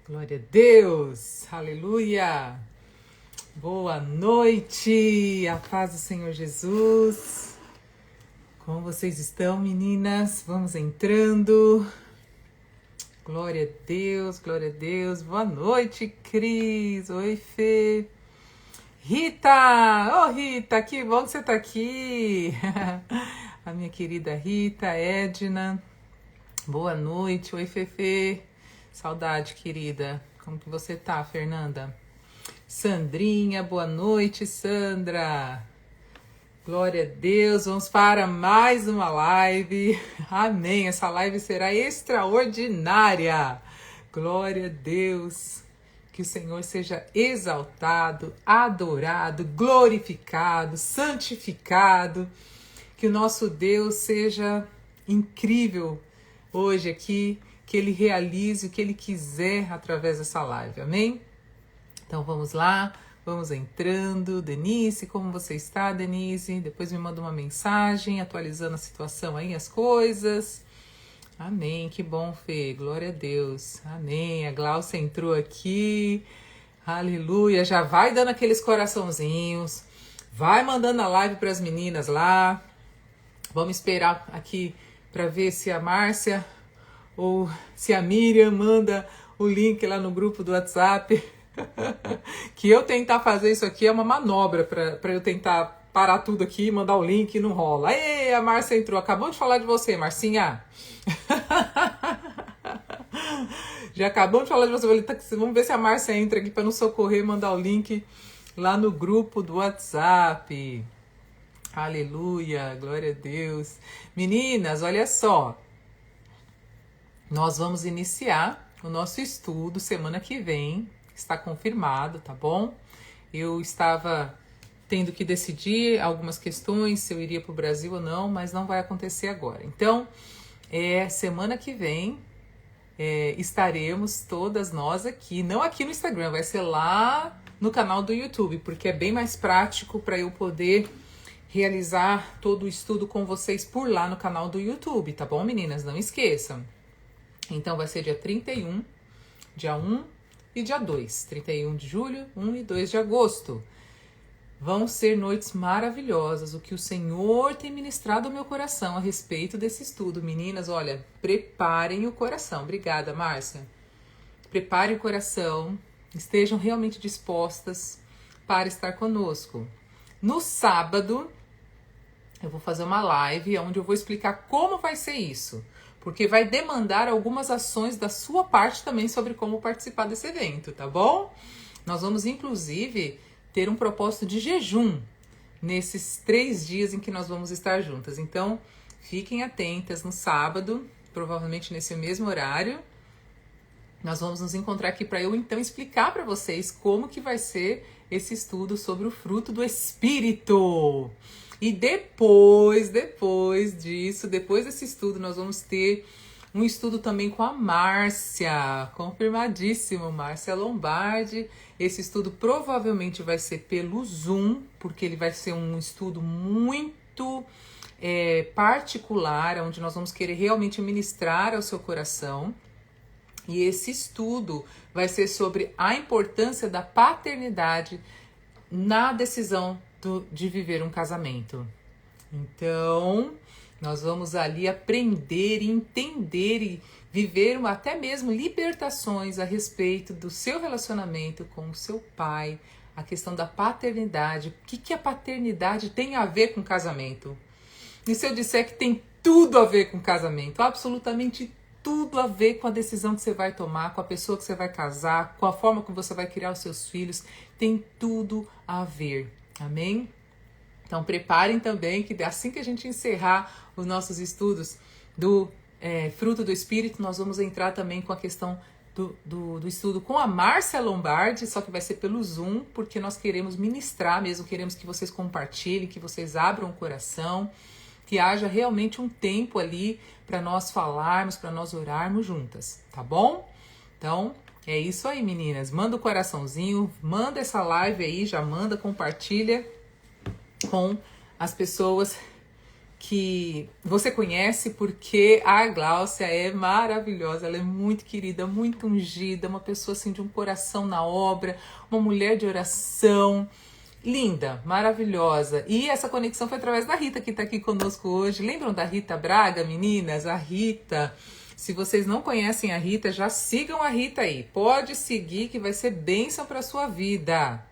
Glória a Deus, aleluia, boa noite, a paz do Senhor Jesus. Como vocês estão, meninas? Vamos entrando. Glória a Deus, boa noite, Cris, oi, Fê. Rita, Rita, que bom que você tá aqui. A minha querida Rita, Edna, boa noite, oi, Fefe. Saudade, querida. Como que você tá, Fernanda? Sandrinha, boa noite, Sandra. Glória a Deus. Vamos para mais uma live. Amém. Essa live será extraordinária. Glória a Deus. Que o Senhor seja exaltado, adorado, glorificado, santificado. Que o nosso Deus seja incrível hoje aqui. Que Ele realize o que Ele quiser através dessa live, amém? Então vamos lá, vamos entrando. Denise, como você está, Denise? Depois me manda uma mensagem atualizando a situação aí, as coisas. Amém, que bom, Fê, glória a Deus. Amém, a Glaucia entrou aqui, aleluia. Já vai dando aqueles coraçãozinhos, vai mandando a live para as meninas lá. Vamos esperar aqui para ver se a Márcia ou se a Miriam manda o link lá no grupo do WhatsApp. Que eu tentar fazer isso aqui é uma manobra para eu tentar parar tudo aqui e mandar o link e não rola. Ei, a Márcia entrou. Acabou de falar de você, Marcinha. Já acabou de falar de você. Vamos ver se a Márcia entra aqui para nos socorrer e mandar o link lá no grupo do WhatsApp. Aleluia, glória a Deus. Meninas, olha só. Nós vamos iniciar o nosso estudo semana que vem, está confirmado, tá bom? Eu estava tendo que decidir algumas questões, se eu iria para o Brasil ou não, mas não vai acontecer agora. Então, semana que vem estaremos todas nós aqui, não aqui no Instagram, vai ser lá no canal do YouTube, porque é bem mais prático para eu poder realizar todo o estudo com vocês por lá no canal do YouTube, tá bom, meninas? Não esqueçam. Então vai ser dia 31, dia 1 e dia 2. 31 de julho, 1 e 2 de agosto. Vão ser noites maravilhosas. O que o Senhor tem ministrado ao meu coração a respeito desse estudo. Meninas, olha, preparem o coração. Obrigada, Márcia. Preparem o coração. Estejam realmente dispostas para estar conosco. No sábado, eu vou fazer uma live onde eu vou explicar como vai ser isso. Porque vai demandar algumas ações da sua parte também sobre como participar desse evento, tá bom? Nós vamos, inclusive, ter um propósito de jejum nesses 3 dias em que nós vamos estar juntas. Então, fiquem atentas no sábado, provavelmente nesse mesmo horário. Nós vamos nos encontrar aqui para eu, então, explicar para vocês como que vai ser esse estudo sobre o fruto do Espírito. E depois desse estudo, nós vamos ter um estudo também com a Márcia, confirmadíssimo, Márcia Lombardi. Esse estudo provavelmente vai ser pelo Zoom, porque ele vai ser um estudo muito particular, onde nós vamos querer realmente ministrar ao seu coração. E esse estudo vai ser sobre a importância da paternidade na decisão de viver um casamento. Então, nós vamos ali aprender e entender e viver até mesmo libertações a respeito do seu relacionamento com o seu pai, a questão da paternidade, o que a paternidade tem a ver com casamento. E se eu disser que tem tudo a ver com casamento, absolutamente tudo a ver com a decisão que você vai tomar, com a pessoa que você vai casar, com a forma como você vai criar os seus filhos, tem tudo a ver. Amém? Então preparem também que assim que a gente encerrar os nossos estudos do fruto do Espírito, nós vamos entrar também com a questão do estudo com a Márcia Lombardi, só que vai ser pelo Zoom, porque nós queremos ministrar mesmo, queremos que vocês compartilhem, que vocês abram o coração, que haja realmente um tempo ali para nós falarmos, para nós orarmos juntas, tá bom? Então, é isso aí, meninas. Manda o coraçãozinho, manda essa live aí, já manda, compartilha com as pessoas que você conhece porque a Gláucia é maravilhosa, ela é muito querida, muito ungida, uma pessoa assim de um coração na obra, uma mulher de oração, linda, maravilhosa. E essa conexão foi através da Rita que está aqui conosco hoje. Lembram da Rita Braga, meninas? A Rita. Se vocês não conhecem a Rita, já sigam a Rita aí. Pode seguir que vai ser bênção para sua vida.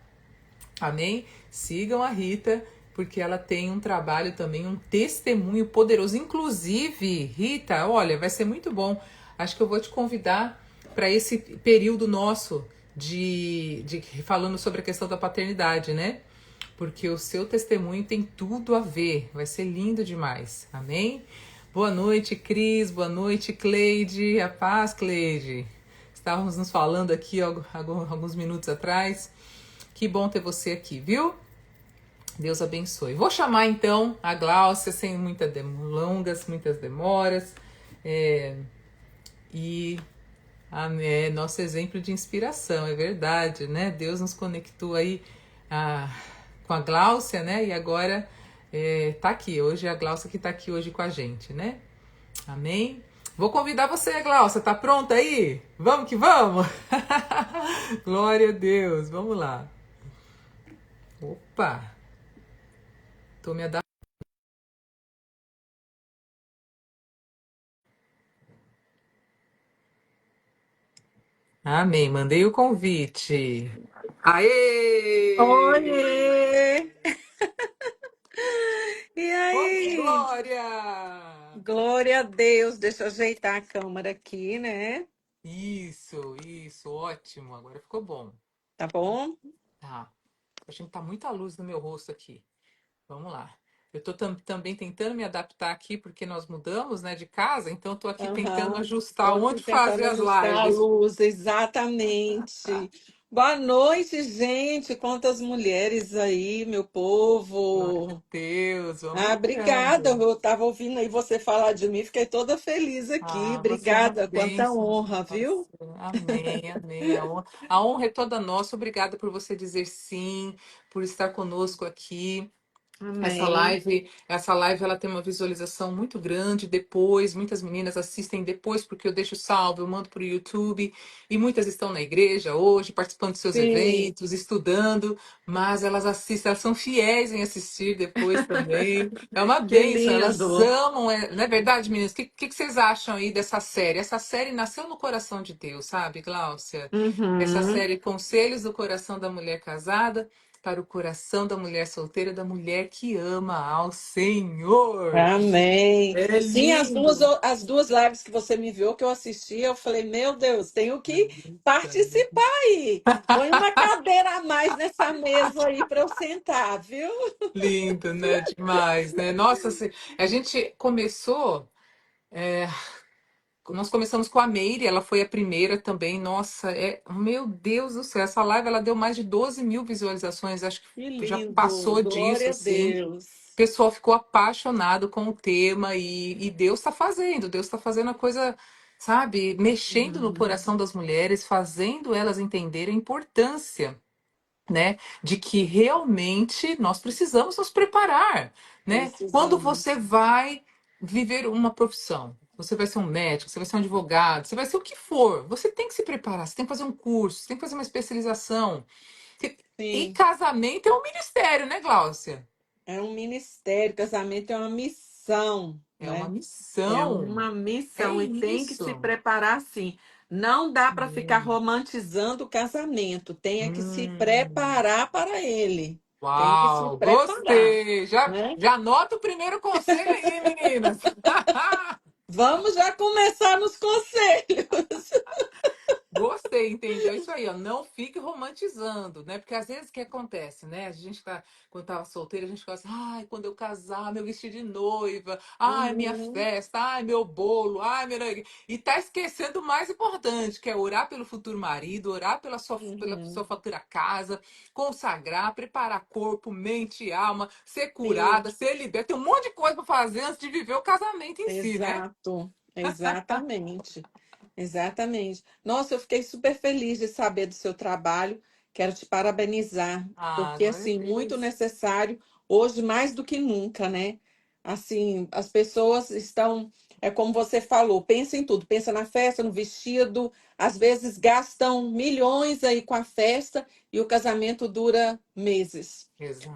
Amém? Sigam a Rita, porque ela tem um trabalho também, um testemunho poderoso. Inclusive, Rita, olha, vai ser muito bom. Acho que eu vou te convidar para esse período nosso de falando sobre a questão da paternidade, né? Porque o seu testemunho tem tudo a ver. Vai ser lindo demais. Amém? Boa noite, Cris. Boa noite, Cleide. A paz, Cleide. Estávamos nos falando aqui alguns minutos atrás. Que bom ter você aqui, viu? Deus abençoe. Vou chamar então a Gláucia sem muitas delongas, muitas demoras. E nosso exemplo de inspiração, é verdade, né? Deus nos conectou aí com a Gláucia, né? E agora tá aqui. Hoje é a Gláucia que tá aqui hoje com a gente, né? Amém? Vou convidar você, Gláucia. Tá pronta aí? Vamos que vamos! Glória a Deus. Vamos lá. Opa! Tô me adaptando. Amém. Mandei o convite. Aê! Oiê! E Vamos, aí? Glória! Glória a Deus. Deixa eu ajeitar a câmera aqui, né? Isso, ótimo. Agora ficou bom. Tá bom? Tá. A gente tá muita luz no meu rosto aqui. Vamos lá. Eu tô também tentando me adaptar aqui, porque nós mudamos, né, de casa, então eu tô aqui tentando Aham. ajustar Tô aqui onde tentando fazer as ajustar a lives. luz, exatamente. Boa noite, gente. Quantas mulheres aí, meu Glória a povo. Deus, vamos Ah, obrigada. entrando. Eu tava ouvindo aí você falar de mim, fiquei toda feliz aqui. Ah, você é uma Obrigada. Quanta bênção. honra, viu? Nossa, amém, amém. A honra é toda nossa. Obrigada por você dizer sim, por estar conosco aqui. Amém. Essa live ela tem uma visualização muito grande depois, muitas meninas assistem depois porque eu deixo salvo, eu mando para o YouTube e muitas estão na igreja hoje, participando dos seus Sim, eventos, estudando, mas elas assistem, elas são fiéis em assistir depois também. É uma que bênção, elas lindo. amam, não é verdade, meninas? O que vocês acham aí dessa série? Essa série nasceu no coração de Deus, sabe, Gláucia? Essa Uhum. série Conselhos do Coração da Mulher Casada para o coração da mulher solteira, da mulher que ama ao Senhor. Amém. É Sim, lindo. as duas lives que você me viu, que eu assisti, eu falei, meu Deus, tenho que participar aí. Põe uma cadeira a mais nessa mesa aí para eu sentar, viu? Lindo, né? Demais, né? Nossa, a gente começou. Nós começamos com a Meire, ela foi a primeira também. Nossa, meu Deus do céu, essa live ela deu mais de 12 mil visualizações, acho Que que já lindo. passou disso, Glória a assim. Deus. O pessoal ficou apaixonado com o tema e Deus está fazendo a coisa, sabe, mexendo no Uhum. coração das mulheres, fazendo elas entenderem a importância, né, de que realmente nós precisamos nos preparar, né? Quando você Precisamos. vai viver uma profissão, você vai ser um médico, você vai ser um advogado, você vai ser o que for, você tem que se preparar, você tem que fazer um curso, você tem que fazer uma especialização. E Sim. casamento é um ministério, né, Gláucia? É um ministério, casamento é uma missão, É uma né? É missão. uma É missão e tem que se isso. preparar sim. Não dá para ficar Hum, romantizando o casamento, tem é que se hum. preparar para ele. Tem que se Uau, preparar, gostei. Já, né? já anota o primeiro conselho aí, meninas. Vamos já começar nos conselhos. Gostei, entendeu? Isso aí, ó. Não fique romantizando, né? Porque às vezes o que acontece, né? A gente tá, quando tava solteira, a gente fala assim, ai, quando eu casar, meu vestido de noiva, ai, minha Uhum, festa, ai, meu bolo, ai, meu. E tá esquecendo o mais importante, que é orar pelo futuro marido, orar pela sua uhum. futura casa, consagrar, preparar corpo, mente e alma, ser Sim, curada, ser liberta. Tem um monte de coisa pra fazer antes de viver o casamento em si, né? exato, exatamente. Exatamente. Nossa, eu fiquei super feliz de saber do seu trabalho. Quero te parabenizar, Ah, porque glória a assim, muito Deus. necessário hoje mais do que nunca, né? assim, as pessoas estão, é como você falou, pensa em tudo, pensa na festa, no vestido, às vezes gastam milhões aí com a festa e o casamento dura meses.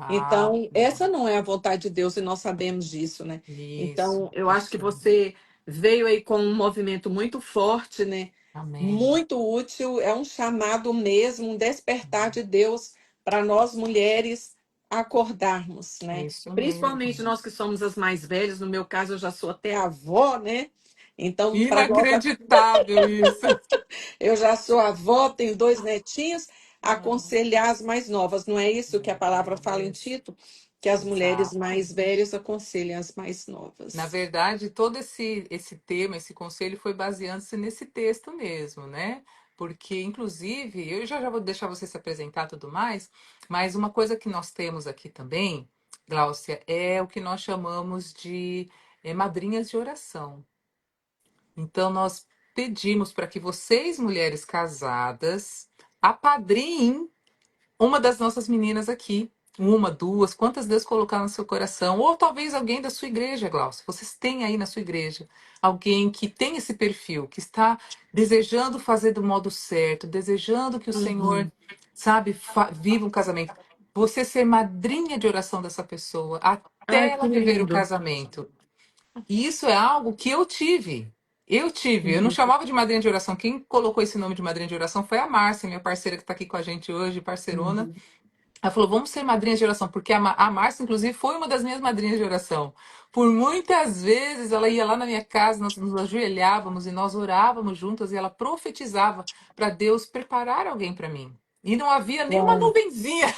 Então, Exato. essa não é a vontade de Deus e nós sabemos disso, né? Isso, Então, eu acho que isso. você veio aí com um movimento muito forte, né? Amém. Muito útil, é um chamado mesmo, um despertar de Deus para nós mulheres acordarmos, né? Isso Principalmente mesmo. nós que somos as mais velhas, no meu caso eu já sou até avó, né? Então, para nós Inacreditável isso. eu já sou avó, tenho dois netinhos, Ah, aconselhar as mais novas. Não é isso que a palavra fala em isso. Tito? Que as mulheres Exato. mais velhas aconselhem as mais Na novas. verdade, todo esse tema, esse conselho foi baseando-se nesse texto mesmo, né? Porque, inclusive, eu já vou deixar você se apresentar e tudo mais, mas uma coisa que nós temos aqui também, Gláucia, é o que nós chamamos de madrinhas de oração. Então, nós pedimos para que vocês, mulheres casadas, apadrinhem uma das nossas meninas aqui. Uma, duas, quantas Deus colocar no seu coração. Ou talvez alguém da sua igreja, Glaucio. Vocês têm aí na sua igreja alguém que tem esse perfil, que está desejando fazer do modo certo, desejando que o Senhor, Uhum. sabe, viva um casamento. Você ser madrinha de oração dessa pessoa Ai, até que ela viver o lindo. casamento. E isso é algo que eu tive. Eu tive. Eu não Uhum. chamava de madrinha de oração. Quem colocou esse nome de madrinha de oração foi a Márcia, minha parceira que está aqui com a gente hoje, parceirona. Uhum. Ela falou, vamos ser madrinhas de oração, porque a Márcia, inclusive, foi uma das minhas madrinhas de oração. Por muitas vezes ela ia lá na minha casa, nós nos ajoelhávamos e nós orávamos juntas e ela profetizava para Deus preparar alguém para mim. E não havia nenhuma Uau, nuvenzinha,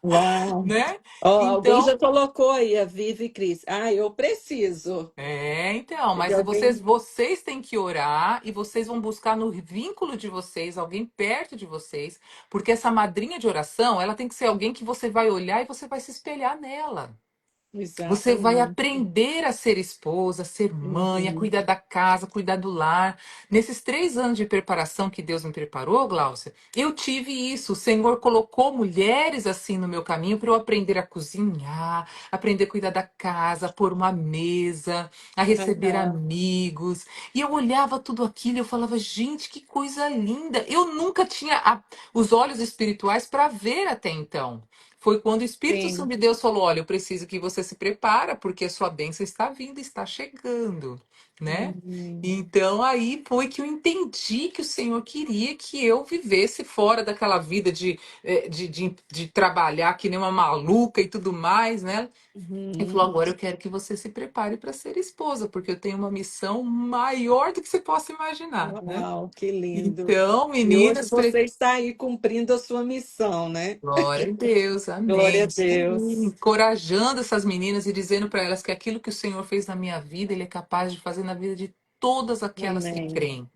uau. né? Ó, alguém já Então, colocou aí a Vivi Cris. Ah, eu preciso então, de mas vocês, alguém. vocês têm que orar e vocês vão buscar no vínculo de vocês, alguém perto de vocês, porque essa madrinha de oração, ela tem que ser alguém que você vai olhar e você vai se espelhar nela. Você vai Exatamente. aprender a ser esposa, a ser mãe, a Uhum. cuidar da casa, cuidar do lar. Nesses 3 anos de preparação que Deus me preparou, Gláucia, eu tive isso. O Senhor colocou mulheres assim no meu caminho para eu aprender a cozinhar, aprender a cuidar da casa, a pôr uma mesa, a receber Aham. amigos. E eu olhava tudo aquilo e eu falava, gente, que coisa linda. Eu nunca tinha os olhos espirituais para ver até então. Foi quando o Espírito Santo Sim. de Deus falou: olha, eu preciso que você se prepara, porque a sua bênção está vindo, está chegando, né? Uhum. Então aí foi que eu entendi que o Senhor queria que eu vivesse fora daquela vida de trabalhar que nem uma maluca e tudo mais, né? Ele falou: Uhum. agora eu quero que você se prepare para ser esposa, porque eu tenho uma missão maior do que você possa imaginar, né? Uau, que lindo. Então, E hoje meninas, você está aí cumprindo a sua missão, né? glória a Deus, Glória amém. a Isso aí, Deus. encorajando essas meninas e dizendo para elas que aquilo que o Senhor fez na minha vida, Ele é capaz de fazer na vida de todas aquelas que Amém. creem.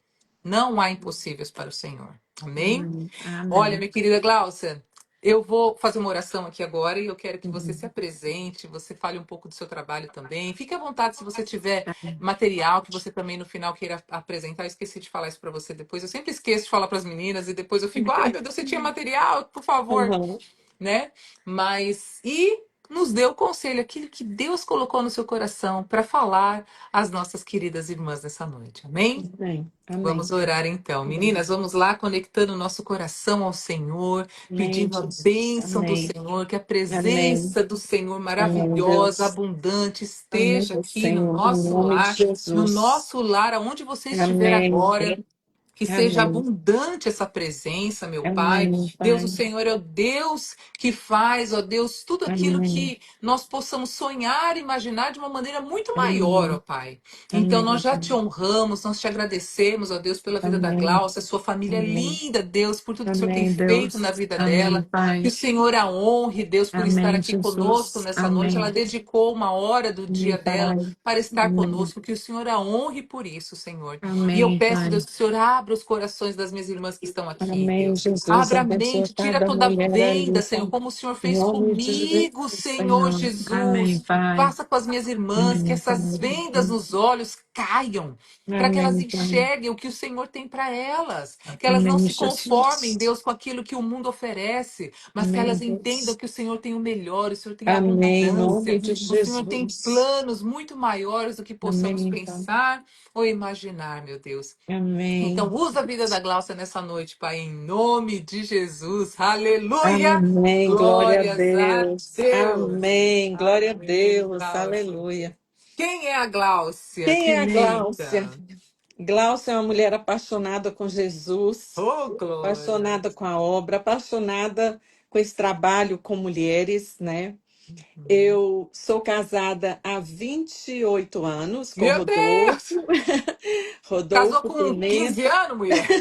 Não há impossíveis para o Senhor. Amém? Amém. Olha, Amém. minha querida Gláucia, eu vou fazer uma oração aqui agora e eu quero que você se Uhum. apresente, você fale um pouco do seu trabalho também. Fique à vontade se você tiver material que você também no final queira apresentar. Eu esqueci de falar isso para você depois. Eu sempre esqueço de falar para as meninas e depois eu fico, ai meu Deus, você tinha material, por favor, Uhum. né? Mas e nos dê o conselho, aquilo que Deus colocou no seu coração para falar às nossas queridas irmãs nessa noite. Amém? Amém. Vamos Amém. orar então. Amém. Meninas, vamos lá conectando o nosso coração ao Senhor, Amém, pedindo a Jesus. bênção do Amém. Senhor, que a Amém. presença do Senhor Amém, maravilhosa, Deus. abundante, Amém, esteja Deus, aqui no Senhor. Em nosso nome de lar, no Jesus. nosso lar, aonde você estiver Amém. agora. Que seja Amém. abundante essa presença, meu Pai. Amém, Deus, o Pai. Senhor é o Deus que faz, ó Deus, tudo aquilo Amém. que nós possamos sonhar, imaginar de uma maneira muito maior, ó Amém. Pai. Então, nós Amém, já te Pai. honramos, nós te agradecemos, ó Deus, pela vida da Amém. Glaucia, sua família Amém. linda, Deus, por tudo que o Senhor tem Amém, feito na Deus. vida Amém, dela. Que Pai. o Senhor a honre, Deus, por estar Amém, aqui conosco Jesus. nessa noite. Ela Amém. dedicou uma hora do Amém, dia dela Pai. para estar Amém. conosco. Que o Senhor a honre por isso, Senhor. E eu Amém, peço, Deus, Pai. que o Senhor abra os corações das minhas irmãs que estão aqui, Amém, Deus. Jesus. Abra a Abençoa mente, tira cada toda a mulher venda, ali, Senhor, Pai. como o Senhor Em fez nome de comigo, Jesus, Senhor Senhor. Amém, Jesus. Pai. Faça com as minhas irmãs que Amém, essas vendas Pai. nos olhos caiam, para que elas Amém, Pai. enxerguem o que o Senhor tem para elas, que elas não Amém, se conformem, Jesus. Deus, com aquilo que o mundo oferece, mas que Amém, elas entendam Deus. que o Senhor tem o melhor, o Senhor tem Amém, em nome abundância, de o Senhor tem Jesus. planos muito maiores do que possamos Amém, Pai. pensar ou imaginar, meu Deus. Então, Amém. usa a vida da Gláucia nessa noite, Pai, em nome de Jesus. Aleluia! Amém. Glória a Glórias a Deus. Deus. Amém. Glória a Amém, Deus. Gláucia. Aleluia. Quem é a Gláucia? Quem é a Gláucia? Pimenta. Gláucia é uma mulher apaixonada com Jesus, Oh, glória. apaixonada com a obra, apaixonada com esse trabalho com mulheres, né? Uhum. Eu sou casada há 28 anos com Meu Deus! Rodolfo, Casou Rodolfo com 15 Pimenta. anos, mulher?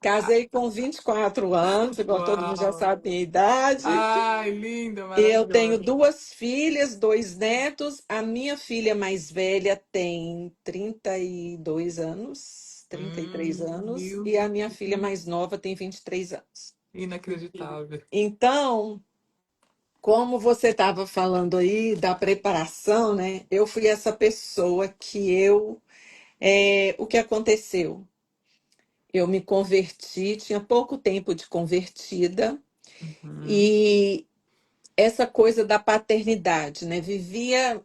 Casei com 24 anos, igual todo mundo já Uau! sabe a minha idade. Ai, linda, Eu tenho maravilhosa. 2 filhas, 2 netos. A minha filha mais velha tem 32 anos, 33 anos, Meu e a minha filha Deus. mais nova tem 23 anos. Inacreditável. Então, como você estava falando aí da preparação, né? Eu fui essa pessoa o que aconteceu? Eu me converti, tinha pouco tempo de convertida, Uhum. e essa coisa da paternidade, né?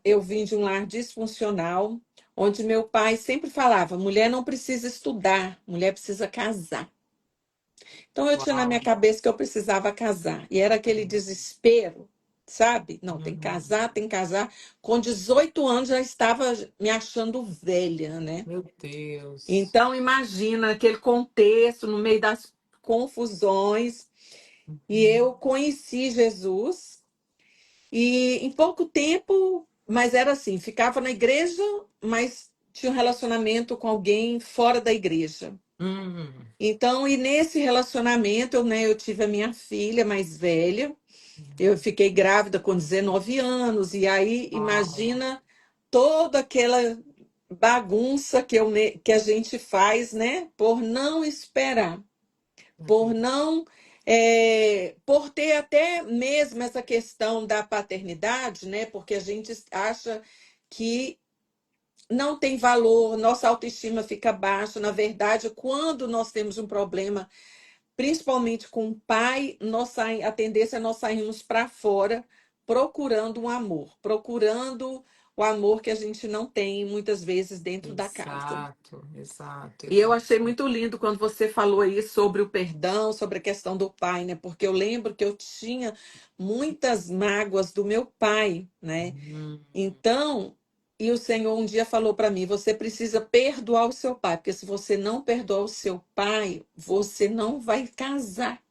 Eu vim de um lar disfuncional, onde meu pai sempre falava: mulher não precisa estudar, mulher precisa casar. Então eu tinha na minha Uau. cabeça que eu precisava casar, e era aquele desespero, sabe? Não, tem que Uhum. casar, tem que casar. Com 18 anos já estava me achando velha, né? Meu Deus. Então imagina aquele contexto no meio das confusões, e Uhum. eu conheci Jesus. E em pouco tempo, mas era assim, ficava na igreja, mas tinha um relacionamento com alguém fora da igreja. Uhum. Então, e nesse relacionamento, eu tive a minha filha mais velha. Eu fiquei grávida com 19 anos, e aí Uau. imagina toda aquela bagunça que a gente faz, né, por não esperar, Meu por Deus. não, por ter até mesmo essa questão da paternidade, né? Porque a gente acha que não tem valor, nossa autoestima fica baixa. Na verdade, quando nós temos um problema, principalmente com o pai, a tendência é nós sairmos para fora procurando um amor, procurando o amor que a gente não tem muitas vezes dentro da casa. Exato, exato, E eu exato. achei muito lindo quando você falou aí sobre o perdão, sobre a questão do pai, né? Porque eu lembro que eu tinha muitas mágoas do meu pai, né? Uhum. Então, e o Senhor um dia falou para mim: você precisa perdoar o seu pai, porque se você não perdoar o seu pai, você não vai casar.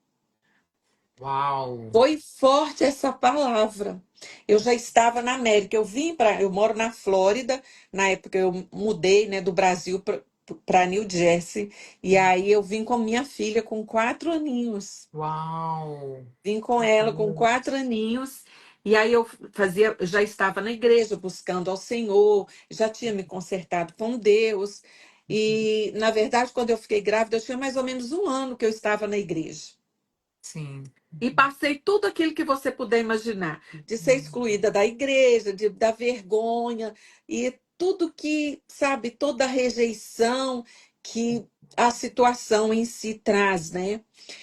Uau. Foi forte essa palavra. Eu já estava na América. Eu moro na Flórida. Na época eu mudei, né, do Brasil para New Jersey. E aí eu vim com minha filha com 4 aninhos. Uau. Vim com ela com 4 aninhos. E aí já estava na igreja buscando ao Senhor, já tinha me consertado com Deus. E, na verdade, quando eu fiquei grávida, eu tinha mais ou menos um ano que eu estava na igreja. Sim. E passei tudo aquilo que você puder imaginar, de ser excluída da igreja, da vergonha e tudo que, sabe, toda a rejeição que a situação em si traz, né?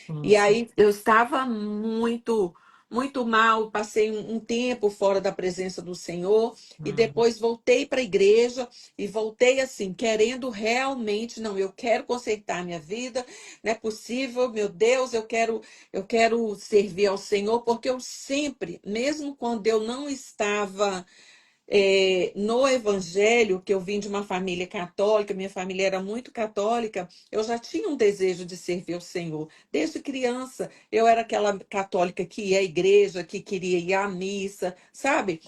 Sim, E sim. aí eu estava muito, muito mal, passei um tempo fora da presença do Senhor e Hum. depois voltei para a igreja e voltei assim, querendo realmente, não, eu quero consertar minha vida, não é possível, meu Deus, eu quero servir ao Senhor, porque eu sempre, mesmo quando eu não estava no Evangelho, que eu vim de uma família católica, minha família era muito católica, eu já tinha um desejo de servir ao Senhor. Desde criança, eu era aquela católica que ia à igreja, que queria ir à missa, sabe?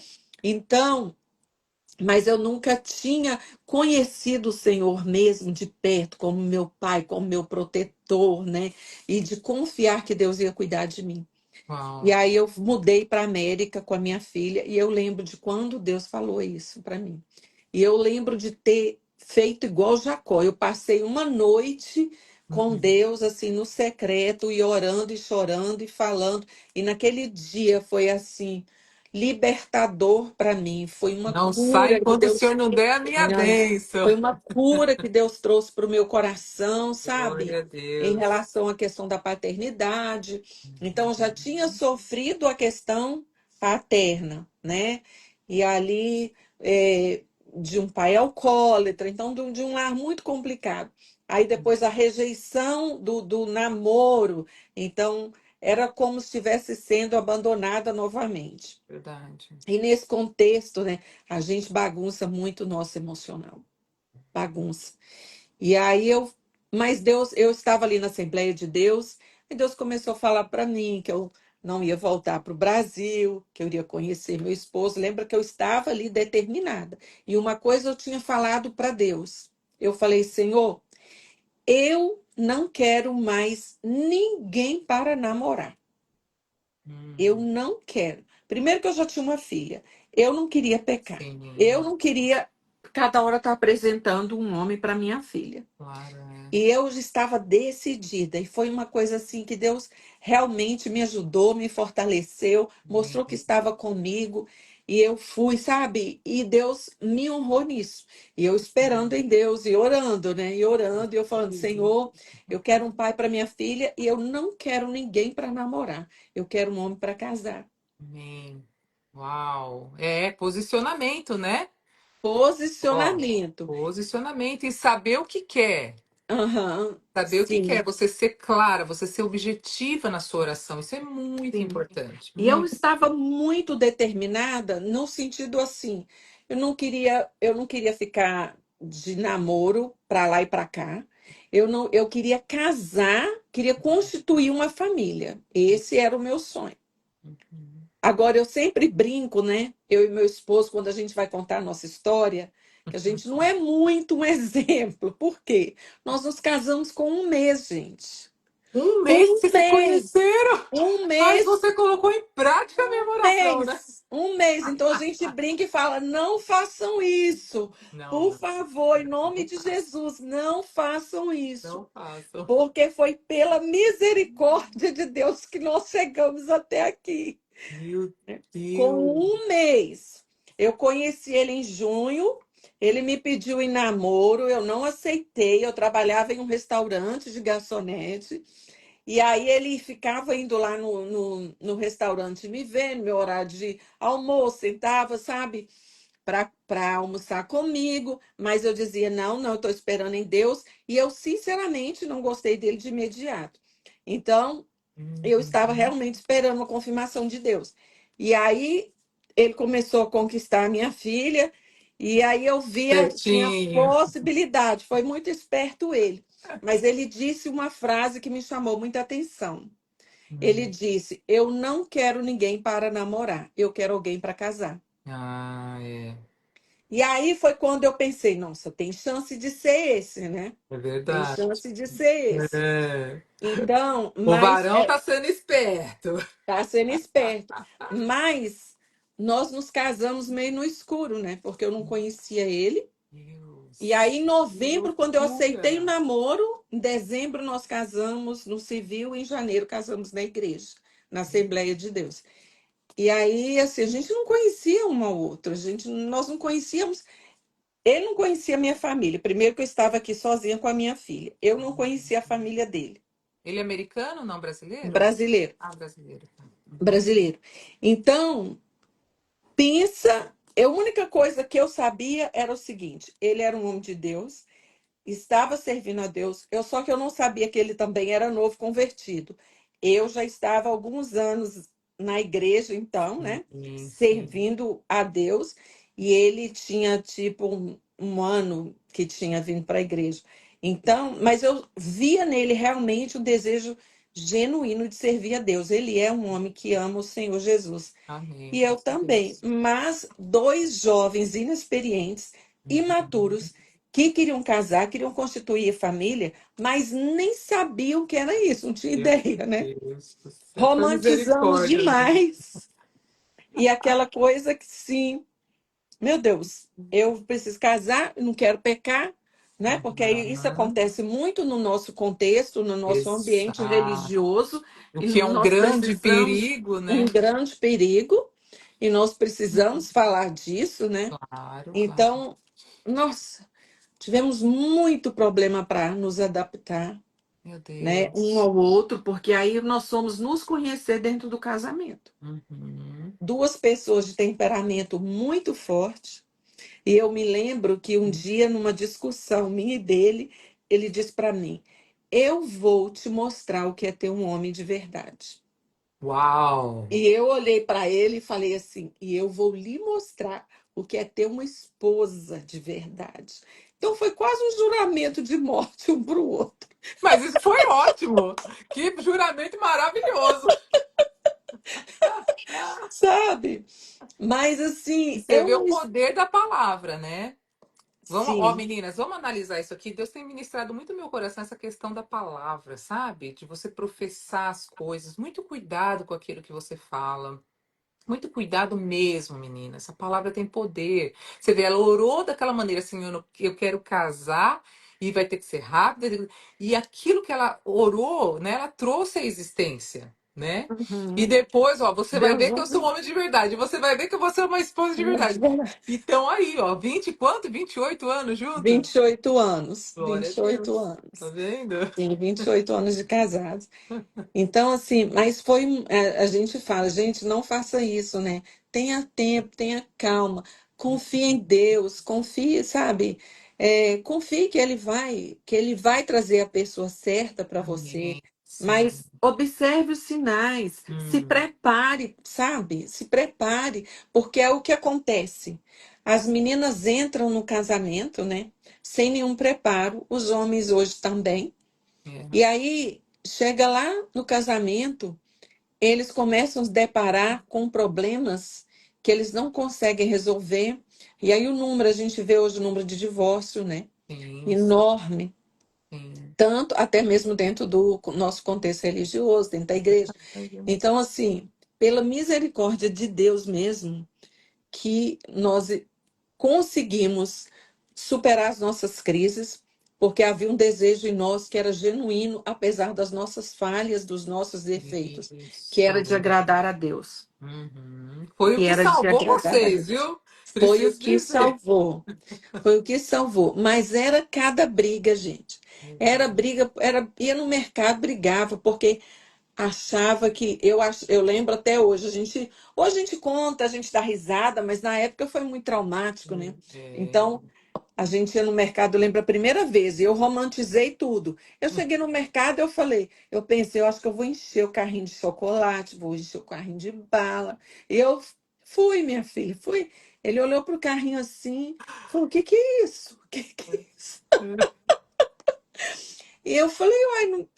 Então, mas eu nunca tinha conhecido o Senhor mesmo de perto, como meu pai, como meu protetor, né? E de confiar que Deus ia cuidar de mim. E Uau. aí eu mudei para a América com a minha filha e eu lembro de quando Deus falou isso para mim. E eu lembro de ter feito igual Jacó. Eu passei uma noite com Uhum. Deus assim no secreto e orando e chorando e falando. E naquele dia foi assim libertador para mim. Foi uma Não sai cura que enquanto o Deus Senhor não der a minha não, bênção. foi uma cura que Deus trouxe para o meu coração, sabe? Glória a Em Deus. relação à questão da paternidade. Então, eu já tinha sofrido a questão paterna, né? E ali, de um pai alcoólatra, então, de um lar muito complicado. Aí, depois, a rejeição do namoro. Então, era como se estivesse sendo abandonada novamente. Verdade. E nesse contexto, né, a gente bagunça muito o nosso emocional. Bagunça. E aí mas Deus, eu estava ali na Assembleia de Deus, e Deus começou a falar para mim que eu não ia voltar para o Brasil, que eu iria conhecer meu esposo. Lembra que eu estava ali determinada. E uma coisa eu tinha falado para Deus. Eu falei, Senhor, eu não quero mais ninguém para namorar. Eu Hum, não quero. Primeiro que eu já tinha uma filha. Eu não queria pecar. Eu sim, não queria cada hora estar apresentando um homem para minha filha. claro, é. E eu já estava decidida. E foi uma coisa assim que Deus realmente me ajudou, me fortaleceu, mostrou que Amém. estava comigo. E eu fui, sabe? E Deus me honrou nisso. E eu esperando em Deus e orando, né? E orando, e eu falando, Senhor, eu quero um pai para minha filha e eu não quero ninguém para namorar. Eu quero um homem para casar. Amém. Uau. É, posicionamento, né? Ó, Posicionamento. posicionamento e saber o que quer. Aham, Saber o que quer, sim, você ser clara, você ser objetiva na sua oração. Isso é muito sim. importante. E eu Muito. estava muito determinada no sentido assim, eu não queria ficar de namoro para lá e para cá. Eu queria casar, queria constituir uma família. Esse era o meu sonho. Uhum. Agora eu sempre brinco, né? Eu e meu esposo, quando a gente vai contar a nossa história, que a gente não é muito um exemplo. Por quê? Nós nos casamos com um mês, gente. Um mês que Um vocês se mês. conheceram, Um mas mês. você colocou em prática a minha oração, né? Um mês. Então a gente brinca e fala: não façam isso. Não, Por não, favor, em nome de Jesus, não façam isso. não façam. Porque foi pela misericórdia de Deus que nós chegamos até aqui. Meu Com Deus. um mês. Eu conheci ele em junho. Ele me pediu em namoro, eu não aceitei. Eu trabalhava em um restaurante de garçonete. E aí ele ficava indo lá no restaurante me ver, no meu horário de almoço, sentava, sabe, para almoçar comigo, mas eu dizia, não, não, eu estou esperando em Deus, e eu sinceramente não gostei dele de imediato. Então, eu estava Uhum. realmente esperando uma confirmação de Deus. E aí ele começou a conquistar a minha filha, e aí eu vi assim, a Certinho. possibilidade. Foi muito esperto ele. Mas ele disse uma frase que me chamou muita atenção. Ele Hum. disse: Eu não quero ninguém para namorar, eu quero alguém para casar. Ah, é. E aí foi quando eu pensei: nossa, tem chance de ser esse, né? É Tem verdade. chance de ser esse. É. Então, O mas varão tá sendo esperto. tá sendo esperto. Mas nós nos casamos meio no escuro, né? Porque eu não conhecia ele. E aí, Deus, em que novembro, quando eu aceitei o loucura. namoro, em dezembro nós casamos no civil, em janeiro casamos na igreja, na Assembleia de Deus. E aí, assim, a gente não conhecia um ao outro, nós não conhecíamos. Ele não conhecia a minha família. Primeiro que eu estava aqui sozinha com a minha filha. Eu não conhecia a família dele, Ele é americano, não brasileiro? brasileiro, Ah, brasileiro. Tá. Uhum. brasileiro. Então, pensa, a única coisa que eu sabia era o seguinte: ele era um homem de Deus, estava servindo a Deus. Só que eu não sabia que ele também era novo convertido. Eu já estava há alguns anos na igreja, então, né? Sim, sim. Servindo a Deus. E ele tinha tipo um ano que tinha vindo para a igreja. Então, mas eu via nele realmente um desejo genuíno de servir a Deus. Ele é um homem que ama o Senhor Jesus. Amém. E eu Graças a também. Deus. Mas dois jovens inexperientes, Uhum. imaturos, que queriam casar, queriam constituir família, mas nem sabiam o que era isso, não tinha Meu ideia, né? Deus do céu. Foi Romantizamos misericórdia, né? demais. E aquela coisa que, sim, meu Deus, eu preciso casar, não quero pecar, né? Porque aí isso Uhum. acontece muito no nosso contexto, no nosso ambiente Exato. religioso, O e que é um nós grande precisamos perigo, um né? grande perigo. e nós precisamos falar disso, né? Claro, claro. Então, nossa, tivemos muito problema para nos adaptar, Meu né, um Deus. ao outro, porque aí nós fomos nos conhecer dentro do casamento. Uhum. Duas pessoas de temperamento muito forte. E eu me lembro que um dia, numa discussão minha e dele, ele disse para mim: Eu vou te mostrar o que é ter um homem de verdade. Uau! E eu olhei para ele e falei assim: E eu vou lhe mostrar o que é ter uma esposa de verdade. Então foi quase um juramento de morte um para o outro, Mas isso foi ótimo! Que juramento maravilhoso! sabe? Mas E assim, você vê o poder da palavra, né? Vamos, ó, sim. meninas, vamos analisar isso aqui. Deus tem ministrado muito no meu coração essa questão da palavra, sabe? De você professar as coisas. Muito cuidado com aquilo que você fala. Muito cuidado mesmo, menina. Essa palavra tem poder. Você vê, ela orou daquela maneira assim, eu quero casar e vai ter que ser rápido. E aquilo que ela orou, né, ela trouxe à existência, né? E Uhum. depois, ó, você vai Deus ver que eu sou um ouve. homem de verdade. Você vai ver que eu vou ser uma esposa de verdade. Então aí, ó, 20 e quanto? 28 anos juntos? 28 anos. Glória a 28 Deus. Tá anos. vendo? Sim, 28 anos de casados. Então, assim, mas foi. A gente fala, gente, não faça isso, né? Tenha tempo, tenha calma, confie em Deus, confie, sabe? Confie que Ele vai trazer a pessoa certa para você. Amém. Sim. Mas observe os sinais, se Hum, prepare, sabe? Se prepare, porque é o que acontece. As meninas entram no casamento, né? Sem nenhum preparo, os homens hoje também. é. E aí, chega lá no casamento, eles começam a se deparar com problemas que eles não conseguem resolver. E aí a gente vê hoje o número de divórcio, né? Sim, sim, Enorme. sim. Tanto até mesmo dentro do nosso contexto religioso, dentro da igreja. Então, assim, pela misericórdia de Deus mesmo, que nós conseguimos superar as nossas crises, porque havia um desejo em nós que era genuíno, apesar das nossas falhas, dos nossos defeitos, que Isso. era de agradar a Deus. Uhum. Foi o Que que era de salvou agradar a vocês, Deus. viu? Foi o Preciso que dizer. salvou. Foi o que salvou. Mas era cada briga, gente. Meu Era Deus. briga, ia no mercado, brigava, porque achava que eu lembro até hoje, hoje a gente conta, a gente dá risada, mas na época foi muito traumático, né? É. Então, a gente ia no mercado, eu lembro a primeira vez, e eu romantizei tudo. Eu cheguei no mercado, eu pensei, eu acho que eu vou encher o carrinho de chocolate, vou encher o carrinho de bala. E eu fui, minha filha, fui. Ele olhou para o carrinho assim, falou: O que que é isso? O que que é isso? E eu falei: Uai,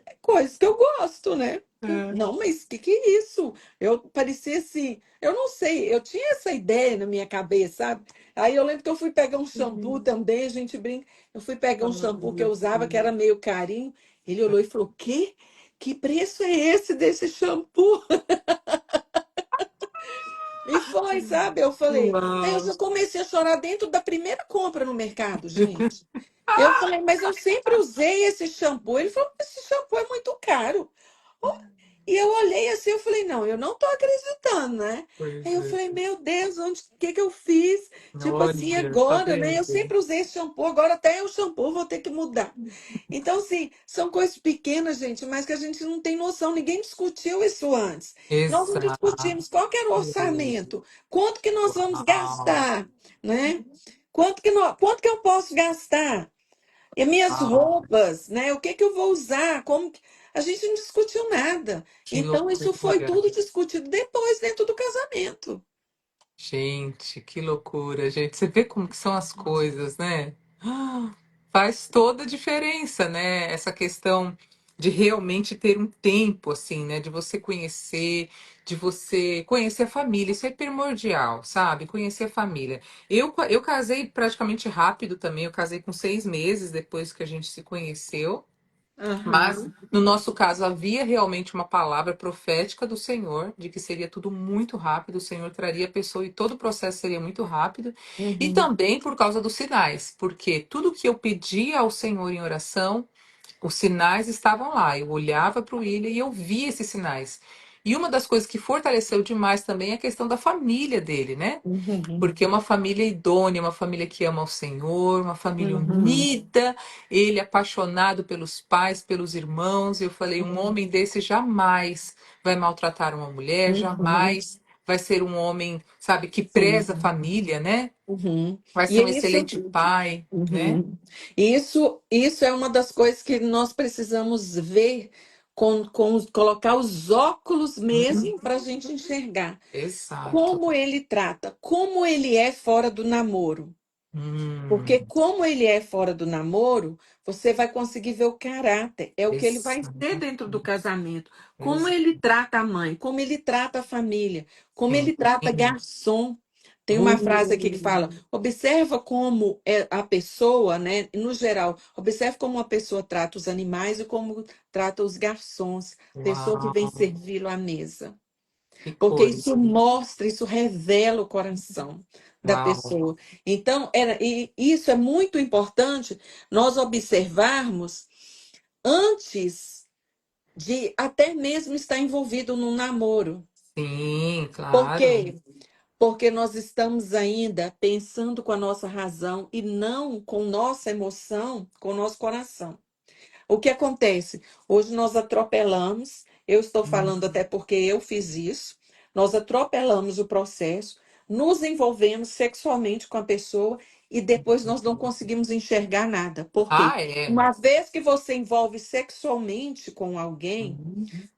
é coisa que eu gosto, né? É. Não, mas o que que é isso? Eu parecia assim, eu não sei, eu tinha essa ideia na minha cabeça, sabe? Aí eu lembro que eu fui pegar um shampoo também, a gente brinca. Eu fui pegar um Ai, shampoo que eu meu usava, que era Deus. meio carinho. Ele olhou e falou: Quê? Que preço é esse desse shampoo? E foi, sabe? Eu falei. Aí eu Uau. já comecei a chorar dentro da primeira compra no mercado, gente. Eu falei, mas eu sempre usei esse shampoo. Ele falou, esse shampoo é muito caro. E eu olhei assim, eu falei, não, eu não tô acreditando, né? Aí Pois eu é. falei, meu Deus, o que que eu fiz? Tipo assim, Olha, tá agora, né? Eu vendo? sempre usei esse shampoo, agora até o shampoo vou ter que mudar. Então, assim, são coisas pequenas, gente, mas que a gente não tem noção. Ninguém discutiu isso antes. Nós não Exato. discutimos qual que era o orçamento, quanto que nós vamos Uau. gastar, né? Quanto que eu posso gastar? E minhas Uau. roupas, né? O que que eu vou usar? A gente não discutiu nada. Que Então, isso foi loucura. tudo discutido depois, dentro do casamento. Gente, que loucura, gente. Você vê como que são as coisas, né? Ah, faz toda a diferença, né? Essa questão de realmente ter um tempo, assim, né? De você conhecer a família. Isso é primordial, sabe? Conhecer a família. Eu casei praticamente rápido também. Eu casei com 6 meses depois que a gente se conheceu. Mas, Aham. no nosso caso, havia realmente uma palavra profética do Senhor, de que seria tudo muito rápido, o Senhor traria a pessoa e todo o processo seria muito rápido. E Uhum. também por causa dos sinais, porque tudo que eu pedia ao Senhor em oração, os sinais estavam lá. Eu olhava para o William e eu via esses sinais. E uma das coisas que fortaleceu demais também é a questão da família dele, né? Uhum. Porque é uma família idônea, uma família que ama o Senhor, uma família Uhum. unida, ele apaixonado pelos pais, pelos irmãos. Eu falei, um homem desse jamais vai maltratar uma mulher, Uhum. jamais vai ser um homem, sabe, que Sim. preza a família, né? Uhum. Vai E ser é um isso. excelente pai, né? Uhum. Isso é uma das coisas que nós precisamos ver, colocar os óculos mesmo para a gente enxergar Exato. como ele trata, como ele é fora do namoro. Porque Hum, como ele é fora do namoro, você vai conseguir ver o caráter. É o que ele vai ser exato. dentro do casamento. Como Ex- ele trata a mãe, como ele trata a família, como Sim. ele trata garçom. Tem uma frase aqui que fala: observa como é a pessoa, né? No geral, observa como uma pessoa trata os animais e como trata os garçons, pessoa que vem Uau, servi-lo à mesa. que Porque coisa. isso mostra, isso revela o coração da Uau. pessoa. Então, e isso é muito importante nós observarmos antes de até mesmo estar envolvido num namoro. Sim, Por claro. quê? Porque nós estamos ainda pensando com a nossa razão e não com nossa emoção, com o nosso coração. O que acontece? Hoje nós atropelamos, eu estou falando até porque eu fiz isso, nós atropelamos o processo, nos envolvemos sexualmente com a pessoa e depois nós não conseguimos enxergar nada. Por quê? Ah, é. Uma vez que você envolve sexualmente com alguém,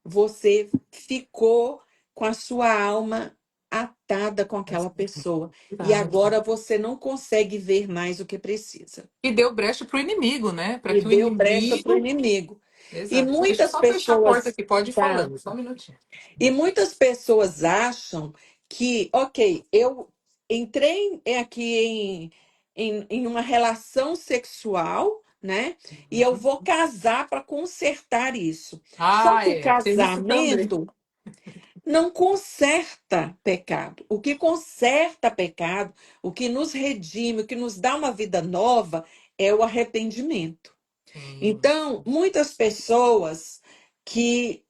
você ficou com a sua alma atada com aquela pessoa e Verdade. agora você não consegue ver mais o que precisa. E deu brecha para o inimigo, né? Para E que o deu brecha para o inimigo. inimigo. E Exato. Deixa eu muitas só fechar a porta pessoas, aqui, pode ir tá? falando, só um minutinho. E muitas pessoas acham que, ok, eu entrei aqui em uma relação sexual, né? E eu vou casar para consertar isso. Só Ah, que o é. Tem isso também. casamento não conserta pecado. O que conserta pecado, o que nos redime, o que nos dá uma vida nova é o arrependimento. Sim. Então, muitas pessoas que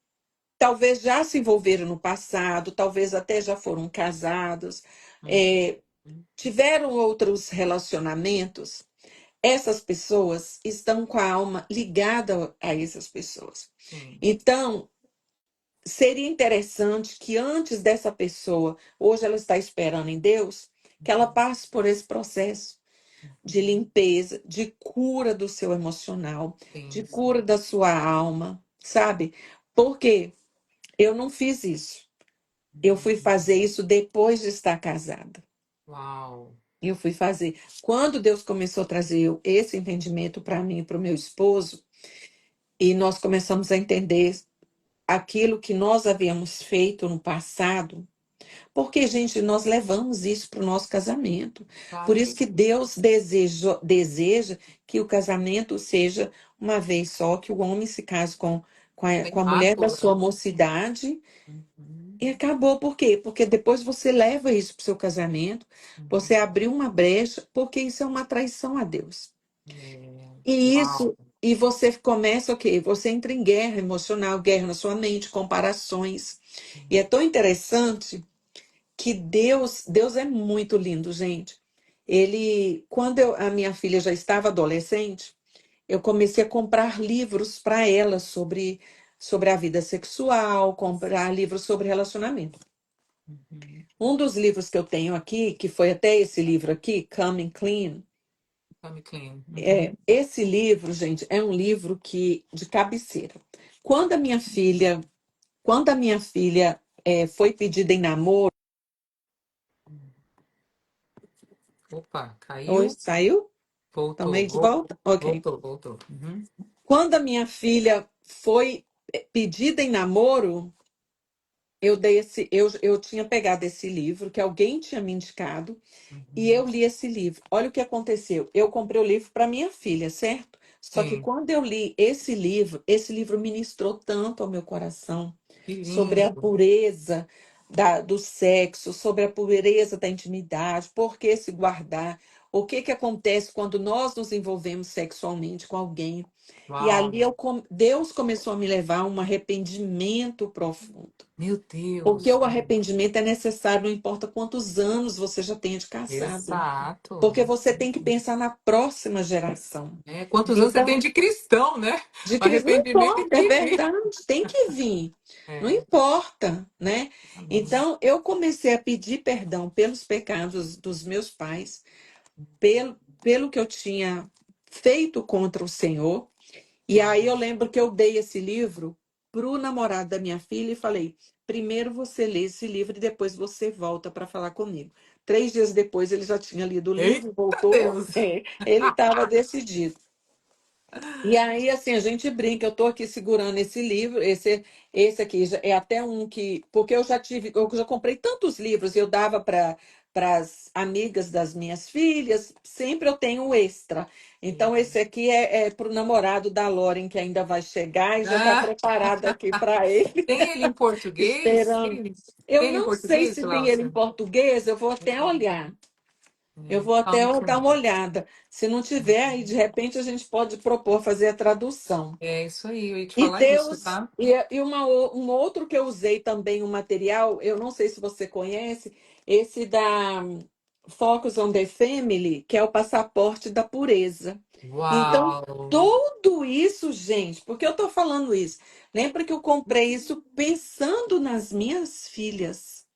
talvez já se envolveram no passado, talvez até já foram casados, Hum, é, tiveram outros relacionamentos, essas pessoas estão com a alma ligada a essas pessoas. sim. Então, seria interessante que antes dessa pessoa, hoje ela está esperando em Deus, que ela passe por esse processo de limpeza, de cura do seu emocional, de Sim, cura sim. da sua alma, sabe? Porque eu não fiz isso. Eu fui fazer isso depois de estar casada. Uau. Eu fui fazer. Quando Deus começou a trazer esse entendimento para mim e para o meu esposo, e nós começamos a entender aquilo que nós havíamos feito no passado, porque, gente, nós levamos isso para o nosso casamento. Por Claro. isso que Deus deseja que o casamento seja uma vez só, que o homem se case Sem com a mulher da mácula. sua mocidade. Uhum, E acabou, por quê? Porque depois você leva isso para o seu casamento, você uhum. abriu uma brecha, porque isso é uma traição a Deus. É. E Uau. isso, e você começa o quê? Você entra em guerra emocional, guerra na sua mente, comparações. E é tão interessante que Deus é muito lindo, gente. Ele, quando a minha filha já estava adolescente, eu comecei a comprar livros para ela sobre a vida sexual, comprar livros sobre relacionamento. Uhum. Um dos livros que eu tenho aqui, que foi até esse livro aqui, Coming Clean, Come clean. Uhum. esse livro, gente, é um livro que de cabeceira. Quando a minha filha, quando a minha filha foi pedida em namoro, Opa, oi, caiu. saiu? Voltou, Tomei de volta? Ok. voltou, voltou. Uhum. Quando a minha filha foi pedida em namoro, eu tinha pegado esse livro que alguém tinha me indicado. E eu Uhum. li esse livro. Olha o que aconteceu. Eu comprei o livro para minha filha, certo? Só que Sim, quando eu li esse livro ministrou tanto ao meu coração que sobre a lindo. pureza do sexo, sobre a pureza da intimidade, por que se guardar. o que que acontece quando nós nos envolvemos sexualmente com alguém. E Uau. ali Deus começou a me levar a um arrependimento profundo. Meu Porque Deus. o arrependimento é necessário, não importa quantos anos você já tenha de casado. Exato. Porque você tem que pensar na próxima geração. É, quantos anos você tem Então, de cristão, né? de O Cristo não arrependimento tem importa, é que vir. verdade, tem que vir. Não É, importa, né? amém. Então, eu comecei a pedir perdão pelos pecados dos meus pais, pelo que eu tinha feito contra o Senhor. E aí eu lembro que eu dei esse livro para o namorado da minha filha e falei: primeiro você lê esse livro e depois você volta para falar comigo. 3 dias depois ele já tinha lido o livro, Eita voltou, Deus. ele estava decidido. E aí, assim, a gente brinca, eu estou aqui segurando esse livro, esse aqui é até um que, porque eu já comprei tantos livros, eu dava para as amigas das minhas filhas, sempre eu tenho o extra. Então, esse aqui é para o namorado da Lauren, que ainda vai chegar e já está Ah, preparado aqui para ele, tem ele em português? esperando. Eu Tem em não sei português, se tem ele em Glaucia? português, eu vou até olhar. Eu vou até Calma que dar uma olhada. Se não tiver, aí de repente a gente pode propor fazer a tradução. é isso aí, eu ia te E falar isso, Deus, tá? um outro que eu usei também, um material, eu não sei se você conhece, esse da Focus on the Family, que é o passaporte da pureza. Então, Uau! tudo isso, gente, por que eu estou falando isso? Lembra que eu comprei isso pensando nas minhas filhas.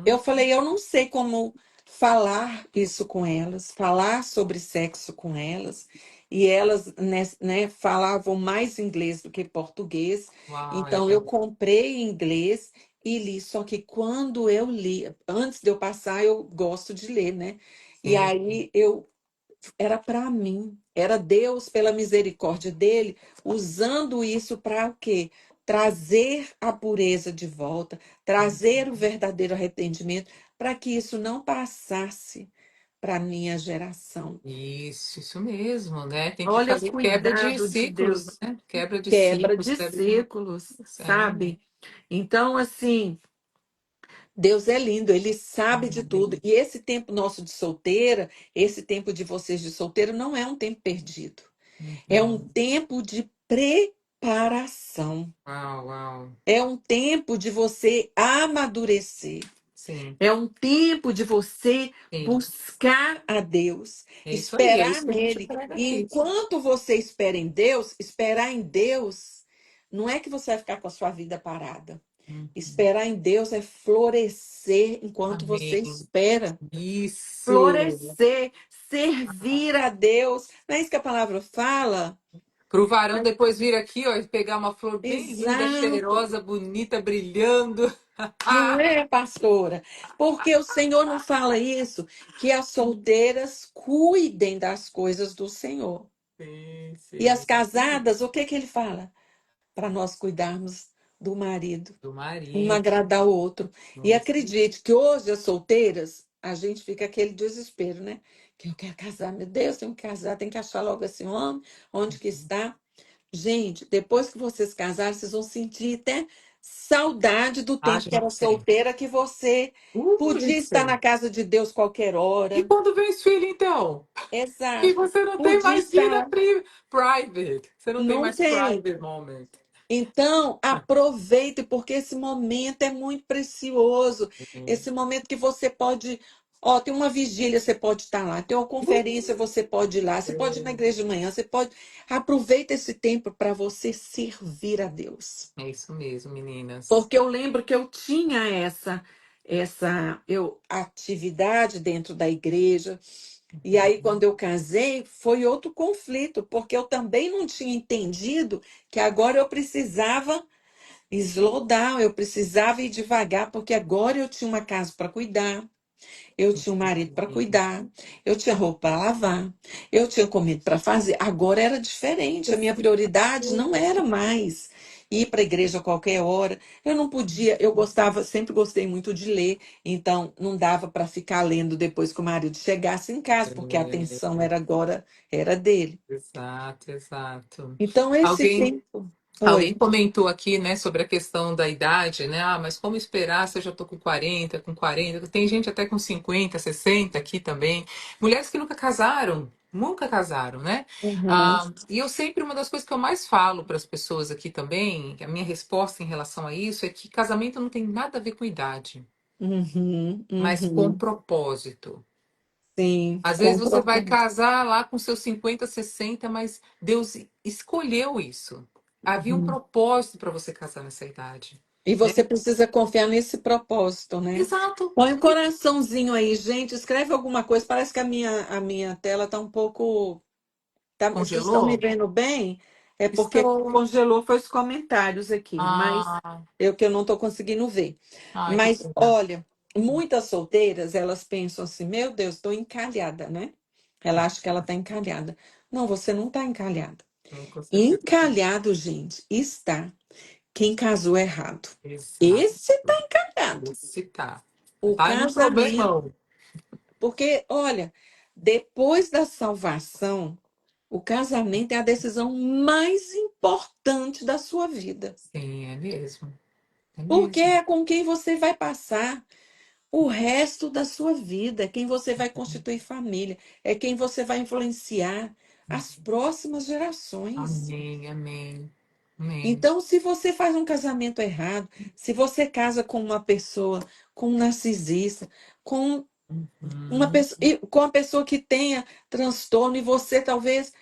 Eu Uhum. falei, eu não sei como falar isso com elas, falar sobre sexo com elas. E elas, né, falavam mais inglês do que português. Uau, é Então eu comprei em inglês e li. Só que quando eu li, antes de eu passar, eu gosto de ler, né? E sim, aí eu era para mim, era Deus, pela misericórdia dele, usando isso para o quê? Trazer a pureza de volta, trazer o verdadeiro arrependimento, para que isso não passasse para a minha geração. isso mesmo, né? Tem que Olha o fazer quebra de cuidado de ciclos, Deus, né? Quebra de quebra ciclos, de quebra de. ciclos, É, sabe? Então, assim, Deus é lindo, ele sabe de tudo. E esse tempo nosso de solteira, esse tempo de vocês de solteiro, não é um tempo perdido. É um uhum. tempo de preparação. Uau, uau. É um tempo de você amadurecer. Sim, É um tempo de você sim. buscar a Deus, É isso aí, é esperar isso que a gente nele. prega E aqui. enquanto você espera em Deus, esperar em Deus, não é que você vai ficar com a sua vida parada. Uhum. Esperar em Deus é florescer enquanto você Amém. espera. Isso. Florescer, servir a Deus. Não é isso que a palavra fala? Para o varão depois vir aqui, ó, e pegar uma flor bem linda, Exato. cheirosa, bonita, brilhando. Não é, pastora? Porque o Senhor não fala isso, que as solteiras cuidem das coisas do Senhor. Sim, E as sim. casadas, o que que ele fala? Para nós cuidarmos do marido, Do um marido. agradar o outro. E Isso. acredite que hoje as solteiras, a gente fica aquele desespero, né? Que eu quero casar, meu Deus, tenho que casar, tem que achar logo esse homem, onde que está? Gente, depois que vocês casarem, vocês vão sentir até saudade do A tempo que era gente tem. solteira, que você A podia gente estar tem. na casa de Deus qualquer E hora. quando vem os filhos, então? Que Exato. você não tem Podia mais vida estar. private. Você não tem Não mais tem. private moment. Então, aproveite, porque esse momento é muito precioso. Esse momento que você pode. Ó, tem uma vigília, você pode estar lá. Tem uma conferência, você pode ir lá. Você pode ir na igreja de manhã, você pode. Aproveita esse tempo para você servir a Deus. É isso mesmo, meninas. Porque eu lembro que eu tinha atividade dentro da igreja. E aí, quando eu casei, foi outro conflito, porque eu também não tinha entendido que agora eu precisava slow down, eu precisava ir devagar, porque agora eu tinha uma casa para cuidar, eu tinha um marido para cuidar, eu tinha roupa para lavar, eu tinha comida para fazer. Agora era diferente, a minha prioridade não era mais ir para a igreja a qualquer hora. Eu não podia, eu gostava, sempre gostei muito de ler, então não dava para ficar lendo depois que o marido chegasse em casa, porque a atenção É, era agora era dele. exato, exato. Então esse Alguém, tempo. Oi. Alguém comentou aqui, né, sobre a questão da idade, né? Ah, mas como esperar se eu já tô com 40, com 40? Tem gente até com 50, 60 aqui também. Mulheres que nunca casaram, né? Uhum, Ah, e eu sempre, uma das coisas que eu mais falo para as pessoas aqui também, a minha resposta em relação a isso é que casamento não tem nada a ver com idade, uhum, mas com uhum. propósito. Sim, Às vezes com você vai propósito. casar lá com seus 50, 60, mas Deus escolheu isso. Havia um Uhum. propósito para você casar nessa idade, E né? você precisa confiar nesse propósito, né? Exato. Põe um coraçãozinho aí, gente. Escreve alguma coisa. Parece que a minha tela está um pouco. Vocês estão me Congelou? vendo bem? É porque Estou. congelou foi os comentários aqui, mas Ah, eu que eu não estou conseguindo ver. ai, que Mas pena. olha, muitas solteiras elas pensam assim: meu Deus, estou encalhada, né? Ela acha que ela está encalhada. Não, você não está encalhada. Sim, com certeza. Encalhado, gente, está quem casou errado. Exato. Esse está encalhado. Esse tá. O Tá num casamento, problemão. porque olha, depois da salvação, o casamento é a decisão mais importante da sua vida. Sim, é mesmo. É Porque mesmo. é com quem você vai passar o resto da sua vida, é quem você vai constituir família, é quem você vai influenciar as próximas gerações. Amém, amém, amém. Então, se você faz um casamento errado, se você casa com uma pessoa, com um narcisista, com uma Uhum. pessoa, com uma pessoa que tenha transtorno e você talvez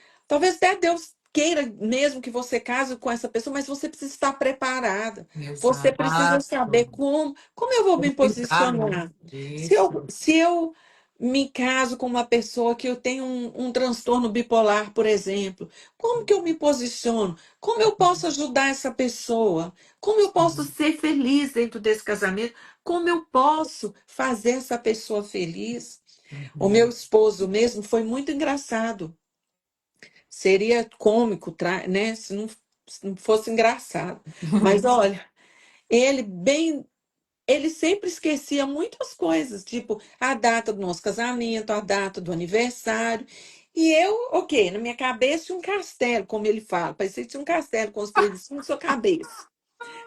até Deus queira mesmo que você case com essa pessoa, mas você precisa estar preparada. Você precisa saber Exato. como eu vou me Como lidar, né? posicionar. Se Isso. eu, se eu me caso com uma pessoa que eu tenho um transtorno bipolar, por exemplo, como que eu me posiciono? Como eu posso ajudar essa pessoa? Como eu posso Sim. ser feliz dentro desse casamento? Como eu posso fazer essa pessoa feliz? O meu Uhum. esposo mesmo foi muito engraçado. Seria cômico, né? Se não fosse engraçado. Mas olha, ele bem, ele sempre esquecia muitas coisas, tipo a data do nosso casamento, a data do aniversário. E eu, ok, na minha cabeça tinha um castelo, como ele fala. Parecia que tinha um castelo construído em cima da sua cabeça.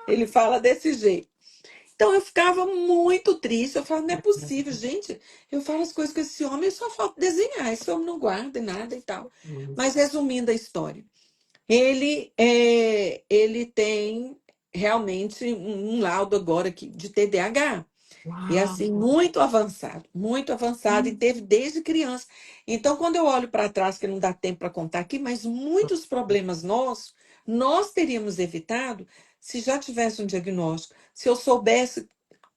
Ele fala desse jeito. Então eu ficava muito triste. Eu falava, não é possível, gente. Eu falo as coisas com esse homem, só falta desenhar. Esse homem não guarda nada e tal. Mas Isso. resumindo a história, ele tem realmente um laudo agora aqui de TDAH. E assim, Uau. muito avançado, e teve desde criança. Então, quando eu olho para trás, que não dá tempo para contar aqui, mas muitos problemas nossos, nós teríamos evitado se já tivesse um diagnóstico, se eu soubesse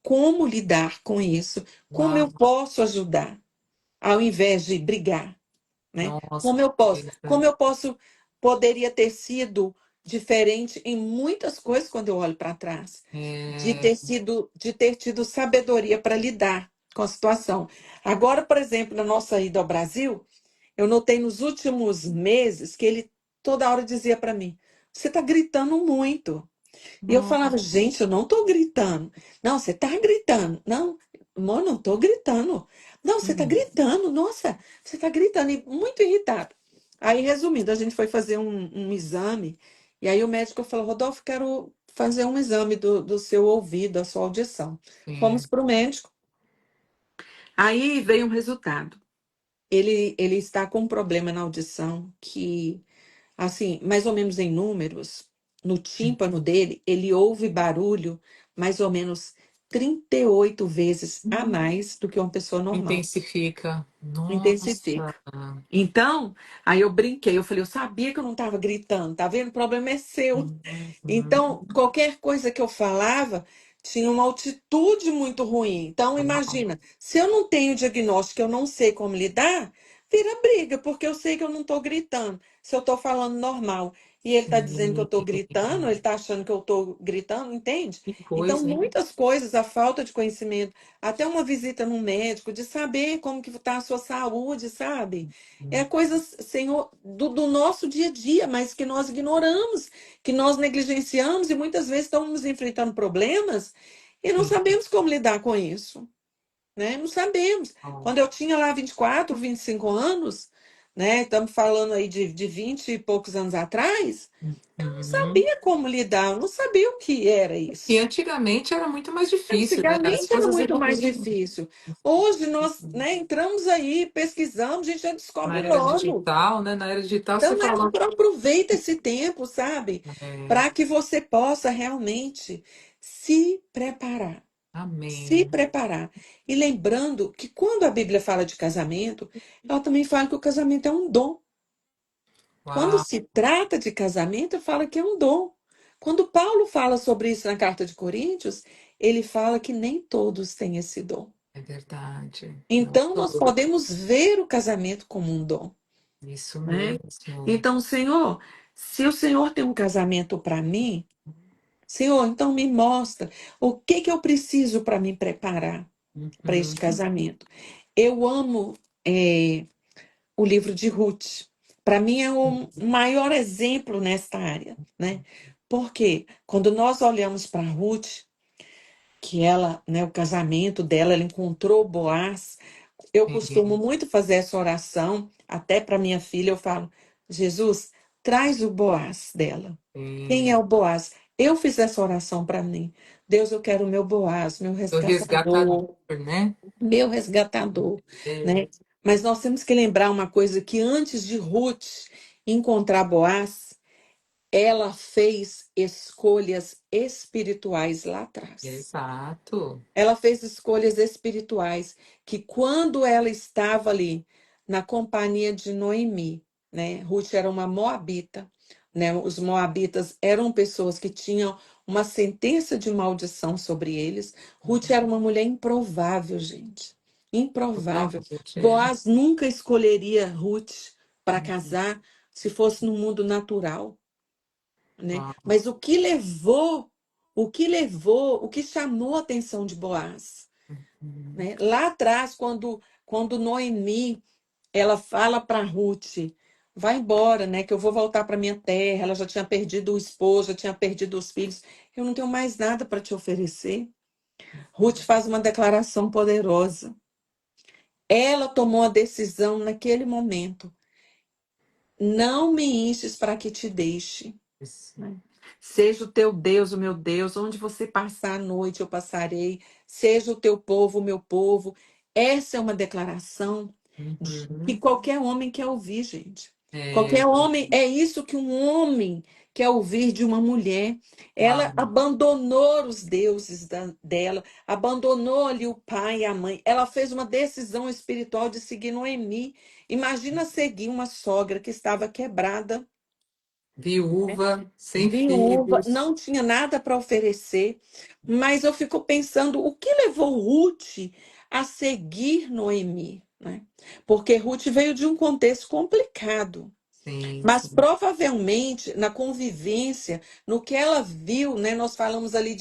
como lidar com isso, como Uau. eu posso ajudar, ao invés de brigar, né? Nossa, Como que eu posso, beleza. como eu posso, poderia ter sido diferente em muitas coisas quando eu olho para trás, É, de ter tido sabedoria para lidar com a situação. Agora, por exemplo, na nossa ida ao Brasil, eu notei nos últimos meses que ele toda hora dizia para mim: "Você está gritando muito". E eu falava, nossa. gente, eu não tô gritando. Não, você tá gritando. Não, amor, não tô gritando. Não, você tá Hum, gritando. Nossa, você tá gritando. E muito irritado. Aí, resumindo, a gente foi fazer um exame. E aí o médico falou, Rodolfo, quero fazer um exame do seu ouvido, da sua audição. Fomos sim. para o médico. Aí veio um resultado. Ele está com um problema na audição que assim, mais ou menos em números, no tímpano dele, ele ouve barulho mais ou menos 38 vezes a Hum. mais do que uma pessoa normal. Intensifica. Intensifica. Nossa. Então, aí eu brinquei, eu falei, eu sabia que eu não estava gritando, tá vendo? O problema é seu. Uhum. Então, qualquer coisa que eu falava tinha uma altitude muito ruim. Então, imagina, se eu não tenho diagnóstico, eu não sei como lidar, vira briga, porque eu sei que eu não estou gritando. Se eu estou falando normal e ele está dizendo que eu Sim. estou gritando, ele está achando que eu estou gritando, entende? Que Então, coisa, hein? muitas coisas, a falta de conhecimento, até uma visita no médico, de saber como que está a sua saúde, sabe? É coisas, Senhor, do nosso dia a dia, mas que nós ignoramos, que nós negligenciamos e muitas vezes estamos enfrentando problemas e não Sim. sabemos como lidar com isso, né? Não sabemos. Quando eu tinha lá 24, 25 anos, né? Estamos falando aí de 20 e poucos anos atrás, Uhum. sabia como lidar, eu não sabia o que era E isso. antigamente era muito mais difícil, né? As Antigamente era coisas muito mais evoluíram difícil. Hoje nós, né, entramos aí, pesquisamos, a gente já na descobre era logo. digital, né? Na era digital você Então, fala, aproveita esse tempo, sabe? é, Para que você possa realmente se preparar. Se amém. preparar. E lembrando que quando a Bíblia fala de casamento, ela também fala que o casamento é um dom. Quando Uau, se trata de casamento, fala que é um dom. Quando Paulo fala sobre isso na carta de Coríntios, ele fala que nem todos têm esse dom. é verdade. Não Então, nós todos. podemos ver o casamento como um dom, Isso né? mesmo. Então, Senhor, se o Senhor tem um casamento para mim, Senhor, então me mostra o que que eu preciso para me preparar para este Uhum. casamento. Eu amo o livro de Ruth. Para mim é o maior exemplo nesta área, né? Porque quando nós olhamos para Ruth, que ela, né, o casamento dela, ela encontrou Boaz. Eu costumo Sim, muito fazer essa oração, até para minha filha eu falo: Jesus, traz o Boaz dela. Quem é sim. o Boaz? Eu fiz essa oração para mim. Deus, eu quero o meu Boaz, meu Do resgatador, resgatador, né? meu resgatador, É, né? Mas nós temos que lembrar uma coisa que antes de Ruth encontrar Boaz, ela fez escolhas espirituais lá atrás. exato. Ela fez escolhas espirituais que quando ela estava ali na companhia de Noemi, né? Ruth era uma moabita, né? Os moabitas eram pessoas que tinham uma sentença de maldição sobre eles. Ruth era uma mulher improvável, gente. Improvável. Totalmente. É. Boaz nunca escolheria Ruth para casar se fosse no mundo natural, né? Uau. Mas o que chamou a atenção de Boaz, Uhum. né? Lá atrás, quando Noemi, ela fala para Ruth, vai embora, né? Que eu vou voltar para minha terra. Ela já tinha perdido o esposo, já tinha perdido os filhos. Eu não tenho mais nada para te oferecer. Ruth faz uma declaração poderosa. Ela tomou a decisão naquele momento. Não me enches para que te deixe. Isso. Né? Seja o teu Deus, o meu Deus, onde você passar a noite, eu passarei. Seja o teu povo, o meu povo. Essa é uma declaração que Uhum. qualquer homem quer ouvir, gente. É, Qualquer homem, é isso que um homem quer ouvir de uma mulher. Ela uau. abandonou os deuses dela, abandonou ali o pai e a mãe. Ela fez uma decisão espiritual de seguir Noemi. Imagina seguir uma sogra que estava quebrada, Viúva, sem viúva, filhos. não tinha nada para oferecer, mas eu fico pensando o que levou Ruth a seguir Noemi, né? Porque Ruth veio de um contexto complicado. Sim, Mas sim. provavelmente na convivência, no que ela viu, né? Nós falamos ali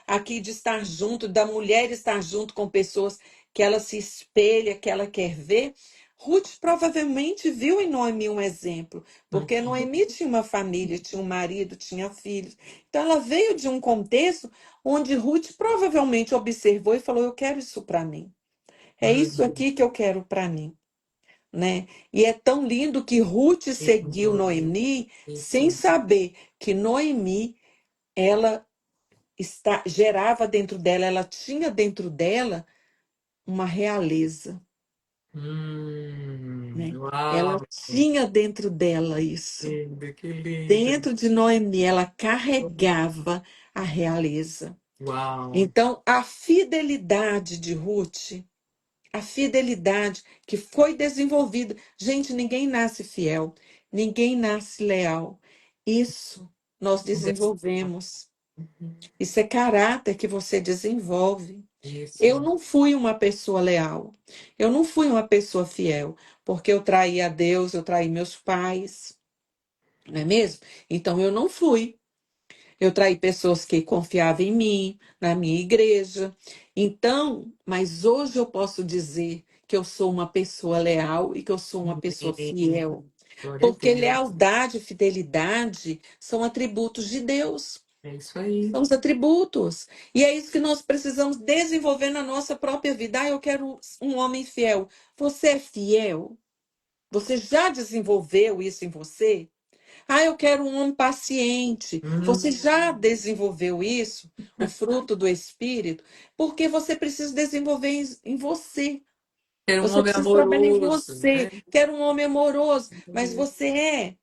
aqui de estar junto, da mulher estar junto com pessoas que ela se espelha, que ela quer ver. Ruth provavelmente viu em Noemi um exemplo, porque Uhum. Noemi tinha uma família, tinha um marido, tinha filhos. Então ela veio de um contexto onde Ruth provavelmente observou e falou: Eu quero isso para mim. É isso Uhum. aqui que eu quero para mim, né? E é tão lindo que Ruth seguiu Noemi sem Isso. saber que Noemi, ela gerava dentro dela, ela tinha dentro dela uma realeza, né? Ela Uau. tinha dentro dela isso. Lindo, que lindo. Dentro de Noemi, ela carregava a realeza. Uau. Então, a fidelidade de Ruth, a fidelidade que foi desenvolvida. Gente, ninguém nasce fiel, ninguém nasce leal. Isso nós desenvolvemos. Isso é caráter que você desenvolve. Eu Isso. não fui uma pessoa leal. Eu não fui uma pessoa fiel, porque eu traí a Deus, eu traí meus pais, não é mesmo? Então eu não fui. Eu traí pessoas que confiavam em mim, na minha igreja. Então, mas hoje eu posso dizer que eu sou uma pessoa leal e que eu sou uma pessoa Amém. fiel. Glória a Porque Deus. lealdade e fidelidade são atributos de Deus. É isso aí. São os atributos. E é isso que nós precisamos desenvolver na nossa própria vida. Ah, eu quero um homem fiel. Você é fiel? Você já desenvolveu isso em você? Ah, eu quero um homem paciente. Você já Hum, desenvolveu isso, o fruto do Espírito? Porque você precisa desenvolver em você. era um Você homem precisa trabalhar em amoroso, você. né? Quero um homem amoroso, mas você é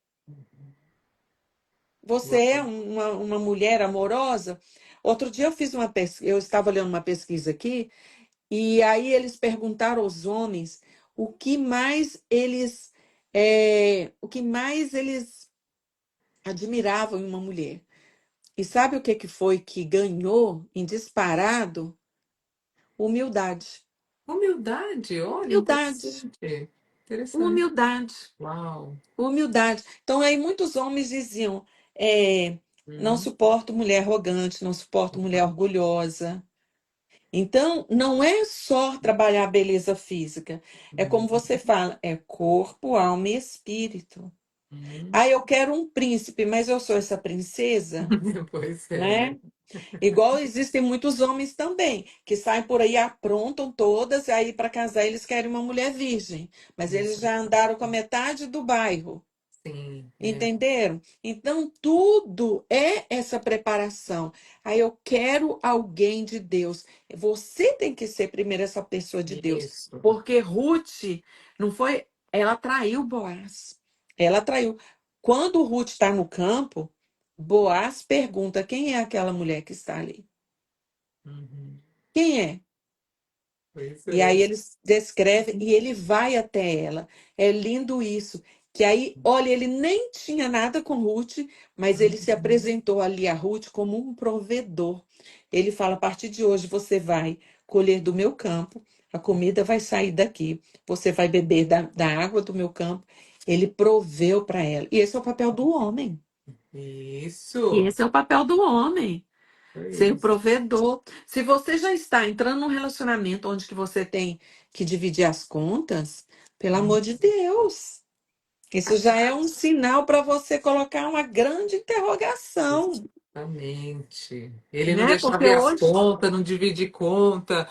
Uau. uma mulher amorosa? Outro dia eu fiz uma pesquisa, eu estava lendo uma pesquisa aqui, e aí eles perguntaram aos homens o que mais eles admiravam em uma mulher. E sabe o que que foi que ganhou em disparado? Humildade. Humildade, olha, Humildade. interessante. Interessante. Humildade. Uau. Humildade. Então, aí muitos homens diziam: não Hum, suporto mulher arrogante, não suporto mulher orgulhosa. Então, não é só trabalhar a beleza física. É como hum, você fala, é corpo, alma e espírito. hum. Ah, eu quero um príncipe, mas eu sou essa princesa, Pois é, né? né? Igual existem muitos homens também, que saem por aí, aprontam todas, e aí para casar eles querem uma mulher virgem, mas eles Isso. já andaram com a metade do bairro. Sim, é. Entenderam? Então, tudo é essa preparação. Aí eu quero alguém de Deus. Você tem que ser primeiro essa pessoa de Deus. Isso. Porque Ruth não foi. Ela traiu Boaz. Ela traiu. Quando Ruth está no campo, Boaz pergunta: quem é aquela mulher que está ali? Uhum. Quem é? Pois E aí é. ele descreve e ele vai até ela. É lindo isso. Que aí, olha, ele nem tinha nada com Ruth, mas ele se Uhum. apresentou ali a Ruth como um provedor. Ele fala: a partir de hoje você vai colher do meu campo, a comida vai sair daqui, você vai beber da água do meu campo. Ele proveu para ela. E esse é o papel do homem. E Isso. esse é o papel do homem. Foi Ser o isso. provedor. Se você já está entrando num relacionamento onde que você tem que dividir as contas, pelo amor de Deus, isso já é um sinal para você colocar uma grande interrogação, Exatamente. Ele não né? deixar Porque ver as hoje, contas, não dividir conta,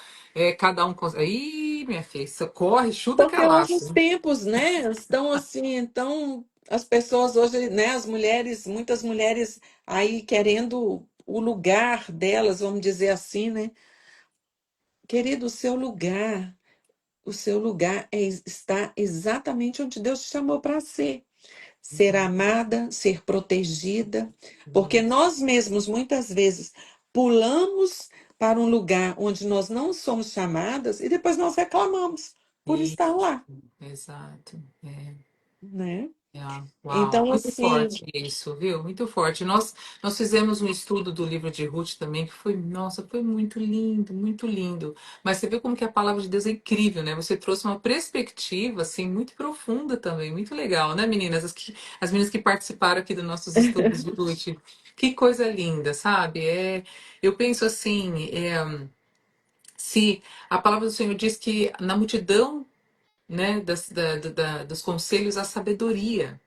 cada um. Ih, minha filha, isso corre, chuta que é porque hoje laço. os tempos, né, estão assim, então as pessoas hoje, né, as mulheres, muitas mulheres aí querendo o lugar delas, vamos dizer assim, né? Querido, o seu lugar está exatamente onde Deus te chamou para ser. Ser Uhum. amada, ser protegida. Porque Isso. nós mesmos, muitas vezes, pulamos para um lugar onde nós não somos chamadas e depois nós reclamamos por estar Isso. lá, Exato. É. né? Uau, Então, muito assim, forte isso, viu? Muito forte. Nós fizemos um estudo do livro de Ruth também, que foi, nossa, foi muito lindo, muito lindo. Mas você viu como que a palavra de Deus é incrível, né? Você trouxe uma perspectiva, assim, muito profunda também, muito legal, né, meninas? As meninas que participaram aqui dos nossos estudos de Ruth. Que coisa linda, sabe? Eu penso assim, se a palavra do Senhor diz que na multidão, né, dos conselhos, a sabedoria.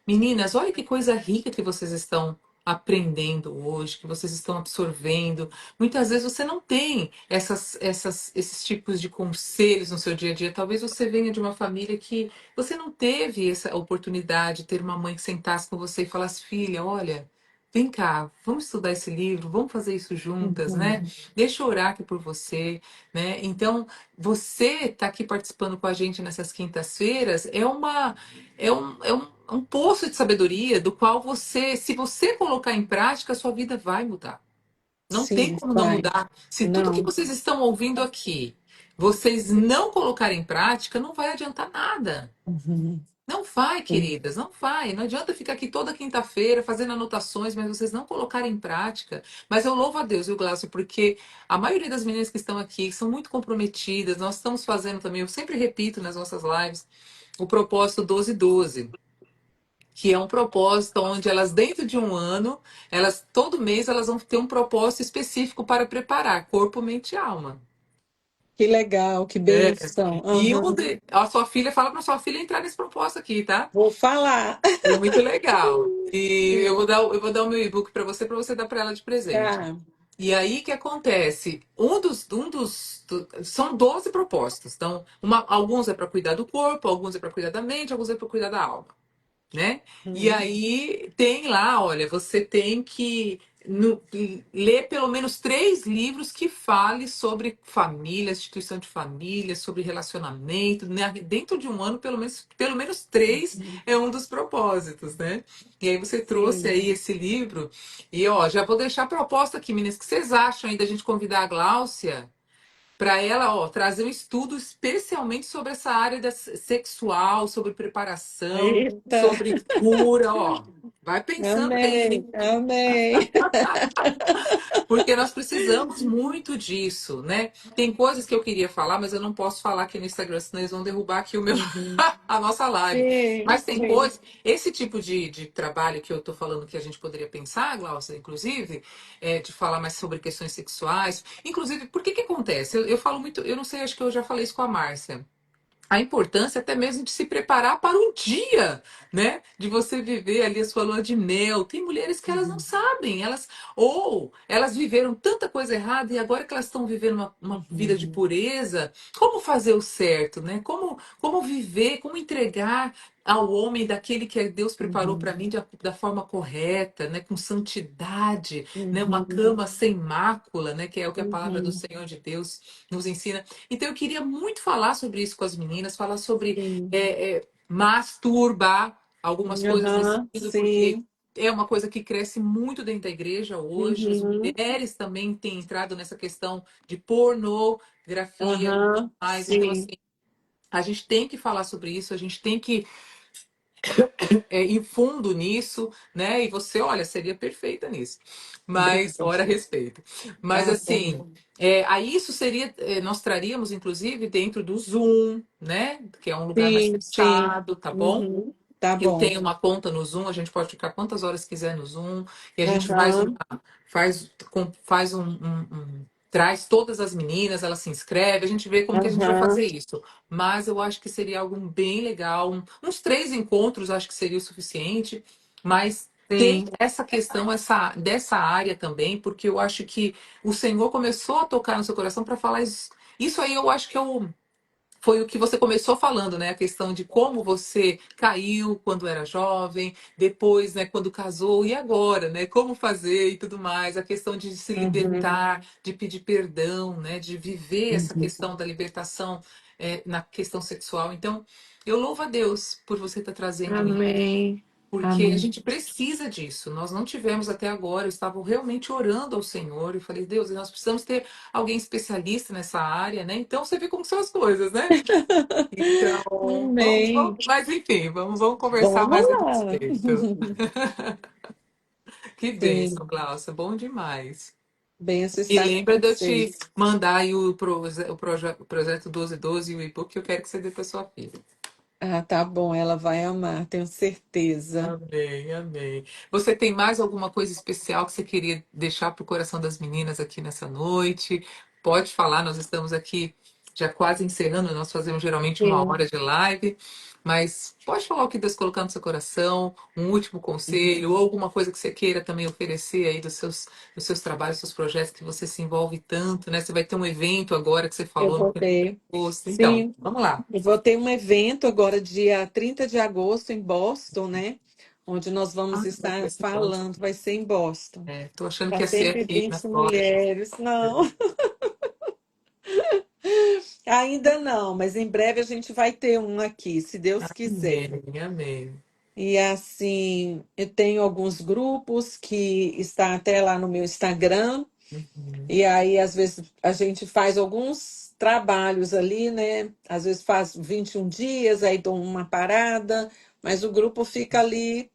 Meninas, olha que coisa rica que vocês estão aprendendo hoje, que vocês estão absorvendo. Muitas vezes você não tem esses tipos de conselhos no seu dia a dia. Talvez você venha de uma família que você não teve essa oportunidade de ter uma mãe que sentasse com você e falasse: filha, olha, vem cá, vamos estudar esse livro, vamos fazer isso juntas, né? uhum, Deixa eu orar aqui por você, né? Então, você está aqui participando com a gente nessas quintas-feiras é um poço de sabedoria do qual você, se você colocar em prática, a sua vida vai mudar. Não tem sim, como não vai. mudar. Se tudo que Não. vocês estão ouvindo aqui, vocês não colocarem em prática, não vai adiantar nada. Uhum. Não vai, Sim. queridas, não vai. Não adianta ficar aqui toda quinta-feira fazendo anotações, mas vocês não colocarem em prática. Mas eu louvo a Deus, viu, Glaucio, porque a maioria das meninas que estão aqui são muito comprometidas. Nós estamos fazendo também, eu sempre repito nas nossas lives, o propósito 12-12, que é um propósito onde elas, dentro de um ano, elas todo mês elas vão ter um propósito específico para preparar corpo, mente e alma. Que legal, que É. bênção. E Aham. a sua filha fala para sua filha entrar nesse propósito aqui, tá? Vou falar. É muito legal. E eu Sim. vou dar o meu e-book para você dar para ela de presente. Tá. E aí o que acontece? São 12 propósitos. Então, alguns é para cuidar do corpo, alguns é para cuidar da mente, alguns é para cuidar da alma. né? E Uhum. aí tem lá, olha, você tem que ler pelo menos 3 livros que fale sobre família, instituição de família, sobre relacionamento, né? Dentro de um ano, pelo menos 3 Uhum. é um dos propósitos, né? E aí você trouxe Sim. aí esse livro, e ó, já vou deixar a proposta aqui, meninas, o que vocês acham aí da gente convidar a Gláucia? Para ela, ó, trazer um estudo especialmente sobre essa área sexual, sobre preparação, Eita, sobre cura, ó. Vai pensando amei, aí, amei. porque nós precisamos muito disso, né? Tem coisas que eu queria falar, mas eu não posso falar aqui no Instagram, senão eles vão derrubar aqui o meu, Uhum. a nossa live. Sim, Mas tem sim. coisas, esse tipo de trabalho que eu tô falando que a gente poderia pensar, Glaucia, inclusive, de falar mais sobre questões sexuais. Inclusive, por que que acontece? Eu falo muito, eu não sei, acho que eu já falei isso com a Márcia, a importância até mesmo de se preparar para um dia, né? De você viver ali a sua lua de mel. Tem mulheres que elas não Uhum. sabem, ou elas viveram tanta coisa errada e agora que elas estão vivendo uma vida de Uhum. pureza, como fazer o certo, né? Como viver, como entregar ao homem daquele que Deus preparou para Uhum. mim da forma correta, né? Com santidade, né? Uma Uhum. cama sem mácula, né? Que é o que a palavra do Uhum. Senhor de Deus nos ensina. Então eu queria muito falar sobre isso com as meninas, falar sobre Sim. masturbar algumas coisas nesse Aham, sentido, porque sim. é uma coisa que cresce muito dentro da igreja hoje. As Uhum. mulheres também têm entrado nessa questão de pornografia e tudo Aham, mais. Então, sim. assim, a gente tem que falar sobre isso, a gente tem que ir fundo nisso, né? E você, olha, seria perfeita nisso. Mas, ora, a Obrigada. respeito. Mas, Tá assim, bom. aí isso seria, nós traríamos, inclusive, dentro do Zoom, né? Que é um lugar mais Sim, sim. fechado, tá bom? Uhum. Tá Eu bom. tenho uma conta no Zoom, a gente pode ficar quantas horas quiser no Zoom, e a gente Aham, faz traz todas as meninas, ela se inscreve, a gente vê como que a gente vai fazer aham. isso. Mas eu acho que seria algo bem legal, uns 3 encontros acho que seria o suficiente, mas tem Sim. essa questão dessa área também, porque eu acho que o Senhor começou a tocar no seu coração para falar isso. Isso aí eu acho que foi o que você começou falando, né? A questão de como você caiu quando era jovem, depois, né, quando casou, e agora, né? Como fazer e tudo mais. A questão de se Uhum. libertar, de pedir perdão, né? De viver essa Uhum. questão da libertação na questão sexual. Então, eu louvo a Deus por você estar trazendo isso. Amém. Porque a Amém. gente precisa disso. Nós não tivemos até agora. Eu estava realmente orando ao Senhor e falei, Deus, nós precisamos ter alguém especialista nessa área, né? Então você vê como são as coisas, né? Então, Amém. mas enfim, vamos conversar Vamos mais a lá. respeito. Que bênção, Sim. Glaucia, bom demais. Benção E estar com lembra de eu te vocês. mandar aí o projeto 1212 e o e-book que eu quero que você dê para sua filha. Ah, tá bom. Ela vai amar, tenho certeza. Amém, amém. Você tem mais alguma coisa especial que você queria deixar para o coração das meninas aqui nessa noite? Pode falar, nós estamos aqui já quase encerrando, nós fazemos geralmente uma Sim. hora de live, mas pode falar o que Deus colocou no seu coração, um último conselho, ou alguma coisa que você queira também oferecer aí dos seus trabalhos, dos seus projetos que você se envolve tanto, né? Você vai ter um evento agora que você Eu falou no vou primeiro ter. post. Então, Sim. vamos lá. Eu vou ter um evento agora, dia 30 de agosto, em Boston, né? Onde nós Ah, vamos vai estar ser bom. falando, vai ser em Boston. Tô achando que Para ia ser aqui na 120 Flórida. mulheres. Não, ainda não, mas em breve a gente vai ter um aqui, se Deus quiser. Amém, amém. E assim, eu tenho alguns grupos que está até lá no meu Instagram. Uhum. E aí, às vezes, a gente faz alguns trabalhos ali, né? Às vezes faz 21 dias, aí dou uma parada, mas o grupo fica ali,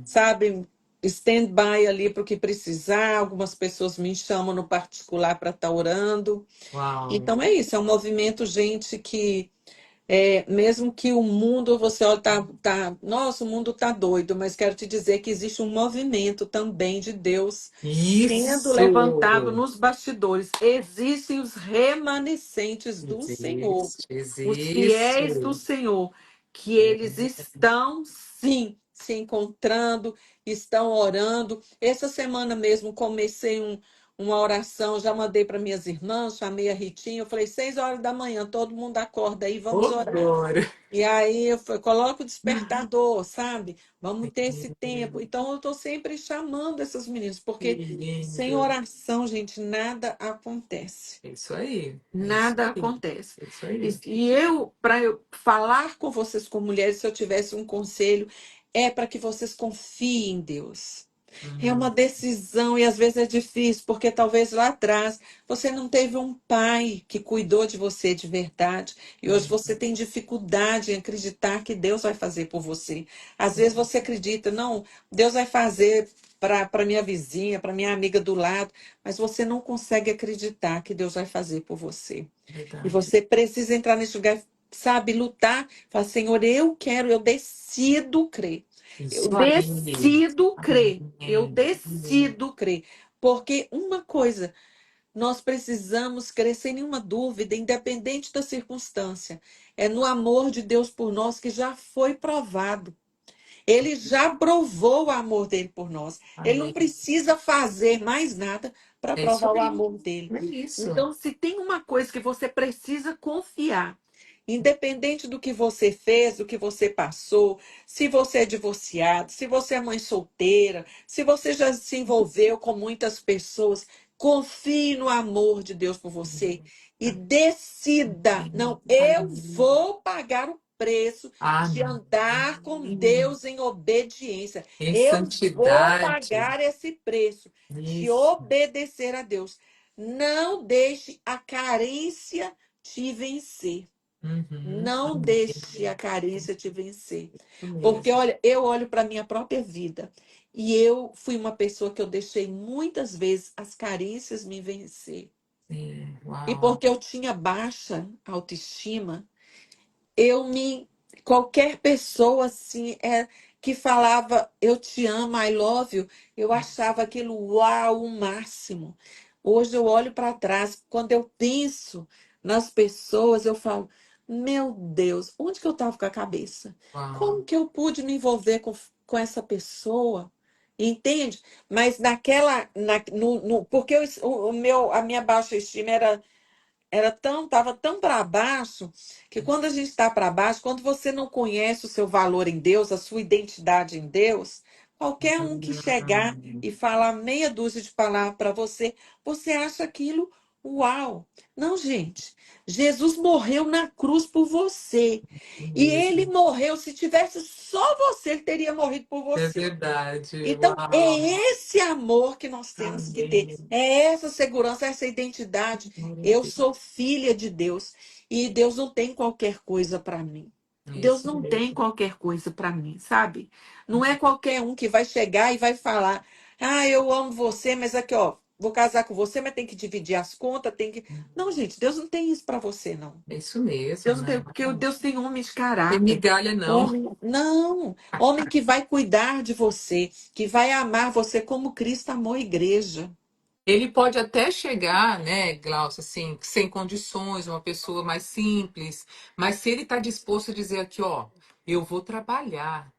sabe, stand-by ali para o que precisar. Algumas pessoas me chamam no particular para estar orando. Uau. Então é isso, é um movimento, gente, que mesmo que o mundo, você olha, nossa, o mundo tá doido, mas quero te dizer que existe um movimento também de Deus sendo levantado Isso! nos bastidores. Existem os remanescentes do Senhor, Existe, os fiéis do existe. Senhor, que eles estão sim se encontrando, estão orando. Essa semana mesmo comecei uma oração, já mandei para minhas irmãs, chamei a Ritinha, eu falei, 6 horas da manhã, todo mundo acorda aí, vamos Ô, orar. glória. E aí eu coloco o despertador, sabe? Vamos ter esse tempo. Então eu estou sempre chamando essas meninas, Que porque sem lindo. oração, gente, nada acontece. É isso aí. É isso Nada aí. acontece. É isso E, aí. e eu, para eu falar com vocês como mulheres, se eu tivesse um conselho, é para que vocês confiem em Deus. É uma Uhum. decisão e às vezes é difícil, porque talvez lá atrás você não teve um pai que cuidou de você de verdade e hoje você tem dificuldade em acreditar que Deus vai fazer por você. Às vezes você acredita, não, Deus vai fazer para minha vizinha, para minha amiga do lado, mas você não consegue acreditar que Deus vai fazer por você. E Verdade. você precisa entrar nesse lugar, sabe, lutar, falar, Senhor, eu quero, eu decido crer. Eu Isso aí. decido crer. Eu Amém. decido crer. Porque uma coisa, nós precisamos crer sem nenhuma dúvida, independente da circunstância. É no amor de Deus por nós que já foi provado. Ele já provou o amor dele por nós. Ele não Amém. precisa fazer mais nada para É isso provar o aí. amor dele. É isso. Então, se tem uma coisa que você precisa confiar, independente do que você fez, do que você passou, se você é divorciado, se você é mãe solteira, se você já se envolveu com muitas pessoas, confie no amor de Deus por você e decida, não, eu vou pagar o preço de Amém. andar com Deus em obediência. Em Eu vou santidade. pagar esse preço de Isso. obedecer a Deus. Não deixe a carência te vencer. Uhum. Não Amém. deixe a carência te vencer. Isso Porque, mesmo. olha, eu olho para a minha própria vida e eu fui uma pessoa que eu deixei muitas vezes as carências me vencer. Sim. E Uau. porque eu tinha baixa autoestima, eu me qualquer pessoa assim que falava eu te amo, I love you, eu achava aquilo uau, o máximo. Hoje eu olho para trás, quando eu penso nas pessoas, eu falo, meu Deus, onde que eu estava com a cabeça? Uau. Como que eu pude me envolver com essa pessoa? Entende? Mas naquela, porque a minha baixa estima tava tão para baixo que quando a gente está para baixo, quando você não conhece o seu valor em Deus, a sua identidade em Deus, qualquer um que chegar e falar meia dúzia de palavras para você, você acha aquilo uau. Não, gente. Jesus morreu na cruz por você. E ele Mesmo. morreu, se tivesse só você, ele teria morrido por É você. verdade. Então, é Uau. esse amor que nós temos que ter, Amém. é essa segurança, essa identidade. Glória a Eu Deus. sou filha de Deus e Deus não tem qualquer coisa para mim. Deus Isso não tem mesmo. qualquer coisa para mim, sabe? Não é qualquer um que vai chegar e vai falar: "Ah, eu amo você, mas aqui, ó, vou casar com você, mas tem que dividir as contas, tem que". Não, gente, Deus não tem isso para você, não. É isso mesmo, Deus não tem, né? porque o Não Deus tem homem de tem caráter. migalha, não. Homem, não, homem que vai cuidar de você, que vai amar você como Cristo amou a igreja. Ele pode até chegar, né, Glaucio, assim, sem condições, uma pessoa mais simples, mas se ele está disposto a dizer aqui, ó, eu vou trabalhar,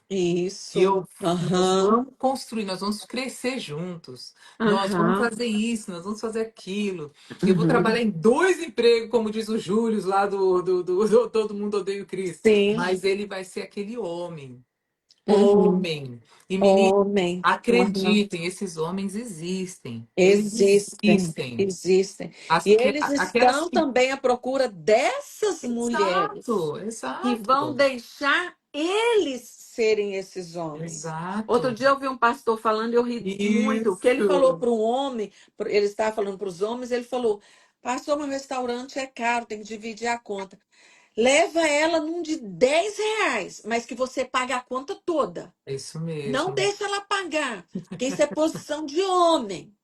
Isso. nós Aham, vamos construir, nós vamos crescer juntos, nós vamos aham, fazer isso, nós vamos fazer aquilo. Eu vou uhum. trabalhar em 2 empregos, como diz o Júlio lá do Todo Mundo Odeia o Cris, Sim. mas ele vai ser aquele homem. Uhum. Homem. E menino, Homem. Aham. acreditem, esses homens existem. Eles Existem, existem. existem. As, E eles aquelas estão que. também à procura dessas mulheres Exato, que vão exato, deixar eles serem esses homens. Outro exato. dia eu vi um pastor falando e eu ri muito, que ele falou Isso. para um homem, ele estava falando para os homens, ele falou: Pastor, meu restaurante é caro, tem que dividir a conta. Leva ela num de R$ 10, mas que você pague a conta toda. É isso Não mesmo. deixa ela pagar, porque isso é posição de homem.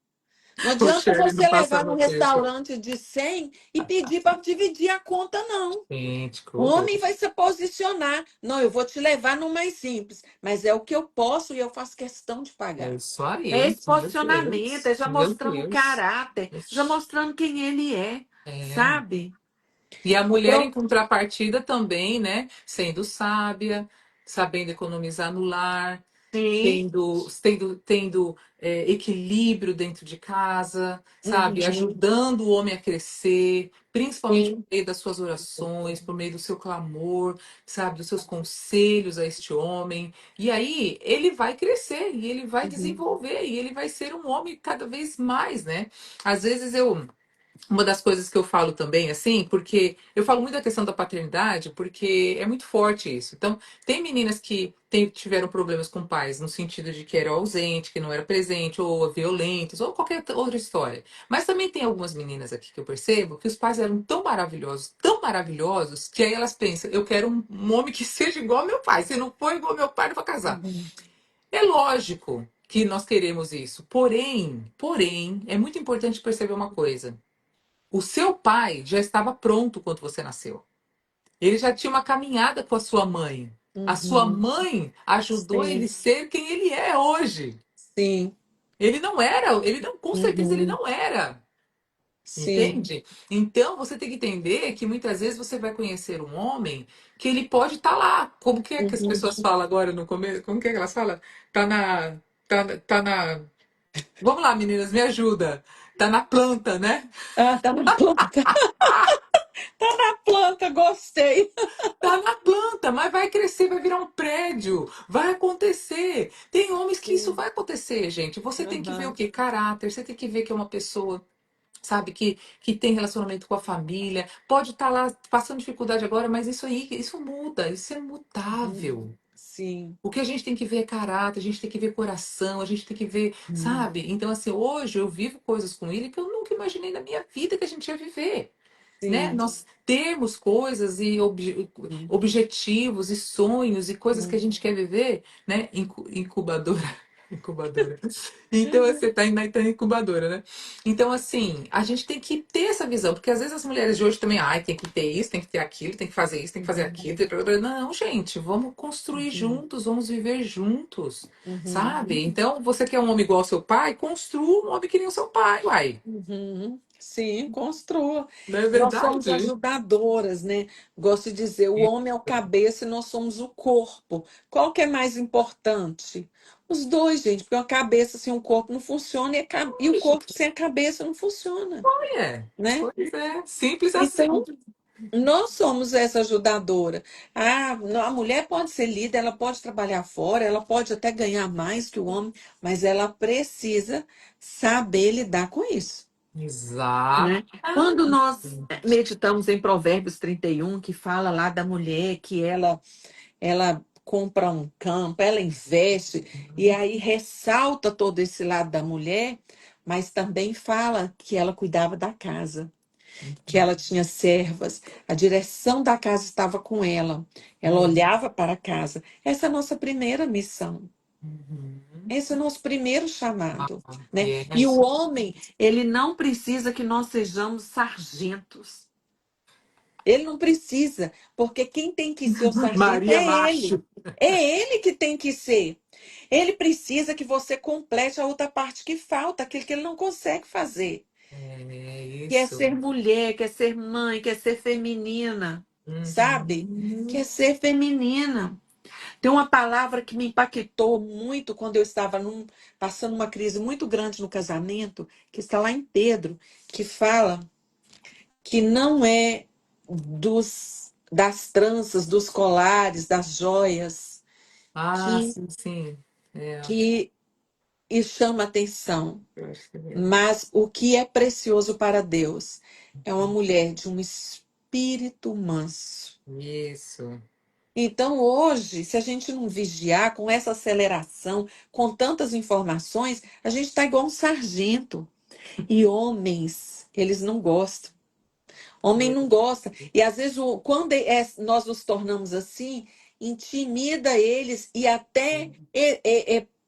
Não O adianta Shirley não você levar passava num perto. restaurante de 100 e pedir para dividir a conta, não. Gente, que O horror. homem vai se posicionar. Não, eu vou te levar no mais simples, mas é o que eu posso e eu faço questão de É pagar. isso É aí. esse Meu posicionamento, Deus. é já Meu mostrando o Deus. caráter, já Ixi. mostrando quem ele é, É. sabe? E a mulher, em Eu, contrapartida, também, né? Sendo sábia, sabendo economizar no lar, Sim. tendo equilíbrio dentro de casa, sabe? Uhum. Ajudando o homem a crescer, principalmente por Sim. meio das suas orações, por meio do seu clamor, sabe? Dos seus conselhos a este homem. E aí ele vai crescer, e ele vai Uhum. desenvolver, e ele vai ser um homem cada vez mais, né? Às vezes eu. Uma das coisas que eu falo também, assim, porque eu falo muito da questão da paternidade, porque é muito forte isso. Então, tem meninas que tiveram problemas com pais, no sentido de que era ausente, que não era presente, ou violentos, ou qualquer outra história. Mas também tem algumas meninas aqui que eu percebo que os pais eram tão maravilhosos, que aí elas pensam, eu quero um homem que seja igual ao meu pai. Se não for igual ao meu pai, não vou casar. Uhum. É lógico que nós queremos isso. Porém, é muito importante perceber uma coisa. O seu pai já estava pronto quando você nasceu. Ele já tinha uma caminhada com a sua mãe. A sua Uhum. mãe ajudou ele a Sim. ser quem ele é hoje. Sim. Ele não era, ele não, com certeza ele Uhum. não era. Sim. Entende? Então você tem que entender que muitas vezes você vai conhecer um homem que ele pode estar lá. Como que é que as Uhum. pessoas falam agora no começo? Como que é que elas falam? Tá na. Tá na. Vamos lá, meninas, me ajuda. Tá na planta, né? Ah, tá na planta. Tá na planta, gostei. Tá na planta, mas vai crescer, vai virar um prédio, vai acontecer. Tem homens que isso Sim. vai acontecer, gente. Você tem que ver o Aham. quê? Caráter, você tem que ver que é uma pessoa, sabe, que tem relacionamento com a família. Pode estar lá passando dificuldade agora, mas isso aí, isso muda, isso é Uhum. mutável. Sim. O que a gente tem que ver é caráter, a gente tem que ver coração, a gente tem que ver, Uhum. sabe? Então, assim, hoje eu vivo coisas com ele que eu nunca imaginei na minha vida que a gente ia viver, né? Sim. Nós temos coisas e Uhum. objetivos e sonhos e coisas que a Uhum. gente quer viver, né? Incubadora. Incubadora. Então, você tá tá na incubadora, né? Então, assim, a gente tem que ter essa visão, porque às vezes as mulheres de hoje também, ai, tem que ter isso, tem que ter aquilo, tem que fazer isso, tem que fazer Uhum. aquilo. Não, gente, vamos construir Uhum. juntos, vamos viver juntos, Uhum. sabe? Então, você quer um homem igual ao seu pai? Construa um homem que nem o seu pai, uai. Uhum. Sim, construa. Não é Nós somos verdade? ajudadoras, né? Gosto de dizer, o homem é o cabeça e nós somos o corpo. Qual que é mais importante? Os dois, gente, porque uma cabeça sem um corpo não funciona e o corpo sem a cabeça não funciona, É, né? pois é, simples assim. Então, nós somos essa ajudadora. Ah, a mulher pode ser líder, ela pode trabalhar fora, ela pode até ganhar mais que o homem, mas ela precisa saber lidar com isso, né? Quando Exatamente. nós meditamos em Provérbios 31, que fala lá da mulher que ela compra um campo, ela investe, e aí ressalta todo esse lado da mulher, mas também fala que ela cuidava da casa, que ela tinha servas, a direção da casa estava com ela, ela Uhum. olhava para a casa. Essa é a nossa primeira missão. Uhum. Esse é o nosso primeiro Ah, chamado, né? E o yes. homem, ele não precisa que nós sejamos sargentos. Ele não precisa, porque quem tem que ser o sargento Maria é ele. Macho. É ele que tem que ser. Ele precisa que você complete a outra parte que falta, aquilo que ele não consegue fazer. É Quer isso. ser mulher, quer ser mãe, quer ser feminina, sabe? Uhum. Quer ser feminina. Tem uma palavra que me impactou muito quando eu estava passando uma crise muito grande no casamento, que está lá em Pedro, que fala que não é das tranças, dos colares, das joias Ah, que, sim, sim. É, que e chama atenção, eu acho que é verdade. mas o que é precioso para Deus é uma mulher de um espírito manso. Isso. Então, hoje, se a gente não vigiar com essa aceleração, com tantas informações, a gente está igual um sargento. E homens, eles não gostam. Homem não gosta. E às vezes, quando nós nos tornamos assim, intimida eles e até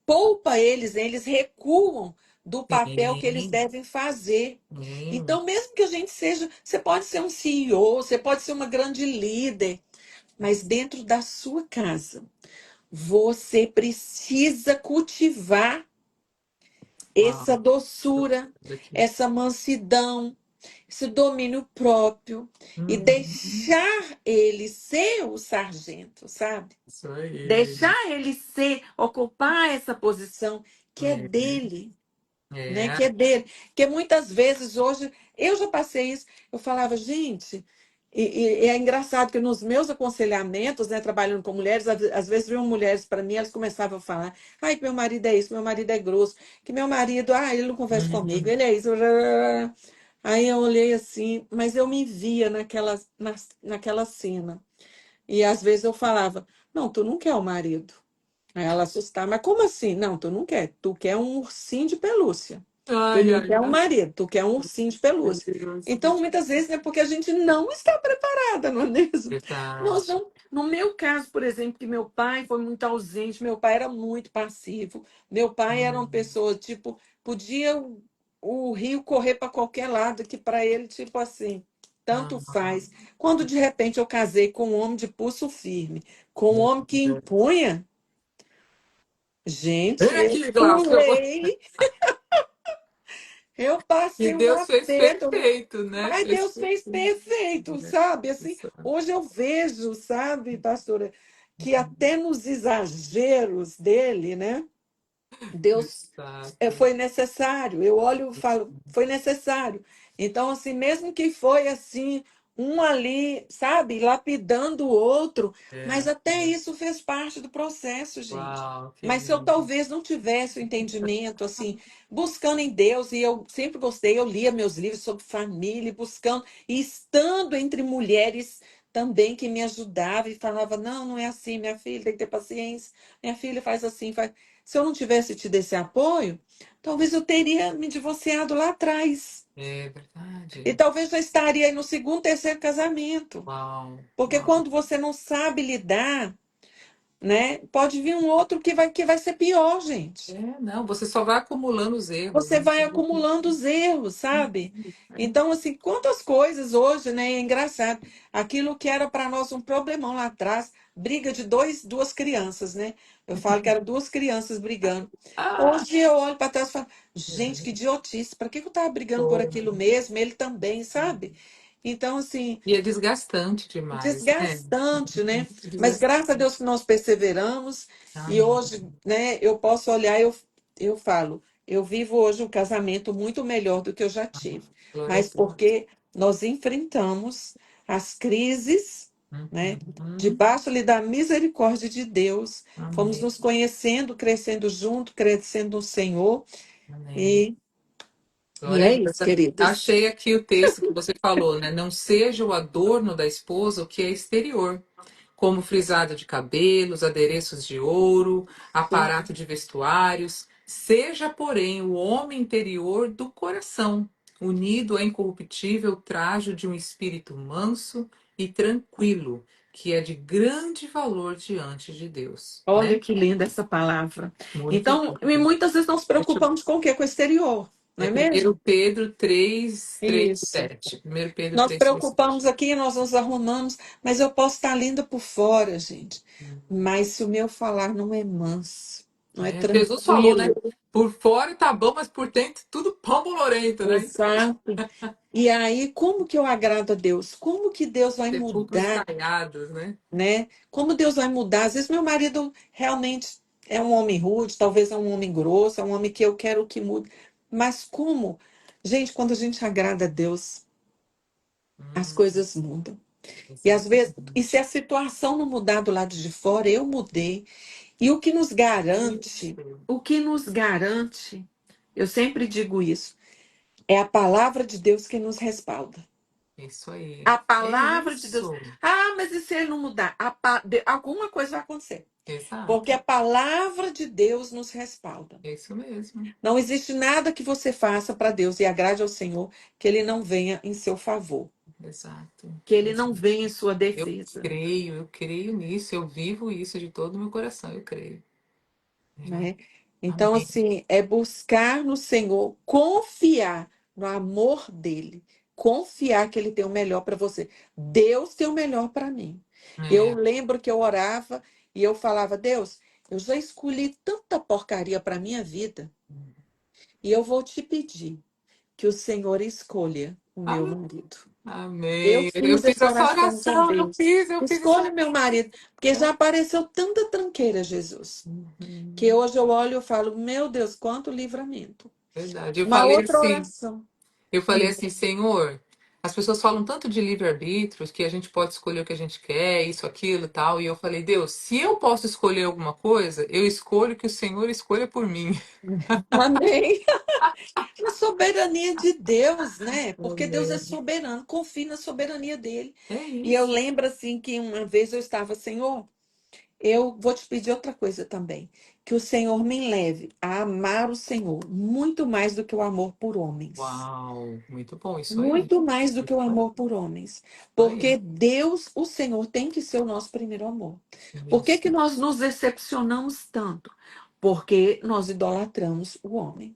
poupa eles, né? Eles recuam do papel que eles Sim, devem fazer. sim. Então, mesmo que a gente seja, você pode ser um CEO, você pode ser uma grande líder, mas dentro da sua casa, você precisa cultivar Uau, essa doçura, daqui. essa mansidão. esse domínio próprio e Uhum. deixar ele ser o sargento, sabe? Isso aí. Deixar ele ser, ocupar essa posição que é dele, né? É. Que é dele. Porque muitas vezes hoje, eu já passei isso, eu falava, gente, e é engraçado que nos meus aconselhamentos, né, trabalhando com mulheres, às vezes vinham mulheres para mim, elas começavam a falar, ai, que meu marido é isso, meu marido é grosso, que meu marido, ele não conversa comigo, Uhum. ele é isso. Aí eu olhei assim, mas eu me via naquela cena. E às vezes eu falava, não, tu não quer o marido. Aí ela assustava, mas como assim? Não, tu não quer. Tu quer um ursinho de pelúcia. Tu Ai, não ai, quer um ai. marido, tu quer um ursinho de pelúcia. Deus, Então, muitas vezes é porque a gente não está preparada, não é mesmo? Nós verdade. não. No meu caso, por exemplo, que meu pai foi muito ausente, meu pai era muito passivo. Meu pai era uma Hum. pessoa, tipo, podia o rio correr para qualquer lado, que para ele, tipo assim, tanto Ah, faz. Quando de repente eu casei com um homem de pulso firme, com um meu homem que Deus. impunha. Gente, Vem eu aqui, Glaucio. pulei, eu E passei um Deus fez aperto, perfeito, né? mas Fez Deus fez perfeito. perfeito, sabe? Assim, hoje eu vejo, sabe, pastora, que até nos exageros dele, né? Deus Exato. foi necessário. Eu olho e falo, foi necessário. Então, assim, mesmo que foi assim, um ali, sabe, lapidando o outro, mas É. até isso fez parte do processo, gente. Uau, que Mas se eu lindo. talvez não tivesse o entendimento, assim, buscando em Deus, e eu sempre gostei, eu lia meus livros sobre família, buscando, e estando entre mulheres também que me ajudavam e falava, não, não é assim, minha filha, tem que ter paciência, minha filha faz assim, faz. Se eu não tivesse tido esse apoio, talvez eu teria me divorciado lá atrás. É E verdade. talvez já estaria aí no segundo, terceiro casamento. Uau, Porque uau. quando você não sabe lidar, né, pode vir um outro que vai ser pior, gente. É, não, você só vai acumulando os erros, Você né? vai acumulando os erros, sabe? Então, assim, quantas coisas hoje, né? É engraçado. Aquilo que era para nós um problemão lá atrás, briga de duas crianças, né? Eu falo que eram duas crianças brigando. Ah, Hoje eu olho para trás e falo, gente, que é. idiotice, para que eu estava brigando por Foi. aquilo mesmo? Ele também, sabe? Então, assim, E é desgastante demais, né? desgastante, né? Mas graças a Desgastante. Deus que nós perseveramos e Amém. hoje, né, eu posso olhar, eu falo, eu vivo hoje um casamento muito melhor do que eu já tive, Glória a mas Deus. porque nós enfrentamos as crises, né? Uhum. Debaixo ali da misericórdia de Deus, fomos Amém. nos conhecendo, crescendo junto, crescendo no Senhor Amém. e Glória a é Deus. isso, queridos. Achei aqui o texto que você falou, né? Não seja o adorno da esposa o que é exterior, como frisado de cabelos, adereços de ouro, aparato de vestuários. Seja, porém, o homem interior do coração, unido à incorruptível trajo de um espírito manso e tranquilo, que é de grande valor diante de Deus, Olha né? que linda essa palavra. Muito Então, e lindo. muitas vezes nós nos preocupamos com o quê? Com o exterior, não É é primeiro mesmo? Pedro 3, Isso. 7. Primeiro Pedro Nós 3, 7. preocupamos aqui, nós nos arrumamos, mas eu posso estar linda por fora, gente. Mas se o meu falar não é manso, não é Jesus falou, né? tranquilo, Por fora tá bom, mas por dentro tudo pão bolorento, né? Então, exato. E aí, como que eu agrado a Deus? Como que Deus vai sepulcros mudar, caiados, né? né? Como Deus vai mudar? Às vezes meu marido realmente é um homem rude, talvez é um homem grosso, é um homem que eu quero que mude. Mas como? Gente, quando a gente agrada a Deus, as Hum, coisas mudam. E às vezes, e se exatamente. a situação não mudar do lado de fora, eu mudei. E Isso, o que nos garante, eu sempre digo isso, é a palavra de Deus que nos respalda. isso aí. A É palavra de Deus. isso. Ah, mas e se ele não mudar? Alguma coisa vai acontecer. Porque a Exato. palavra de Deus nos respalda. É isso mesmo. Não existe nada que você faça para Deus e agrade ao Senhor que ele não venha em seu favor, Exato. que ele não Exato. venha em sua Eu defesa. eu creio nisso, eu vivo isso de todo o meu coração, eu creio. É. Né? Então, Amém. assim, é buscar no Senhor, confiar no amor dele, confiar que ele tem o melhor para você. Deus tem o melhor para mim. Eu É. lembro que eu orava e eu falava, Deus, eu já escolhi tanta porcaria para minha vida e eu vou te pedir que o Senhor escolha o meu Ah, marido. Eu amém. Eu fiz fiz essa essa oração com oração, Deus. eu fiz essa Escolha o meu marido, porque já oração. apareceu tanta tranqueira, Jesus, que Uhum. hoje eu olho e eu falo, meu Deus, quanto livramento. Verdade. Eu Uma falei outra assim, oração. eu falei Hum. assim, Senhor, as pessoas falam tanto de livre-arbítrio, que a gente pode escolher o que a gente quer, isso, aquilo, e tal. E eu falei, Deus, se eu posso escolher alguma coisa, eu escolho que o Senhor escolha por mim. Amém. Na soberania de Deus, né? Porque Deus é Amém. soberano, confie na soberania dele. É E eu isso. lembro assim que uma vez eu estava, Senhor, eu vou te pedir outra coisa também, que o Senhor me leve a amar o Senhor muito mais do que o amor por homens. Uau, muito bom isso aí. Muito mais do que Isso o aí. amor por homens. Aí. Porque Deus, o Senhor, tem que ser o nosso primeiro amor. Por que que Isso. nós nos decepcionamos tanto? Porque nós idolatramos o homem.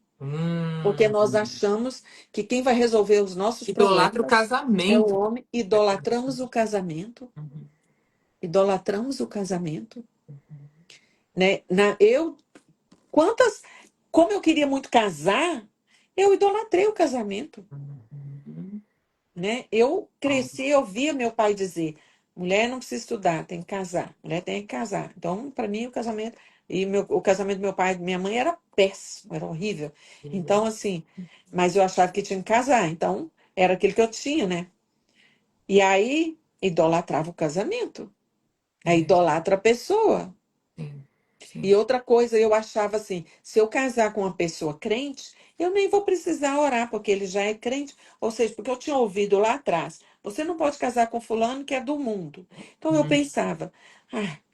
Porque nós Hum. achamos que quem vai resolver os nossos Idolatra o problemas é o casamento. homem. Idolatramos o casamento. Uhum. Idolatramos o casamento. Né? Quantas, como eu queria muito casar, eu idolatrei o casamento. Uhum. Né? Eu Uau. cresci, eu via meu pai dizer: mulher não precisa estudar, tem que casar. Mulher tem que casar. Então, para mim, o casamento. O casamento do meu pai e da minha mãe era péssimo, era horrível. Então, assim, mas eu achava que tinha que casar. Então, era aquilo que eu tinha, né? E aí, idolatrava o casamento. Aí, É, idolatra a pessoa. sim, E sim. outra coisa, eu achava assim, se eu casar com uma pessoa crente, eu nem vou precisar orar, porque ele já é crente. Ou seja, porque eu tinha ouvido lá atrás, você não pode casar com fulano que é do mundo. Então eu Hum. pensava,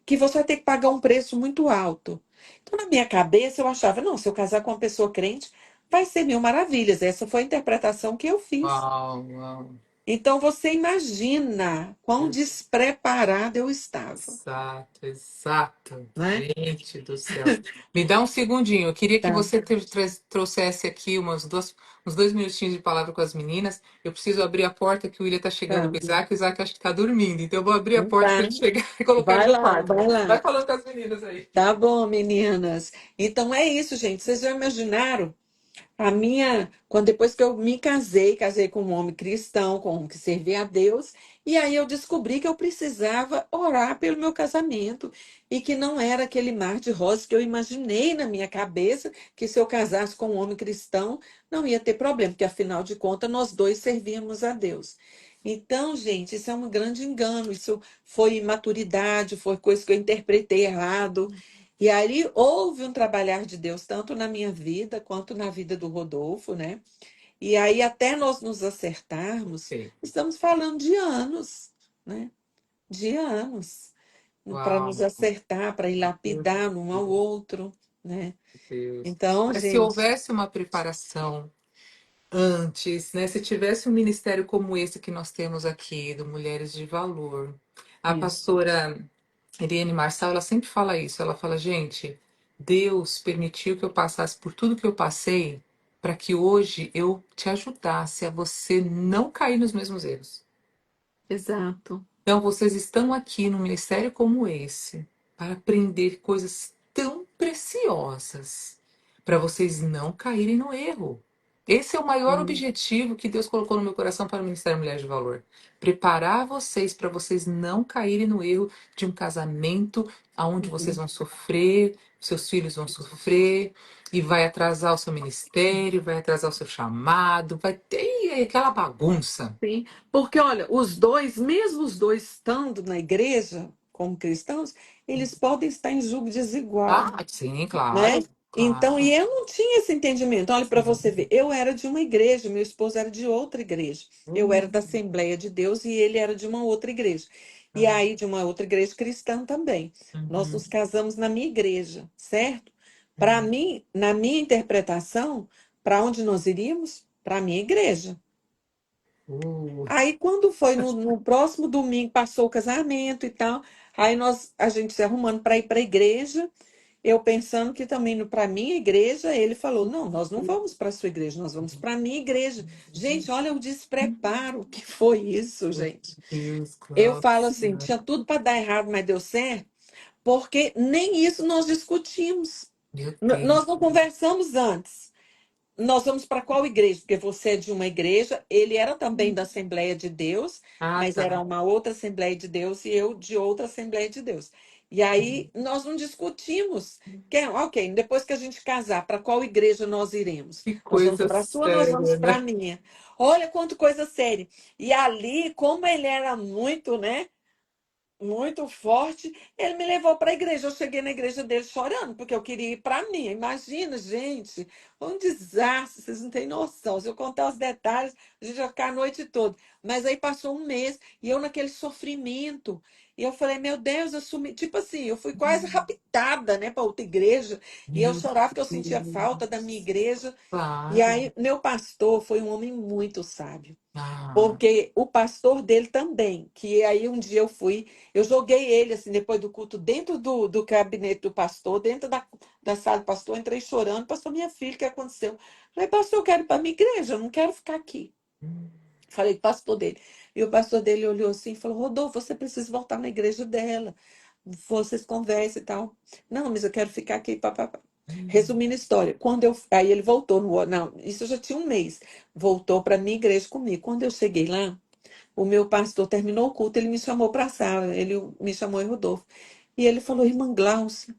que você vai ter que pagar um preço muito alto. Então na minha cabeça eu achava, não, se eu casar com uma pessoa crente, vai ser mil maravilhas. Essa foi a interpretação que eu fiz. Uau, uau. Então você imagina quão despreparada eu estava, Exato, exato. né? Gente do céu. Me dá um segundinho. Eu queria que Tá. você trouxesse aqui uns 2 minutinhos de palavra com as meninas. Eu preciso abrir a porta que o William tá chegando Tá. com o Isaac. O Isaac acho que tá dormindo. Então eu vou abrir a Não porta para tá. ele chegar e colocar ele Vai no lá, quarto. vai Vai lá. falando com as meninas aí. Tá bom, meninas. Então é isso, gente. Vocês já imaginaram quando depois que eu me casei, casei com um homem cristão, com um que servia a Deus, e aí eu descobri que eu precisava orar pelo meu casamento e que não era aquele mar de rosas que eu imaginei na minha cabeça, que se eu casasse com um homem cristão, não ia ter problema, porque afinal de contas nós dois servíamos a Deus. Então, gente, isso é um grande engano, isso foi imaturidade, foi coisa que eu interpretei errado. E aí houve um trabalhar de Deus, tanto na minha vida quanto na vida do Rodolfo, né? E aí, até nós nos acertarmos, Sim. estamos falando de anos, né? De anos, para Uau. nos acertar, para ir Meu lapidar um ao Deus. outro, né? Deus. Então, Mas se gente, houvesse uma preparação antes, né? Se tivesse um ministério como esse que nós temos aqui, do Mulheres de Valor, a isso. pastora Eliane Marçal, ela sempre fala isso. Ela fala, gente, Deus permitiu que eu passasse por tudo que eu passei para que hoje eu te ajudasse a você não cair nos mesmos erros. Exato. Então, vocês estão aqui num ministério como esse para aprender coisas tão preciosas, para vocês não caírem no erro. Esse é o maior Hum. objetivo que Deus colocou no meu coração para o Ministério Mulher de Valor. Preparar vocês para vocês não caírem no erro de um casamento onde vocês vão sofrer, seus filhos vão sofrer, e vai atrasar o seu ministério, vai atrasar o seu chamado, vai ter aquela bagunça. Sim, porque olha, os dois, mesmo os dois estando na igreja como cristãos, eles podem estar em julgo desigual. Ah, sim, claro, Né? Então, e claro. eu não tinha esse entendimento. Olha para você ver, eu era de uma igreja, meu esposo era de outra igreja. Eu era da Uhum, Assembleia de Deus e ele era de uma outra igreja. E uhum, aí, de uma outra igreja cristã também. Nós nos uhum, casamos na minha igreja, certo? Para uhum. mim, na minha interpretação, para onde nós iríamos? Para a minha igreja. Uh, Aí, quando foi no próximo domingo, passou o casamento e tal, aí a gente se arrumando para ir para a igreja, eu pensando que também para minha igreja, ele falou: não, nós não vamos para a sua igreja, nós vamos para a minha igreja. Gente, olha o despreparo que foi isso, Meu gente. Deus, Eu falo assim: Cláudia. tinha tudo para dar errado, mas deu certo, porque nem isso nós discutimos. Meu Nós Deus. não conversamos antes. nós vamos para qual igreja? Porque você é de uma igreja, ele era também da Assembleia de Deus, Ah, mas era tá. uma outra Assembleia de Deus e eu de outra Assembleia de Deus. E aí nós não discutimos. Ok, depois que a gente casar, para qual igreja nós iremos? Que Nós vamos coisa para a sua, nós vamos séria, para a né? minha. Olha quanto coisa séria. E ali, como ele era muito, né? Muito forte, ele me levou para a igreja. Eu cheguei na igreja dele chorando, porque eu queria ir para mim. Imagina, gente, foi um desastre, vocês não têm noção. Se eu contar os detalhes, a gente vai ficar a noite toda. Mas aí passou um mês e eu naquele sofrimento. E eu falei, meu Deus, eu sumi. Tipo assim, eu fui quase raptada, né, para outra igreja. E eu Meu chorava porque eu sentia falta da minha Deus. igreja. E Claro. aí, meu pastor foi um homem muito sábio. Ah, Porque o pastor dele também, que aí um dia eu fui, eu joguei ele, assim, depois do culto, dentro do gabinete do pastor, dentro da sala do pastor, entrei chorando, pastor, minha filha, o que aconteceu? Falei, pastor, eu quero ir para minha igreja, eu não quero ficar aqui. Falei, pastor dele. E o pastor dele olhou assim e falou, Rodolfo, você precisa voltar na igreja dela. Vocês conversam e tal. Não, mas eu quero ficar aqui, papapá. Resumindo a história, aí ele voltou não, isso já tinha um mês. Voltou para minha igreja comigo. Quando eu cheguei lá, o meu pastor terminou o culto, ele me chamou para a sala, ele me chamou em Rodolfo. E ele falou, irmã Glaucia,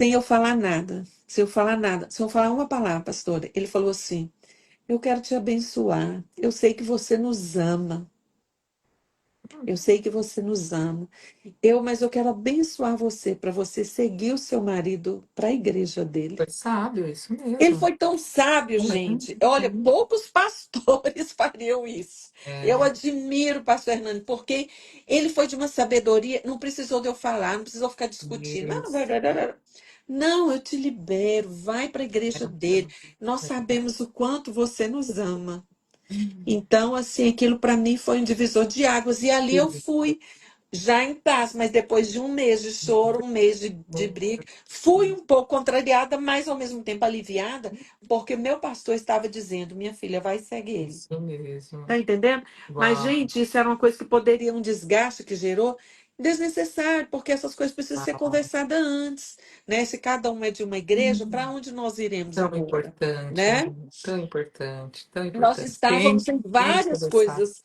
sem eu falar nada, se eu falar nada, se eu falar uma palavra, pastora, ele falou assim, eu quero te abençoar, eu sei que você nos ama, eu sei que você nos ama, mas eu quero abençoar você para você seguir o seu marido para a igreja dele. foi sábio, isso Ele mesmo. foi tão sábio, gente. Olha, Uhum. poucos pastores fariam isso. Eu É, admiro o pastor Hernani, porque ele foi de uma sabedoria, não precisou de eu falar, não precisou ficar discutindo. Não, isso. não, eu te libero, vai para a É, igreja dele. Nós é, sabemos o quanto você nos ama. hum, Então, assim, aquilo para mim foi um divisor de águas. E ali eu isso. fui, já em paz, mas depois de um mês de choro, um mês de briga, fui um pouco contrariada, mas ao mesmo tempo aliviada, porque meu pastor estava dizendo: minha filha, vai e segue ele. Isso mesmo. Tá entendendo? Mas, Uau, gente, isso era uma coisa que poderia, um desgaste que gerou, desnecessário, porque essas coisas precisam ser uau. conversadas antes, né? Se cada um é de uma igreja, para onde nós iremos Tão agora, importante, né? né? Tão importante, tão Nós importante. estávamos em Tem que várias conversar. coisas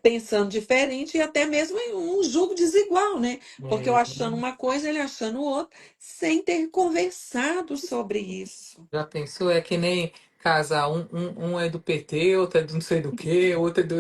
pensando diferente e até mesmo em um julgo desigual, né? Porque eu É, achando uma coisa, ele achando outra, sem ter conversado sobre isso. já pensou? É que nem casar, um é do PT, outro é do não sei do que, outro é do.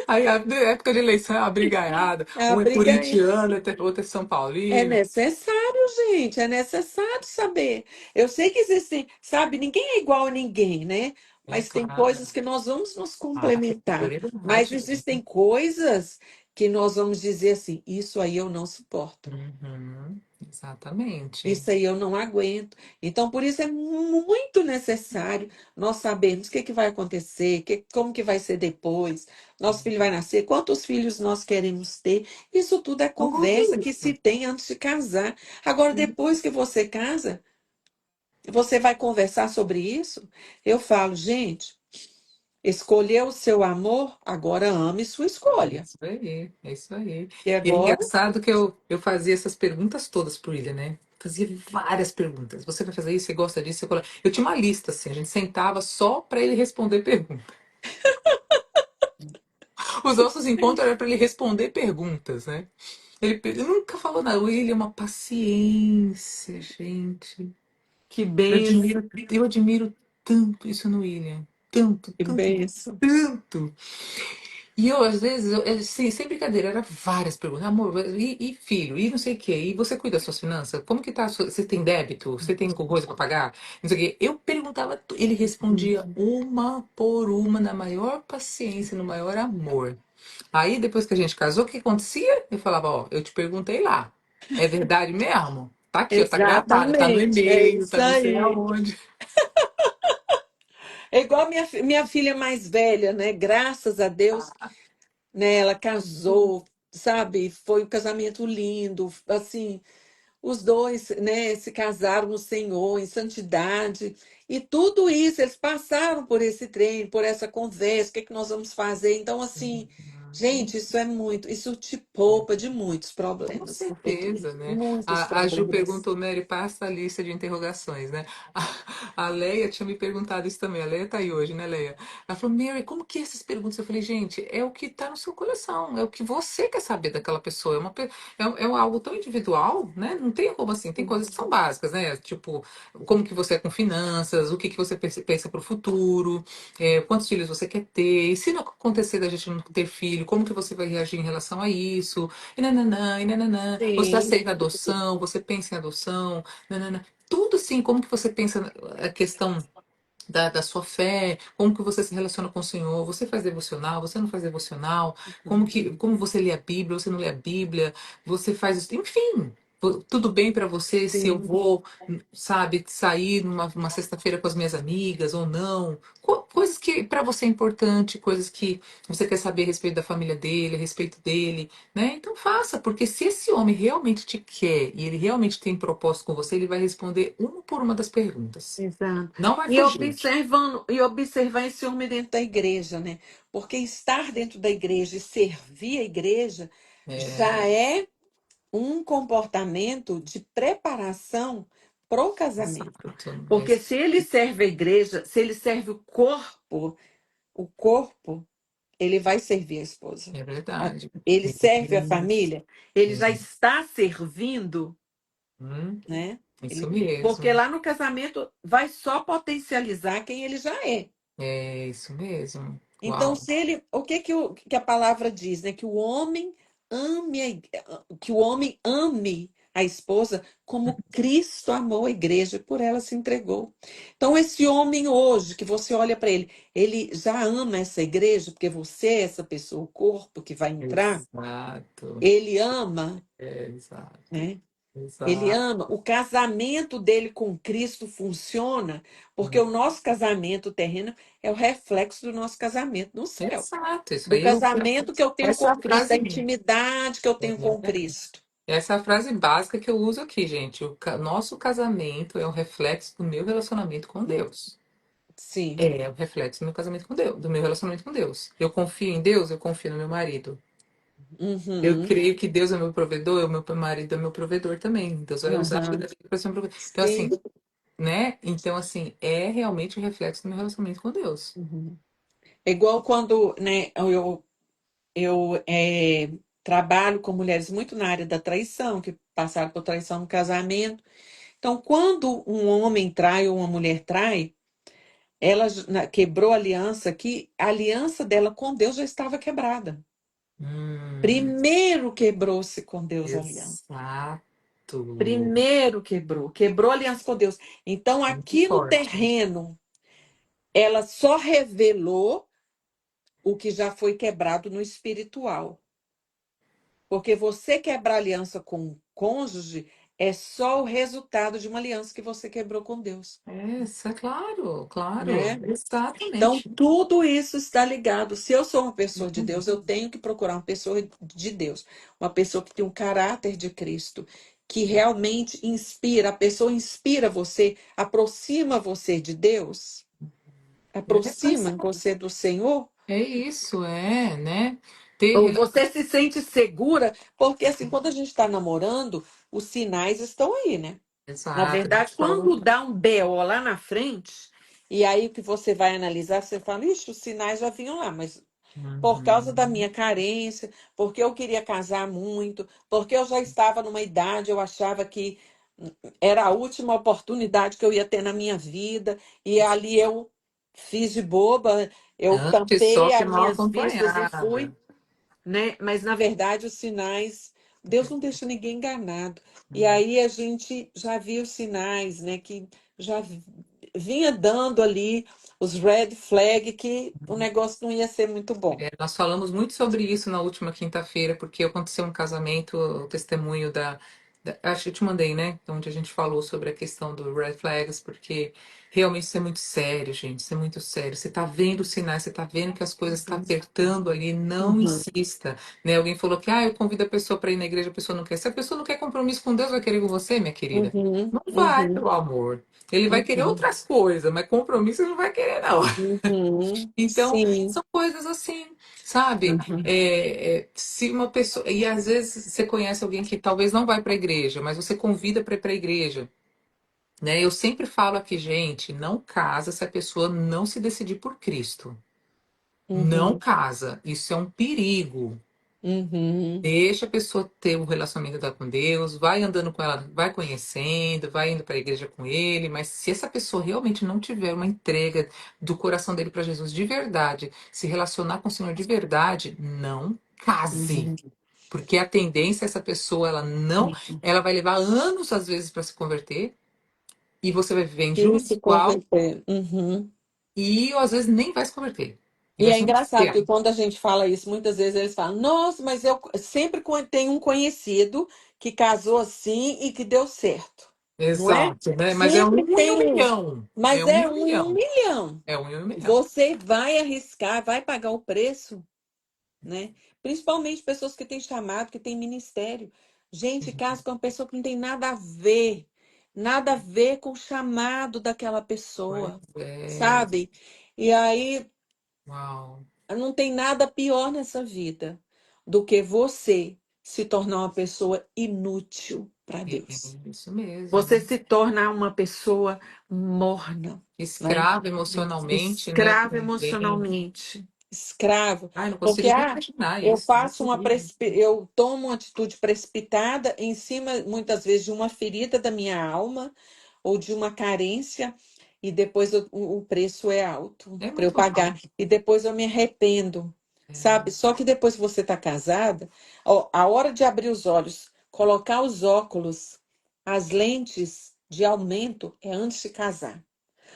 Aí, a época de eleição é uma brigaiada. A Um é briga corintiano, outro é São é Paulino. necessário, gente, é necessário saber. Eu sei que existem, sabe, ninguém é igual a ninguém, né? É Mas tem claro. coisas que nós vamos nos Ah, complementar. Mas prioridade. existem coisas que nós vamos dizer assim: isso aí eu não suporto. Uhum, exatamente. Isso aí eu não aguento. Então, por isso é muito necessário nós sabermos o que que vai acontecer, como que vai ser depois, nosso filho vai nascer, quantos filhos nós queremos ter. Isso tudo é conversa Tudo que se isso. tem antes de casar. Agora, depois que você casa, você vai conversar sobre isso? Eu falo, gente, escolheu o seu amor, agora ame sua É escolha. isso aí, é isso aí. E E é agora, engraçado que eu fazia essas perguntas todas pro William, né? Fazia várias perguntas. Você vai fazer isso? Você gosta disso? Eu tinha uma lista, assim, a gente sentava só para ele responder perguntas. Os nossos encontros eram para ele responder perguntas, né? Ele nunca falou nada. O William é uma paciência, gente. que Eu benção, admiro, eu admiro tanto isso no William. Tanto, que tanto, benção. tanto. E eu, às vezes, sem brincadeira, era várias perguntas. Amor, e filho? E não sei o quê? E você cuida das suas finanças? Como que tá? Você tem débito? Você tem coisa para pagar? Não sei o quê. Eu perguntava, ele respondia uma por uma, na maior paciência, no maior amor. Aí, depois que a gente casou, o que acontecia? Eu falava, ó, eu te perguntei lá. É verdade mesmo? Tá aqui, ó, tá gravado, tá no Exatamente, é e-mail, tá isso não sei aí. aonde. É igual a minha filha mais velha, né? Graças a Deus, né? Ela casou, sabe? Foi um casamento lindo, assim, os dois, né, se casaram no Senhor, em santidade. E tudo isso, eles passaram por esse treino, por essa conversa, o que é que nós vamos fazer? Então, assim, Gente, isso é muito, isso te poupa de muitos Com problemas, porque certeza, né? muitos A Ju problemas. perguntou, Mary, passa a lista de interrogações, né? A Leia tinha me perguntado isso também. A Leia tá aí hoje, né, Leia? Ela falou, Mary, como que é essas perguntas? Eu falei, gente, é o que tá no seu coração, é o que você quer saber daquela pessoa. É algo tão individual, né? Não tem como assim, tem coisas que são básicas, né? Tipo, como que você é com finanças, o que que você pensa pro futuro, quantos filhos você quer ter, e se não acontecer da gente não ter filho, como que você vai reagir em relação a isso? E nananã, e nananã. Você Sim, aceita adoção, você pensa em adoção, nananã. Tudo assim, como que você pensa a questão da sua fé, como que você se relaciona com o Senhor, você faz devocional, você não faz devocional, como você lê a Bíblia, você não lê a Bíblia, você faz isso, enfim, tudo bem para você se eu sim, vou, sabe, sair numa sexta-feira com as minhas amigas ou não, coisas que para você é importante, coisas que você quer saber a respeito da família dele, a respeito dele, né? Então faça, porque se esse homem realmente te quer e ele realmente tem propósito com você, ele vai responder uma por uma das perguntas. exato. Não vai E fugir. observando, e observar esse homem dentro da igreja, né? Porque estar dentro da igreja e servir a igreja É, já é um comportamento de preparação para o casamento. exato. Porque se ele serve a igreja, se ele serve o corpo, ele vai servir a esposa. É verdade. Ele É, serve a família, ele já é, está servindo, hum, né? isso Porque mesmo. lá no casamento vai só potencializar quem ele já é. É isso mesmo. Então, Uau. se ele, o que que a palavra diz, né? Que o homem que o homem ame a esposa como Cristo amou a igreja e por ela se entregou. Então, esse homem hoje, que você olha para ele, ele já ama essa igreja, porque você é essa pessoa, o corpo que vai entrar, Exato. ele ama, Exato. né? Ele Exato. ama. O casamento dele com Cristo funciona porque o nosso casamento terreno é o reflexo do nosso casamento no céu. Exato. Isso Do aí casamento que eu tenho essa é com a Cristo, da frase. intimidade que eu tenho com Cristo. Essa é a frase básica que eu uso aqui, gente. Nosso casamento é o reflexo do meu relacionamento com Deus. Sim. É o reflexo do meu casamento com Deus, do meu relacionamento com Deus. Eu confio em Deus, eu confio no meu marido. Eu Uhum. creio que Deus é meu provedor, o meu marido é meu provedor também. Deus vai usar a vida Uhum. dele para ser um provedor. Então, assim, Sim. né? Então, assim, é realmente o reflexo do meu relacionamento com Deus. Uhum. É igual quando, né, eu trabalho com mulheres muito na área da traição, que passaram por traição no casamento. Então, quando um homem trai ou uma mulher trai, ela quebrou a aliança, que a aliança dela com Deus já estava quebrada. Hum, Primeiro quebrou-se com Deus a aliança. exato. Primeiro quebrou a aliança com Deus. Então, Muito aqui no forte. terreno, ela só revelou o que já foi quebrado no espiritual. Porque você quebrar aliança com o cônjuge é só o resultado de uma aliança que você quebrou com Deus, É, isso é claro, claro. né? Então, Exatamente. tudo isso está ligado. Se eu sou uma pessoa de Deus, eu tenho que procurar uma pessoa de Deus, uma pessoa que tem um caráter de Cristo, que realmente inspira. A pessoa inspira você, aproxima você de Deus, Pois aproxima você do Senhor. é isso, né? Ou Ter, você se sente segura, porque assim, quando a gente está namorando, os sinais estão aí, né? Na exato, a verdade, gente fala. quando dá um BO lá na frente, e aí o que você vai analisar, você fala, ixi, os sinais já vinham lá, mas por causa da Uhum. minha carência, porque eu queria casar muito, porque eu já estava numa idade, eu achava que era a última oportunidade que eu ia ter na minha vida, e ali eu fiz de boba, eu Antes tampei só que as mal minhas vistas e fui, acompanhada. né? Mas na verdade os sinais, Deus não deixa ninguém enganado. E Hum. aí a gente já viu sinais, né? Que já vinha dando ali os red flag que o negócio não ia ser muito bom. Nós falamos muito sobre isso na última quinta-feira, porque aconteceu um casamento, o testemunho acho que eu te mandei, né? Onde a gente falou sobre a questão do red flags, porque realmente isso é muito sério, gente. Isso é muito sério. Você tá vendo os sinais, você tá vendo que as coisas estão apertando ali, não Uhum, insista. Né? Alguém falou que eu convido a pessoa para ir na igreja, a pessoa não quer. Se a pessoa não quer compromisso com Deus, vai querer com você, minha querida? uhum, Não vai, uhum, pelo amor. Ele vai querer uhum, outras coisas, mas compromisso ele não vai querer, não. uhum. Então, Sim. são coisas assim, sabe? Uhum, Se uma pessoa. E às vezes você conhece alguém que talvez não vai para a igreja, mas você convida para ir para a igreja. Né? Eu sempre falo aqui, gente, não casa se a pessoa não se decidir por Cristo. Não uhum, casa. Isso é um perigo. uhum, Deixa a pessoa ter um relacionamento dela com Deus, vai andando com ela, vai conhecendo, vai indo para a igreja com ele, mas se essa pessoa realmente não tiver uma entrega do coração dele para Jesus de verdade, se relacionar com o Senhor de verdade, não case. uhum, Porque a tendência é essa pessoa, ela não, uhum. ela vai levar anos às vezes para se converter, e você vai viver em E juízo se igual, converter. Uhum. e às vezes nem vai se converter. E E vai é ser um engraçado que inferno. quando a gente fala isso, muitas vezes eles falam: Nossa, mas eu sempre tenho um conhecido que casou assim e que deu certo, não é? Exato, né? Mas é Sempre um em tem um um, milhão. É mas um em é um um em um milhão. milhão. É um em um milhão. Você vai arriscar, vai pagar o preço, né? Principalmente pessoas que têm chamado, que têm ministério. Gente, casa com uma pessoa que não tem nada a ver com o chamado daquela Pois pessoa, é. sabe? E aí Uau. não tem nada pior nessa vida do que você se tornar uma pessoa inútil para É Deus. isso mesmo. Você se torna uma pessoa morna, né? Escravo emocionalmente, né? Escravo Também. emocionalmente, escravo, Ai, não porque consigo nem imaginar eu isso. Deus faço me livre. eu tomo uma atitude precipitada em cima muitas vezes de uma ferida da minha alma ou de uma carência e depois o preço é alto É para eu muito pagar alto. e depois eu me arrependo, sabe? É, Só que depois que você está casada, ó, a hora de abrir os olhos, colocar os óculos, as lentes de aumento é antes de casar.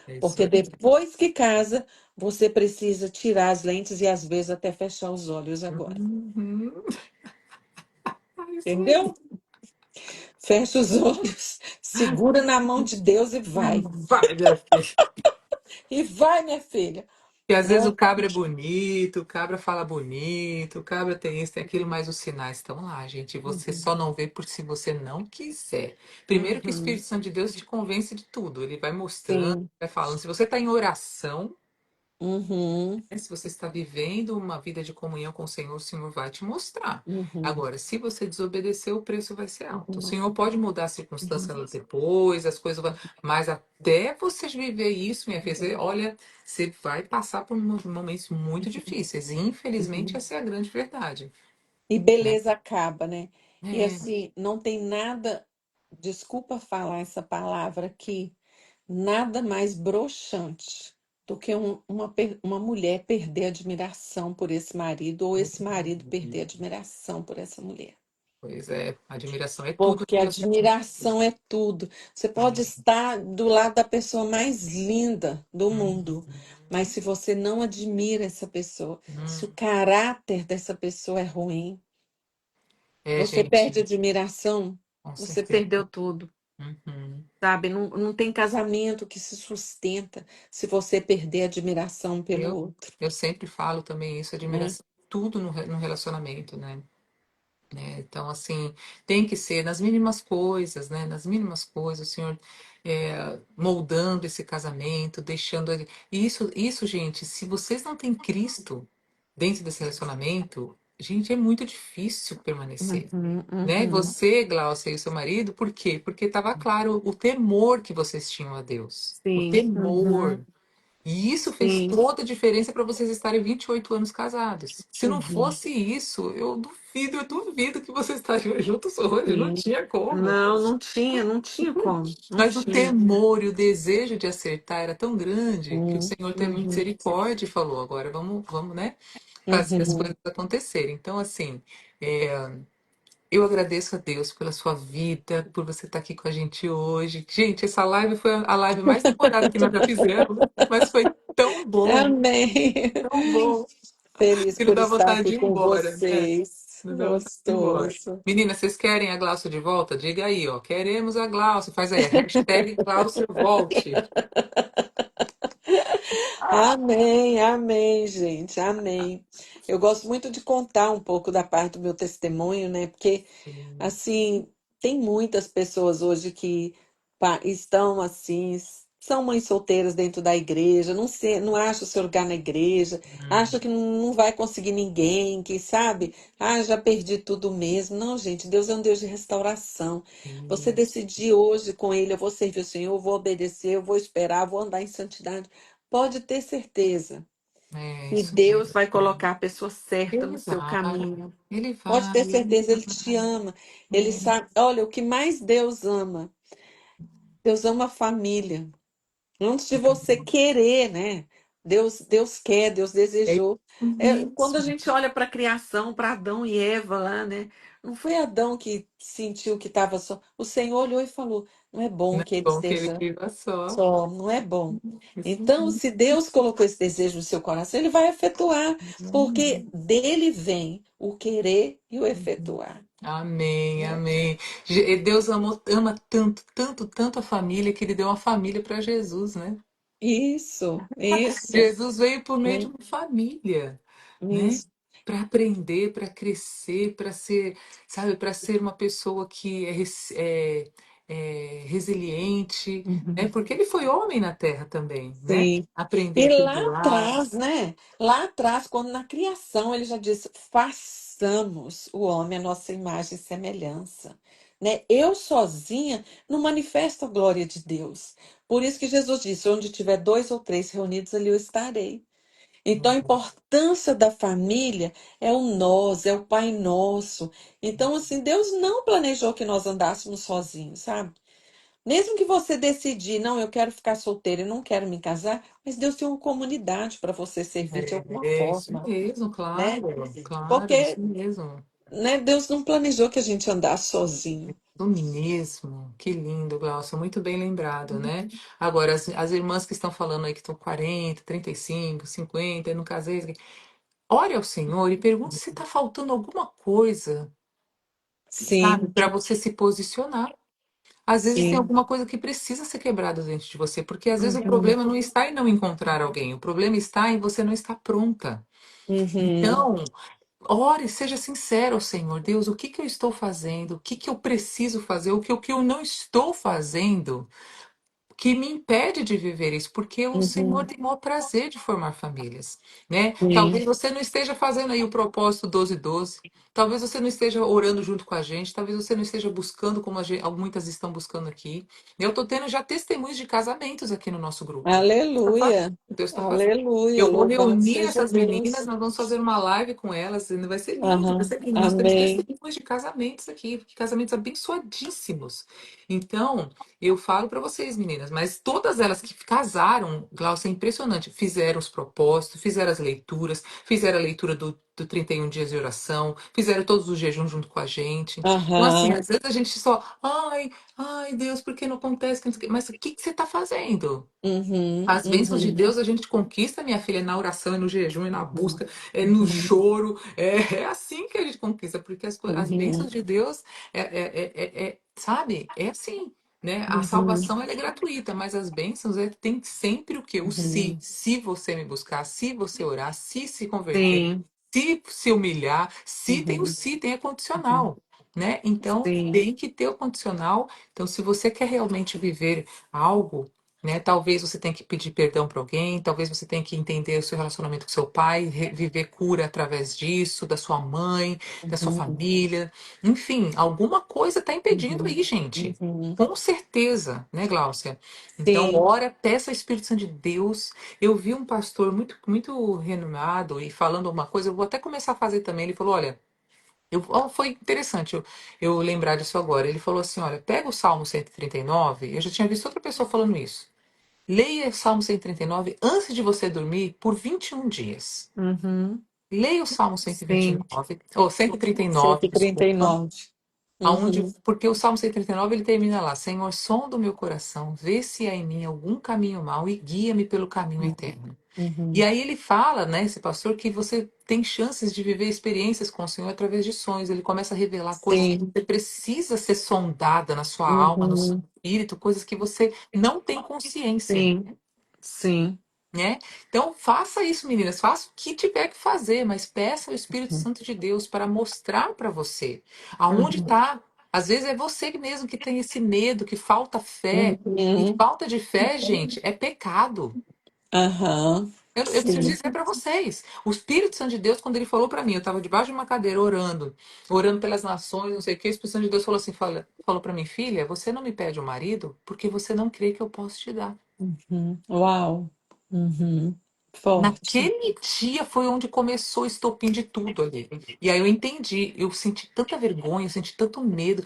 é isso Porque aí. depois que casa, você precisa tirar as lentes e às vezes até fechar os olhos agora. Uhum. É isso aí. Entendeu? Fecha os olhos, segura na mão de Deus e vai. Vai, minha filha. E vai, minha filha. E às vezes o Né? cabra é bonito, o cabra fala bonito, o cabra tem isso, tem aquilo, mas os sinais estão lá, gente. E você Uhum, só não vê por se você não quiser. Primeiro que o uhum, Espírito Santo de Deus te convence de tudo. Ele vai mostrando, sim. vai falando. Se você está em oração, Uhum, né, se você está vivendo uma vida de comunhão com o Senhor vai te mostrar. uhum, Agora, se você desobedecer, o preço vai ser alto. O uhum, Senhor pode mudar as circunstâncias uhum, depois, as coisas vão... Mas até você viver isso, minha filha, olha, você vai passar por momentos muito difíceis. E, infelizmente, uhum. essa é a grande verdade. E Né? beleza acaba, né? E É, assim, não tem nada, desculpa falar essa palavra aqui, nada mais broxante do que uma mulher perder admiração por esse marido ou esse marido perder admiração por essa mulher. pois é, admiração é tudo Porque no relacionamento. admiração é tudo. Você pode estar do lado da pessoa mais linda do mundo, mas Uhum. se você não admira essa pessoa, se o Uhum. caráter dessa pessoa é ruim, É, você gente, perde admiração, com você certeza. perdeu tudo. Uhum. Sabe, não tem casamento que se sustenta se você perder admiração pelo Eu, outro, eu sempre falo também isso, né? admiração, tudo no relacionamento, né? Então, assim, tem que ser nas mínimas coisas, né? Nas mínimas coisas, o Senhor moldando esse casamento, deixando ele. Isso, gente, se vocês não têm Cristo dentro desse relacionamento, gente, é muito difícil permanecer. Uhum, Né? uhum, Você, Glaucia, e o seu marido, por quê? Porque estava claro o temor que vocês tinham a Deus. O sim, temor. uhum, E isso fez sim, toda a diferença para vocês estarem 28 anos casados. Se não uhum, fosse isso, eu duvido que vocês estariam juntos hoje. Não sim. tinha como. Não, não tinha como, não Mas o tinha. temor e o desejo de acertar era tão grande que o Uhum, Senhor teve uhum, misericórdia e falou: agora vamos, né, fazer as uhum. coisas acontecerem. Então, assim, eu agradeço a Deus pela sua vida, por você estar aqui com a gente hoje. Gente, essa live foi a live mais demorada que nós já fizemos, mas foi tão bom, Amém. tão bom. Feliz Que não por dá estar vontade aqui de ir com embora, né? vocês. Mas ela tá embora. Gostoso. Menina, vocês querem a Gláucia de volta? Diga aí, ó. Queremos a Gláucia. Faz aí, hashtag Gláucia volte. Ah, Amém, amém, gente, amém. Eu gosto muito de contar um pouco da parte do meu testemunho, né? Porque sim. assim, tem muitas pessoas hoje que estão assim, são mães solteiras dentro da igreja, não acham seu lugar na igreja, acham que não vai conseguir ninguém, que sabe, já perdi tudo mesmo. Não, gente, Deus é um Deus de restauração. Você Isso. decidir hoje com Ele, eu vou servir o Senhor, eu vou obedecer, eu vou esperar, eu vou andar em santidade. Pode ter certeza É, que isso Deus vai mesmo. colocar a pessoa certa no Ele seu vai, caminho. ele Pode vai, ter ele certeza, Ele te vai. ama. Ele sabe. Olha, o que mais Deus ama a família. Antes de você querer, né? Deus quer, Deus É desejou. isso Quando a gente olha para a criação, para Adão e Eva lá, né? Não foi Adão que sentiu que estava só. O Senhor olhou e falou: não é bom né? que ele Bom que ele esteja viva só. só, não é bom. Isso Então, mesmo. se Deus colocou esse desejo no seu coração, Ele vai efetuar, porque dele vem o querer e o efetuar. Amém, Né? amém. Deus ama tanto, tanto, tanto a família que ele deu uma família para Jesus, né? Isso, Jesus veio por meio de né? uma família, né? Isso. Para aprender, para crescer, para ser, sabe, para ser uma pessoa que é resiliente, né? Uhum. Porque ele foi homem na terra também, né? Sim. Aprender E a lá perdoar. atrás, né? Lá atrás, quando na criação ele já disse: façamos o homem a nossa imagem e semelhança. Né? Eu sozinha não manifesto a glória de Deus. Por isso que Jesus disse: onde tiver dois ou três reunidos, ali eu estarei. Então, a importância da família é o nós, é o Pai Nosso. Então, assim, Deus não planejou que nós andássemos sozinhos, sabe? Mesmo que você decidir, não, eu quero ficar solteira e não quero me casar, mas Deus tem uma comunidade para você servir de alguma É isso forma, mesmo, né? claro, claro, isso Porque, mesmo. né, Deus não planejou que a gente andasse sozinho. Do mesmo, que lindo, Glaucia, muito bem lembrado, né? Agora, as irmãs que estão falando aí que estão 40, 35, 50, eu não casei, ore ao Senhor e pergunte se está faltando alguma coisa, sabe, Sim, para você se posicionar. Às vezes tem sim. alguma coisa que precisa ser quebrada dentro de você, porque às vezes o Uhum, problema não está em não encontrar alguém, o problema está em você não estar pronta. uhum, Então, ore, seja sincero ao Senhor, Deus, o que que eu estou fazendo? O que que eu preciso fazer? O que eu não estou fazendo que me impede de viver isso? Porque o Senhor uhum, tem o maior prazer de formar famílias, né? sim. Talvez você não esteja fazendo aí o propósito 12-12. Talvez você não esteja orando junto com a gente, talvez você não esteja buscando como muitas estão buscando aqui. Eu estou tendo já testemunhos de casamentos aqui no nosso grupo. Aleluia, Deus está fazendo. aleluia, Eu vou louvado reunir seja essas meninas, Deus. nós vamos fazer uma live com elas, e vai ser lindo, vai Aham, ser lindo. Nós temos amém. testemunhos de casamentos aqui, casamentos abençoadíssimos. Então, eu falo para vocês, meninas, mas todas elas que casaram, Glaucia, é impressionante, fizeram os propósitos, fizeram as leituras, fizeram a leitura do 31 dias de oração, fizeram todos os jejuns junto com a gente. Então, assim, Aham, às vezes a gente só, ai, Deus, por que não acontece? Mas o que que você está fazendo? uhum, As bênçãos de uhum, Deus a gente conquista, minha filha, na oração, e no jejum, e na uhum, busca, é no uhum, choro. É assim que a gente conquista, porque as bênçãos uhum, de Deus, sabe? É assim, né? A uhum, salvação ela é gratuita, mas as bênçãos tem sempre o quê? O se. uhum. Se você me buscar, se você orar, se converter, Sim, se humilhar, se tem o uhum, se, tem a uhum, condicional. Né? Então, sim, tem que ter o condicional. Então, se você quer realmente viver algo, né? Talvez você tenha que pedir perdão para alguém, talvez você tenha que entender o seu relacionamento com seu pai, viver cura através disso, da sua mãe, da sua uhum, família. Enfim, alguma coisa está impedindo uhum, aí, gente. uhum. Com certeza, né, Gláucia? Então, Sim, ora, peça ao Espírito Santo de Deus. Eu vi um pastor muito, muito renomado e falando uma coisa, eu vou até começar a fazer também. Ele falou: olha, foi interessante eu lembrar disso agora. Ele falou assim: olha, pega o Salmo 139. Eu já tinha visto outra pessoa falando isso. Leia o Salmo 139 antes de você dormir por 21 dias. uhum, Leia o Salmo cento e vinte e sim, nove ou 139, cento e trinta e desculpa. nove Aonde, Uhum, porque o Salmo 139 ele termina lá: Senhor, som do meu coração, vê se há em mim algum caminho mau e guia-me pelo caminho eterno. E Uhum. aí ele fala, né, esse pastor, que você tem chances de viver experiências com o Senhor através de sonhos. Ele começa a revelar coisas que Sim. você precisa ser sondada na sua alma, no seu Uhum. espírito, coisas que você não tem consciência, Sim. Sim. né? Então, faça isso, meninas, faça o que tiver que fazer, mas peça ao Espírito Uhum. Santo de Deus para mostrar para você aonde Uhum. está. Às vezes é você mesmo que tem esse medo, que falta fé. E Uhum. falta de fé, gente, é pecado. Aham. Eu preciso Sim. dizer para vocês, o Espírito Santo de Deus, quando ele falou para mim, eu estava debaixo de uma cadeira orando, orando pelas nações, não sei o que, o Espírito Santo de Deus falou assim, falou para mim, filha, você não me pede um marido porque você não crê que eu posso te dar. Uhum. Uau. Uhum. Forte. Naquele dia foi onde começou o estopim de tudo ali. E aí eu entendi, eu senti tanta vergonha, eu senti tanto medo.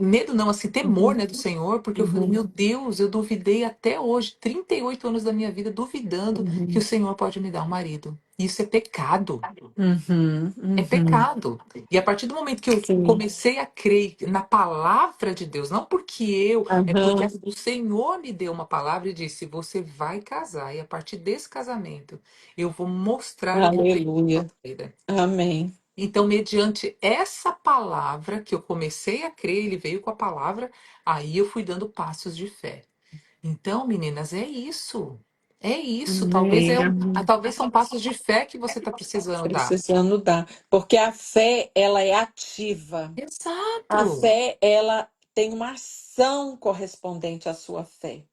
Medo não, assim, temor, Uhum. né, do Senhor, porque eu falei, Uhum. meu Deus, eu duvidei até hoje, 38 anos da minha vida, duvidando que o Uhum. Senhor pode me dar um marido. Isso é pecado. Uhum. É Uhum. pecado. E a partir do momento que eu Sim. comecei a crer na palavra de Deus, não porque eu, é porque Aham. o Senhor me deu uma palavra e disse: você vai casar, e a partir desse casamento eu vou mostrar o meu reino na Aleluia. sua vida. Amém. Então, mediante essa palavra que eu comecei a crer, ele veio com a palavra, aí eu fui dando passos de fé. Então, meninas, é isso. É isso. Talvez Amém. Amém. talvez são passos de fé que você está precisando dar. Precisando dar. Porque a fé, ela é ativa. A Exato. fé, ela tem uma ação correspondente à sua fé.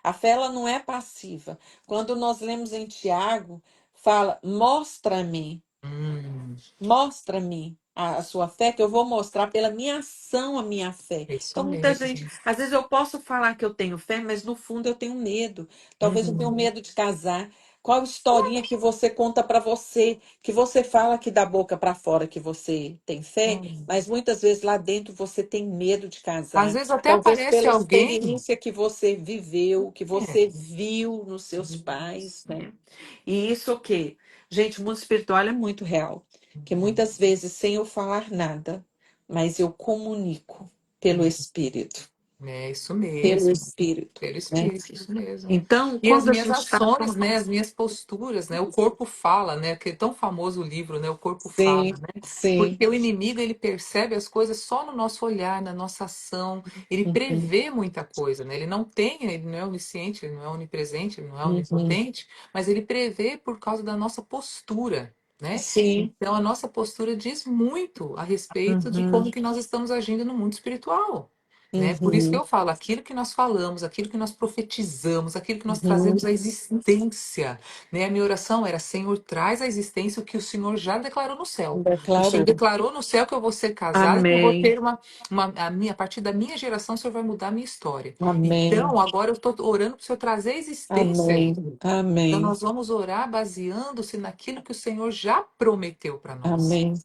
A fé, ela não é passiva. Quando nós lemos em Tiago, fala: mostra-me. Hum, Mostra-me a sua fé, que eu vou mostrar pela minha ação a minha fé. é isso Então, muita gente, mesmo. às vezes eu posso falar que eu tenho fé, mas no fundo eu tenho medo. Talvez eu tenha Uhum. medo de casar. Qual historinha que você conta para você, que você fala que da boca para fora que você tem fé, Hum. mas muitas vezes lá dentro você tem medo de Às casar. vezes até Talvez aparece pela alguém. experiência que você viveu, que É. você viu nos seus pais, né? E isso o quê? Gente, o mundo espiritual é muito real. Que muitas vezes, sem eu falar nada, mas eu comunico pelo Espírito. É isso Pelo mesmo. Espírito, Pelo né? Espírito, isso mesmo. Então, E as quando a minhas gente está. ações, né? As minhas posturas, né? O corpo fala, né? Que é tão famoso o livro, né? O corpo fala, Sim, né? sim. Porque o inimigo, ele percebe as coisas só no nosso olhar, na nossa ação. Ele Uhum, prevê muita coisa, né? Ele não é onisciente, ele não é onipresente, ele não é uhum. onipotente, mas ele prevê por causa da nossa postura, né? Sim. Então, a nossa postura diz muito a respeito de Uhum, como que nós estamos agindo no mundo espiritual. Né? Por isso que uhum, eu falo, aquilo que nós falamos, aquilo que nós profetizamos, aquilo que nós uhum. trazemos à existência, né? A minha oração era, Senhor, traz à existência o que o Senhor já declarou no céu. O Senhor Declarou. declarou no céu que eu vou ser casada, que eu vou Amém. ter a partir da minha geração, o Senhor vai mudar a minha história. Amém. Então, agora eu estou orando para o Senhor trazer à existência Amém. isso. Então, Amém. nós vamos orar baseando-se naquilo que o Senhor já prometeu para nós. Amém.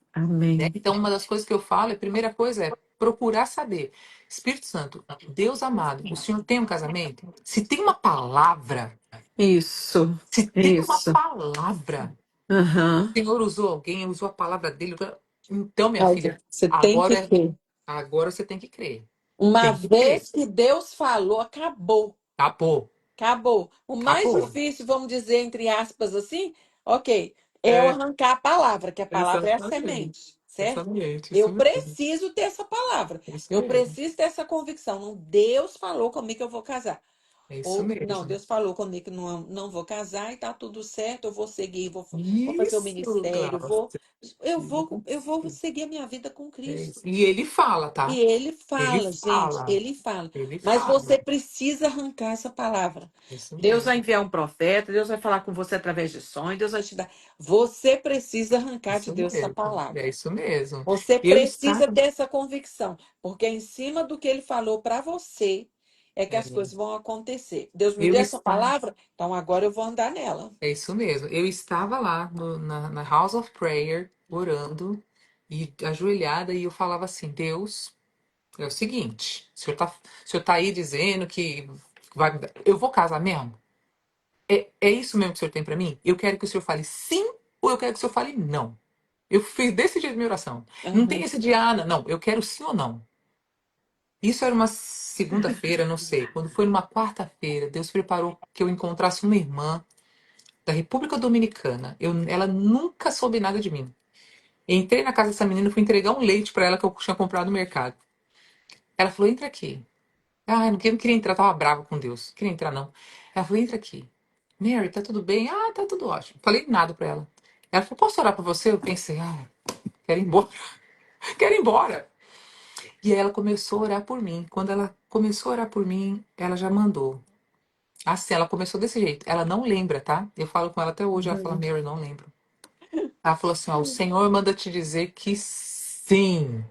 Né? Amém. Então, uma das coisas que eu falo, a primeira coisa é procurar saber. Espírito Santo, Deus amado, o Senhor tem um casamento? Se tem uma palavra, Isso. se tem uma Isso. palavra, Aham. o Senhor usou alguém, usou a palavra dele. Então, minha Olha, filha, você tem que agora, ter. agora você tem que crer. Uma Tem que crer. vez que Deus falou, acabou. Acabou. Acabou. O mais Acabou. difícil, vamos dizer, entre aspas, assim, ok, é eu É, arrancar a palavra, que a palavra é a exatamente. semente, certo? Exatamente, isso Eu mesmo. preciso ter essa palavra. É isso Eu mesmo. preciso ter essa convicção. Não, Deus falou comigo que eu vou casar. É isso Ou, não, mesmo. Deus falou comigo que não vou casar e tá tudo certo, eu vou seguir, vou fazer o Isso, ministério, Glaucia. eu vou seguir a minha vida com É isso. Cristo. E ele fala, E tá? ele Ele fala, gente, fala. ele fala. Ele Mas você fala. precisa arrancar essa palavra. Isso Deus vai mesmo. enviar um profeta, Deus vai falar com você através de sonhos, Deus vai te dar. Você precisa arrancar de Isso Deus essa mesmo. É palavra. isso mesmo. Você Eu precisa estava. ter essa convicção, porque é em cima do que ele falou para você é que as É, coisas vão acontecer. Deus me eu deu essa estava. palavra, então agora eu vou andar nela. É isso mesmo. Eu estava lá na House of Prayer, orando e ajoelhada, e eu falava assim: Deus, é o seguinte, o senhor tá aí dizendo que vai, eu vou casar mesmo? É isso mesmo que o senhor tem para mim? Eu quero que o senhor fale sim ou eu quero que o senhor fale não. Eu fiz desse jeito minha oração. Não tem Aham, esse de, não, eu quero sim ou não. Isso era uma segunda-feira, não sei. Quando foi numa quarta-feira, Deus preparou que eu encontrasse uma irmã da República Dominicana. Ela nunca soube nada de mim. Entrei na casa dessa menina e fui entregar um leite pra ela que eu tinha comprado no mercado. Ela falou, entra aqui. Ah, eu não queria entrar, eu tava brava com Deus. Não queria entrar, não. Ela falou, entra aqui. Mary, tá tudo bem? Ah, tá tudo ótimo. Falei nada pra ela. Ela falou, posso orar por você? Eu pensei, quero ir embora. Quero ir embora. E aí ela começou a orar por mim. Quando ela começou a orar por mim, ela já mandou. Assim, ela começou desse jeito. Ela não lembra, tá? Eu falo com ela até hoje. Ela fala, Uhum. Mary, não lembro. Ela falou assim, ó, o Senhor manda te dizer que sim.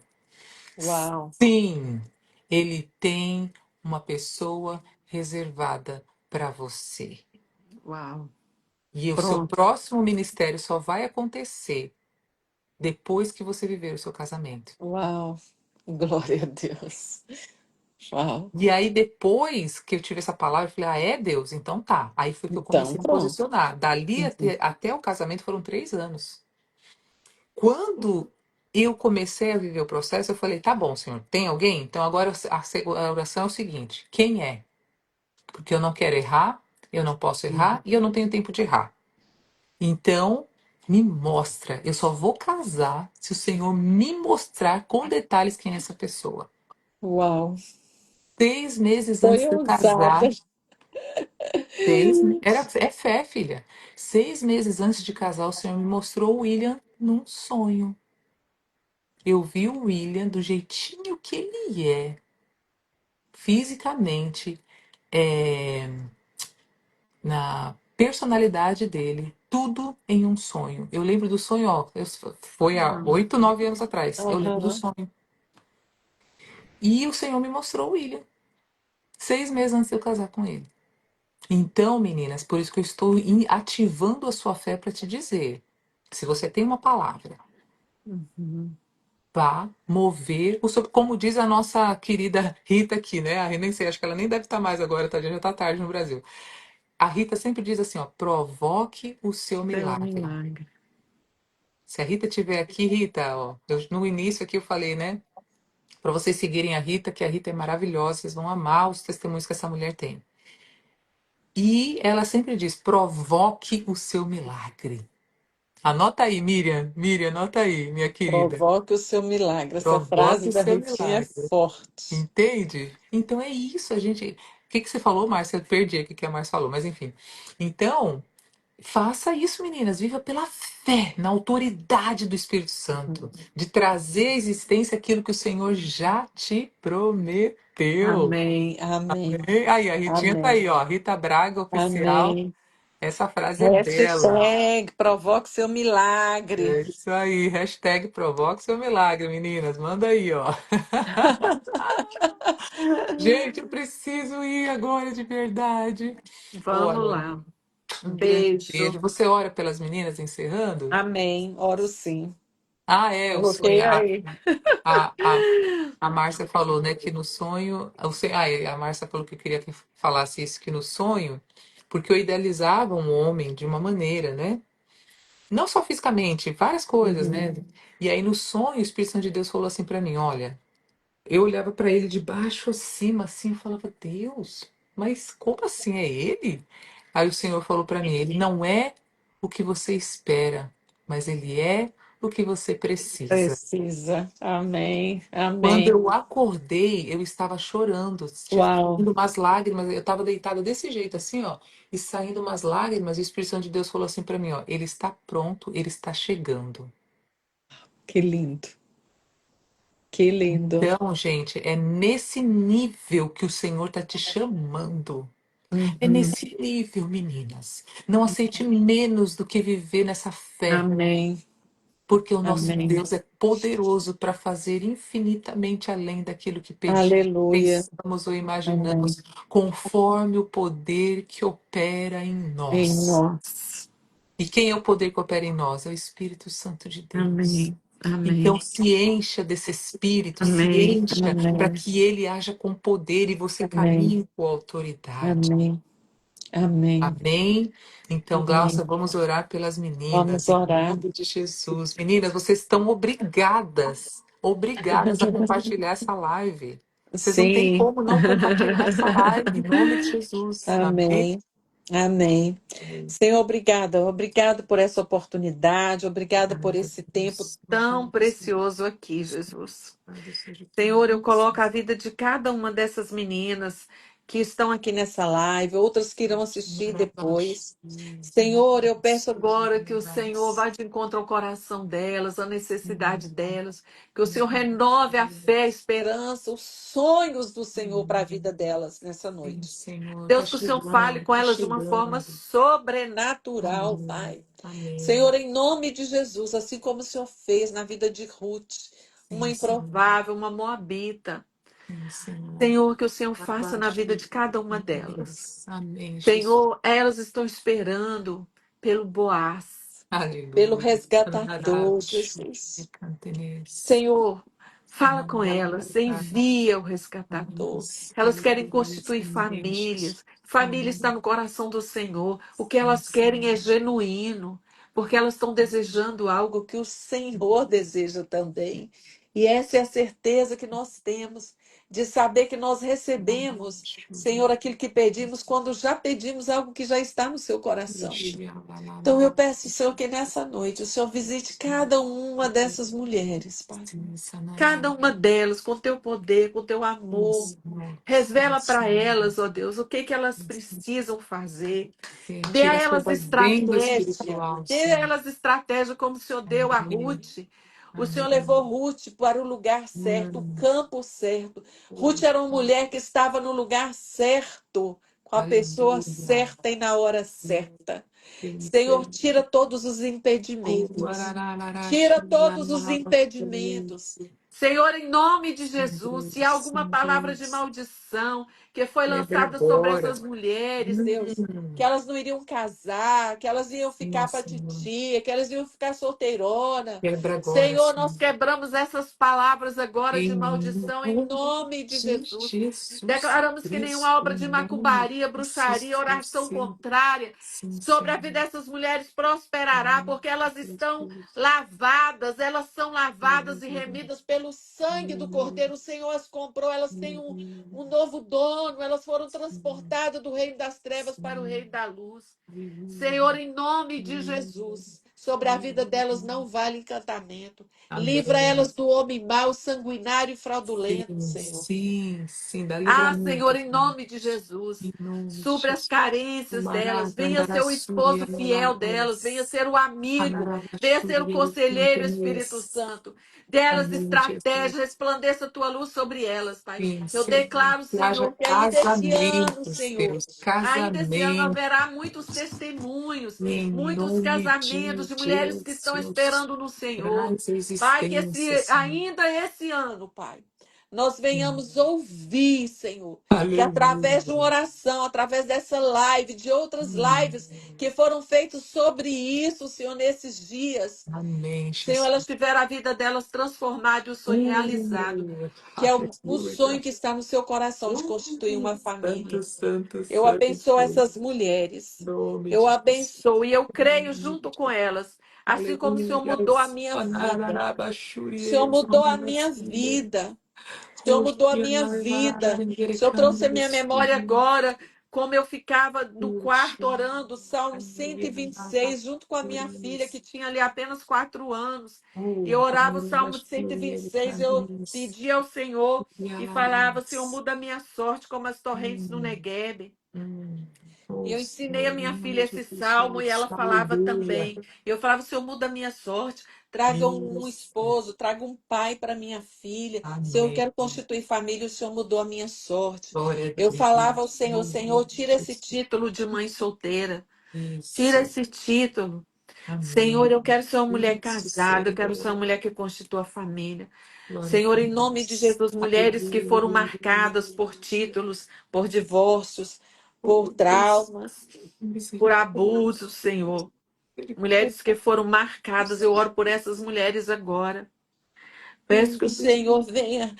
Uau, Sim, ele tem uma pessoa reservada para você. uau. E o seu Pronto. próximo ministério só vai acontecer depois que você viver o seu casamento. Uau. Glória a Deus. Uau. E aí, depois que eu tive essa palavra, eu falei, é Deus? Então tá. Aí foi que eu Então, comecei a me pronto. posicionar. Dali Uhum. até o casamento foram 3 anos. Quando eu comecei a viver o processo, eu falei, tá bom, Senhor, tem alguém? Então agora a oração é o seguinte: quem é? Porque eu não quero errar, eu não posso errar e eu não tenho tempo de errar. Então, me mostra. Eu só vou casar se o Senhor me mostrar com detalhes quem é essa pessoa. Uau. 6 meses Foi antes de eu ousada. casar, é fé, filha. 6 meses antes de casar, o Senhor me mostrou o William num sonho. Eu vi o William do jeitinho que ele é, fisicamente, é, na personalidade dele, tudo em um sonho. Eu lembro do sonho, ó, foi há Uau. 8, 9 anos atrás. Eu lembro do Aham. sonho. E o Senhor me mostrou o William, 6 meses antes de eu casar com ele. Então, meninas, por isso que eu estou ativando a sua fé para te dizer: se você tem uma palavra, Uhum. vá mover o seu. Como diz a nossa querida Rita aqui, né? A Rita, nem sei, acho que ela nem deve estar mais agora, tá? Já tá tarde no Brasil. A Rita sempre diz assim, ó, provoque o seu Seu milagre. milagre. Se a Rita estiver aqui, Rita, ó, no início aqui eu falei, né? Para vocês seguirem a Rita, que a Rita é maravilhosa, vocês vão amar os testemunhos que essa mulher tem. E ela sempre diz: provoque o seu milagre. Anota aí, Miriam. Miriam, anota aí, minha querida. Provoque o seu milagre. Essa Provoque frase o da seu Ritinha é milagre. forte. Entende? Então é isso, a gente. O que você falou, Márcia? Eu perdi o que a Márcia falou, mas enfim. Então, faça isso, meninas. Viva pela fé, na autoridade do Espírito Santo, de trazer à existência aquilo que o Senhor já te prometeu. Amém, amém, Aí, a Ritinha tá amém, aí, ó. Rita Braga, oficial. amém. Essa frase é dela. Hashtag provoque seu milagre. É isso aí. Hashtag provoque seu milagre, meninas. Manda aí, ó. Gente, eu preciso ir agora de verdade. Vamos Olha, lá. um grande Beijo. beijo. Você ora pelas meninas encerrando? Amém. Oro sim. Ah, é, o Coloquei sonho. aí. A, a, a Márcia falou, né, que no sonho. A Márcia falou que eu queria que falasse isso, que no sonho, porque eu idealizava um homem de uma maneira, né? Não só fisicamente, várias coisas, né? Uhum. E aí no sonho, o Espírito Santo de Deus falou assim pra mim: olha, eu olhava pra ele de baixo acima, assim, eu falava: Deus, mas como assim é ele? Aí o Senhor falou pra mim: ele não é o que você espera, mas ele é o que você precisa. Precisa. Amém, Quando amém. eu acordei, eu estava chorando, tinha Uau, saindo umas lágrimas, eu estava deitada desse jeito, assim, ó, e saindo umas lágrimas, e o Espírito Santo de Deus falou assim para mim, ó, ele está pronto, ele está chegando. que lindo. Que lindo. Então, gente, é nesse nível que o Senhor está te chamando. É Uhum. nesse nível, meninas. Não aceite menos do que viver nessa fé. Amém, Porque o nosso amém. Deus é poderoso para fazer infinitamente além daquilo que pedimos, Aleluia. pensamos ou Amém. imaginamos, conforme o poder que opera em Em nós. nós. E quem é o poder que opera em nós? É o Espírito Santo de Deus. Amém, amém, Então se encha desse Espírito, se amém, encha para amém, que ele haja com poder e você amém, caminhe com autoridade. amém, amém, Amém? Então, Glaucia, amém. vamos orar pelas Vamos meninas, em orar. nome de Jesus. Meninas, vocês estão obrigadas a compartilhar essa live. Vocês não têm Sim. como não compartilhar essa live, em nome de Jesus. Amém? Amém, Amém. Amém. Senhor, obrigada. Obrigado por essa oportunidade. Obrigada por Obrigada, esse tempo Deus. tão Louvado seja precioso aqui, Deus. Jesus. Louvado seja o teu Senhor, eu nome, coloco a Senhor. vida de cada uma dessas meninas que estão aqui nessa live, outras que irão assistir depois. Senhor, eu peço agora que o Senhor vá de encontro ao coração delas, à necessidade delas, que o Senhor renove a fé, a esperança, os sonhos do Senhor para a vida delas nessa Sim, noite. Senhor, tá Deus, que o Senhor fale chegando, com tá elas de uma forma chegando. sobrenatural, Amém. Pai. Amém. Senhor, em nome de Jesus, assim como o Senhor fez na vida de Ruth, uma Sim, Senhor. improvável, uma moabita. Sim, Senhor. Senhor, que o Senhor faça na vida Abaixo. de cada uma delas. Amém, Jesus. Senhor, elas estão esperando pelo Boaz, pelo Aleluia. resgatador, Anarabaxo. Jesus. Cantenês. Senhor, fala com elas, Anarabaxo. envia o resgatador. Elas querem Aleluia. constituir Amém, Jesus. famílias. Família está Amém. no coração do Senhor. O que Sim, elas querem é Senhor. genuíno, porque elas estão desejando algo que o Senhor deseja também. E essa é a certeza que nós temos de saber que nós recebemos, Senhor, aquilo que pedimos quando já pedimos algo que já está no seu coração. Então eu peço, Senhor, que nessa noite o Senhor visite cada uma dessas mulheres, Pai. Sim, Cada Sanarabas. uma delas, com teu poder, com teu Sim, amor. Senhor. Sim, Revela para Senhor. elas, ó Deus, o que que elas Sim, precisam fazer. Senhor. Dê a Tira as elas roupas bem do estratégia. espiritual, Dê a Senhor. elas estratégia como o Senhor deu a Amém. Ruth. O Senhor levou Amém. Ruth para o lugar certo, o campo certo. Ruth Oh, era uma mulher que estava no lugar certo, com a pessoa aleluia. certa e na hora certa. Sim, Senhor, Senhor. tira todos os Oh, impedimentos. Tira ararararaxa, todos os impedimentos. arararaxa. Senhor, em nome de Sim, Jesus, Deus. se há alguma Sim, palavra de Deus. maldição que foi Quebra lançada sobre agora. essas mulheres, Deus, que elas não iriam casar, que elas iam Sim, ficar para Senhor. titia, que elas iam ficar solteirona. Quebra agora, Senhor, nós Senhor. quebramos essas palavras agora de Em maldição em nome nome de de Jesus. Jesus Declaramos que nenhuma Cristo, obra em de nome macumbaria, de bruxaria, Jesus, oração sim, contrária sim, sobre a Senhor. vida dessas mulheres prosperará, Amém. porque elas estão lavadas, elas são lavadas e Aleluia. remidas pelo sangue do Aleluia. Cordeiro. O Senhor as comprou, elas têm Aleluia. um novo dono, elas foram Sim, transportadas do reino das trevas para o reino sim. da luz. Aleluia. Senhor, em nome de Aleluia. Jesus, sobre a vida delas Aleluia. não vale encantamento. Livra Amém. elas do homem mau, sanguinário e fraudulento, Sim, Senhor. sim, sim, dá Ah, Senhor, livramento, em Senhor. nome de Jesus, Em nome de supre as Jesus. carências delas, Barata, venha ser o andaraçuri, esposo fiel delas, venha andarabas. ser o amigo, venha ser o Andarabashuri, conselheiro, Espírito cantonês. Santo. Delas Amém, estratégia, Jesus. resplandeça a tua luz sobre elas, Pai. Sim, Eu Senhor. declaro, Que haja Senhor, que ainda esse ano, casamentos, Senhor, Deus. ainda esse ano Casamento. haverá muitos testemunhos, Em muitos nome de casamentos de mulheres que estão Jesus. esperando no Senhor. Traz Pai, que existência, Senhor. ainda esse ano, Pai, nós Sim. venhamos ouvir, Senhor, que através de uma Aleluia. oração, através dessa live, de outras lives que foram feitas sobre isso, Senhor, nesses dias, Amém, Senhor, Jesus. elas tiveram a vida delas transformada e o sonho realizado, que é o sonho Aleluia. que está no seu coração de constituir Uh, uma Santo, família. santo, Eu santo, abençoo santo. essas mulheres. Nome Eu de Jesus. abençoo e eu creio junto com elas, assim como o Senhor Aleluia. mudou a minha vida. O Senhor Anarabashuri, mudou a minha vida. O Senhor mudou a minha vida. O Senhor trouxe a minha memória agora, como eu ficava no quarto orando o Salmo 126, junto com a minha filha, que tinha ali apenas 4 anos. E eu orava o Salmo 126, eu pedia ao Senhor e falava: Senhor, muda a minha sorte como as torrentes no Neguebe. E Oh, eu ensinei a Senhor, em minha nome filha de esse salmo e Jesus. ela falava Aleluia. também. Eu falava: Senhor, muda a minha sorte, traga um Isso. esposo, traga um pai para minha filha. Senhor, eu Amém. quero constituir família, o Senhor mudou a minha sorte. Glória a Eu falava ao Deus. Senhor: Senhor, tira esse título de mãe solteira, tira Isso. esse título. Senhor, Amém. eu quero ser uma mulher Isso, casada, eu quero ser uma Senhor. mulher que constitua família. Glória Senhor, a em nome de Deus. Jesus, mulheres que foram marcadas por Aleluia. títulos, por divórcios, por Oh, Deus. traumas, por Misericórdia. abusos, Senhor. Mulheres que Misericórdia. foram marcadas, eu oro por essas mulheres agora. Peço Oh, que o Deus. Senhor venha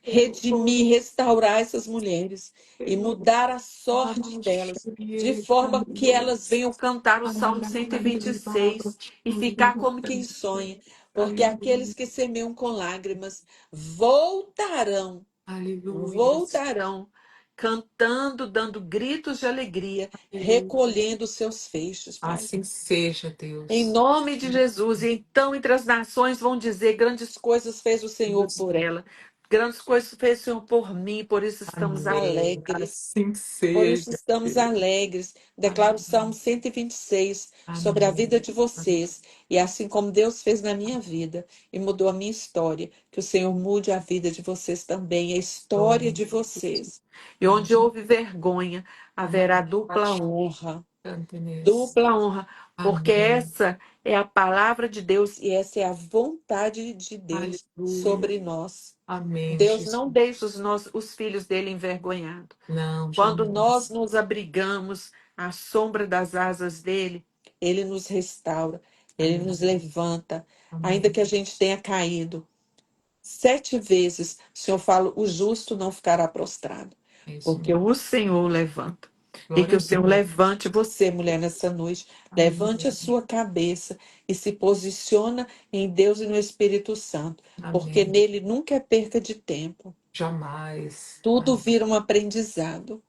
redimir, Oh, restaurar essas mulheres e Senhor. mudar a sorte delas, de Amaxuriye, forma que elas candelas. venham cantar o Salmo Anarabandere, 126 e ficar como quem sonha. Porque Aleluia. aqueles que semeiam com lágrimas voltarão, Aleluia. voltarão cantando, dando gritos de alegria, Aleluia. recolhendo os seus feixes, Pai. Assim seja, Em Deus. nome de Jesus. E então, entre as nações vão dizer: grandes coisas fez o Senhor por ela. Grandes coisas fez o Senhor por mim, por isso estamos Amém. alegres. Assim Por isso seja, estamos Deus. alegres. Declaro o Salmo Amém. 126 sobre a vida Amém. de vocês. E assim como Deus fez na minha vida e mudou a minha história, que o Senhor mude a vida de vocês também, a história de vocês. E onde houve vergonha, haverá dupla honra. Dupla honra, porque Amém. essa é a palavra de Deus e essa é a vontade de Deus Aleluia. sobre nós. Amém, Deus Jesus. não deixa os filhos dele envergonhados. Não, Quando nós jamais. nos abrigamos à sombra das asas dele, ele nos restaura, ele Amém. nos levanta, ainda Amém. que a gente tenha caído 7 vezes, o Senhor fala, o justo não ficará prostrado, É isso porque mesmo. o Senhor levanta. E que Glória a o Senhor Deus. levante você, mulher, nessa noite, levante a Amém. sua cabeça e se posiciona em Deus e no Espírito Santo, porque Amém. nele nunca é perca de tempo. Jamais. Tudo vira um aprendizado.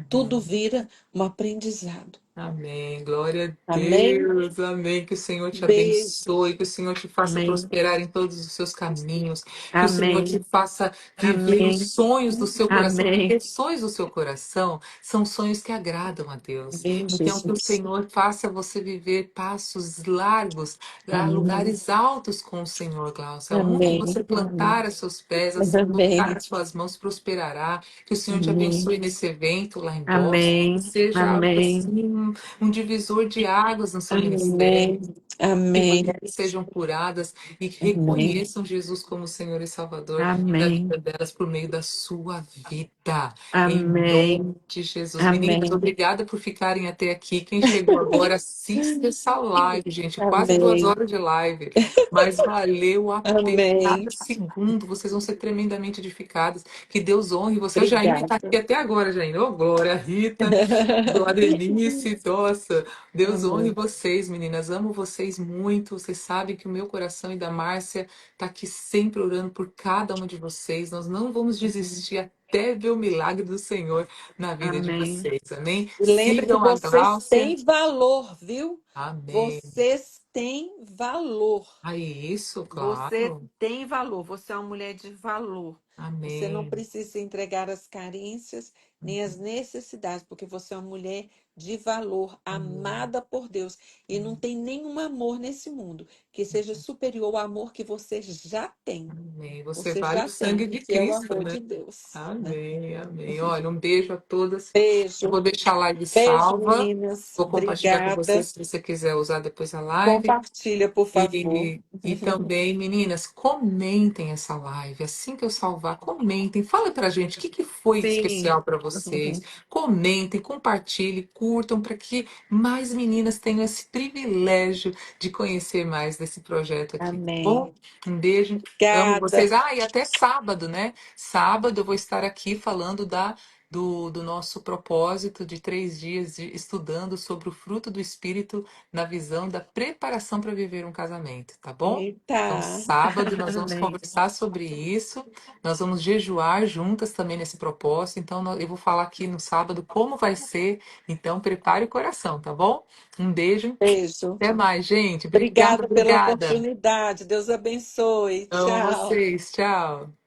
Tudo Uhum. vira um aprendizado. Amém. Glória a Amém? Deus. Amém. Que o Senhor te Beijo. abençoe, que o Senhor te faça Amém. prosperar em todos os seus caminhos, que o Senhor te Amém. faça viver os Amém. sonhos do seu coração, porque Amém. os sonhos do seu coração são sonhos que agradam a Deus. Amém, Então, que o Jesus. Senhor faça você viver passos largos, Amém. lugares altos com o Senhor, Glaucia. Onde você Amém. plantar os seus pés, assim, colocar Amém. as suas mãos, prosperará. Que o Senhor te Amém. abençoe nesse evento lá em Boston. Que Amém. seja algo Amém. assim, um divisor de águas no seu Amém. ministério. Que Amém. mulheres sejam curadas e que Amém. reconheçam Jesus como Senhor e Salvador da Amém. vida delas por meio da sua vida. Em nome Amém. de Jesus. Meninas, Amém. obrigada por ficarem até aqui. Quem chegou agora, assista essa live, gente. Quase duas Amém. horas de live. Mas valeu a pena. Amém. Cada segundo, vocês vão ser tremendamente edificadas. Que Deus honre você. A Jaine está Obrigada. aqui até agora, Jaine. Ô, Glória, Rita, a Denise, nossa. Deus honre Amém. vocês, meninas. Amo vocês muito. Vocês sabem que o meu coração e da Márcia tá aqui sempre orando por cada uma de vocês. Nós não vamos desistir até ver o milagre do Senhor na vida de Amém. vocês. Amém? E lembre que Sigam a vocês Gláucia. têm valor, viu? Amém. Vocês têm valor. Aí, isso, Você claro. tem valor. Você é uma mulher de valor. Você não Amém. precisa entregar as carências nem as necessidades, porque você é uma mulher de valor, Amém. amada por Deus. E não tem nenhum amor nesse mundo que seja superior ao amor que você já tem. Amém. Você Você vale já o tem, sangue de que é o Cristo, amor né? de Deus. Amém, amém. Olha, um beijo a todas. Eu Beijo. vou deixar a live Beijo, salva. meninas. Vou compartilhar com você Obrigada. se você quiser usar depois a live. Compartilha, por favor. E também, meninas, comentem essa live. Assim que eu salvar, comentem. Fala pra gente o que foi Sim. especial para vocês. Comentem, compartilhem, curtam, para que mais meninas tenham esse privilégio de conhecer mais desse projeto aqui, tá bom? Amém. Um beijo, amo Obrigada. vocês. Ah, e até sábado, né? Sábado eu vou estar aqui falando do nosso propósito de 3 dias estudando sobre o fruto do Espírito na visão da preparação para viver um casamento, tá bom? Então, Eita. sábado nós vamos Amém. conversar sobre isso. Nós vamos jejuar juntas também nesse propósito. Então, eu vou falar aqui no sábado como vai ser. Então, prepare o coração, tá bom? Um beijo. Beijo. Até mais, gente. Obrigada, Obrigada pela obrigada. oportunidade. Deus abençoe. Amo Tchau. vocês. Tchau.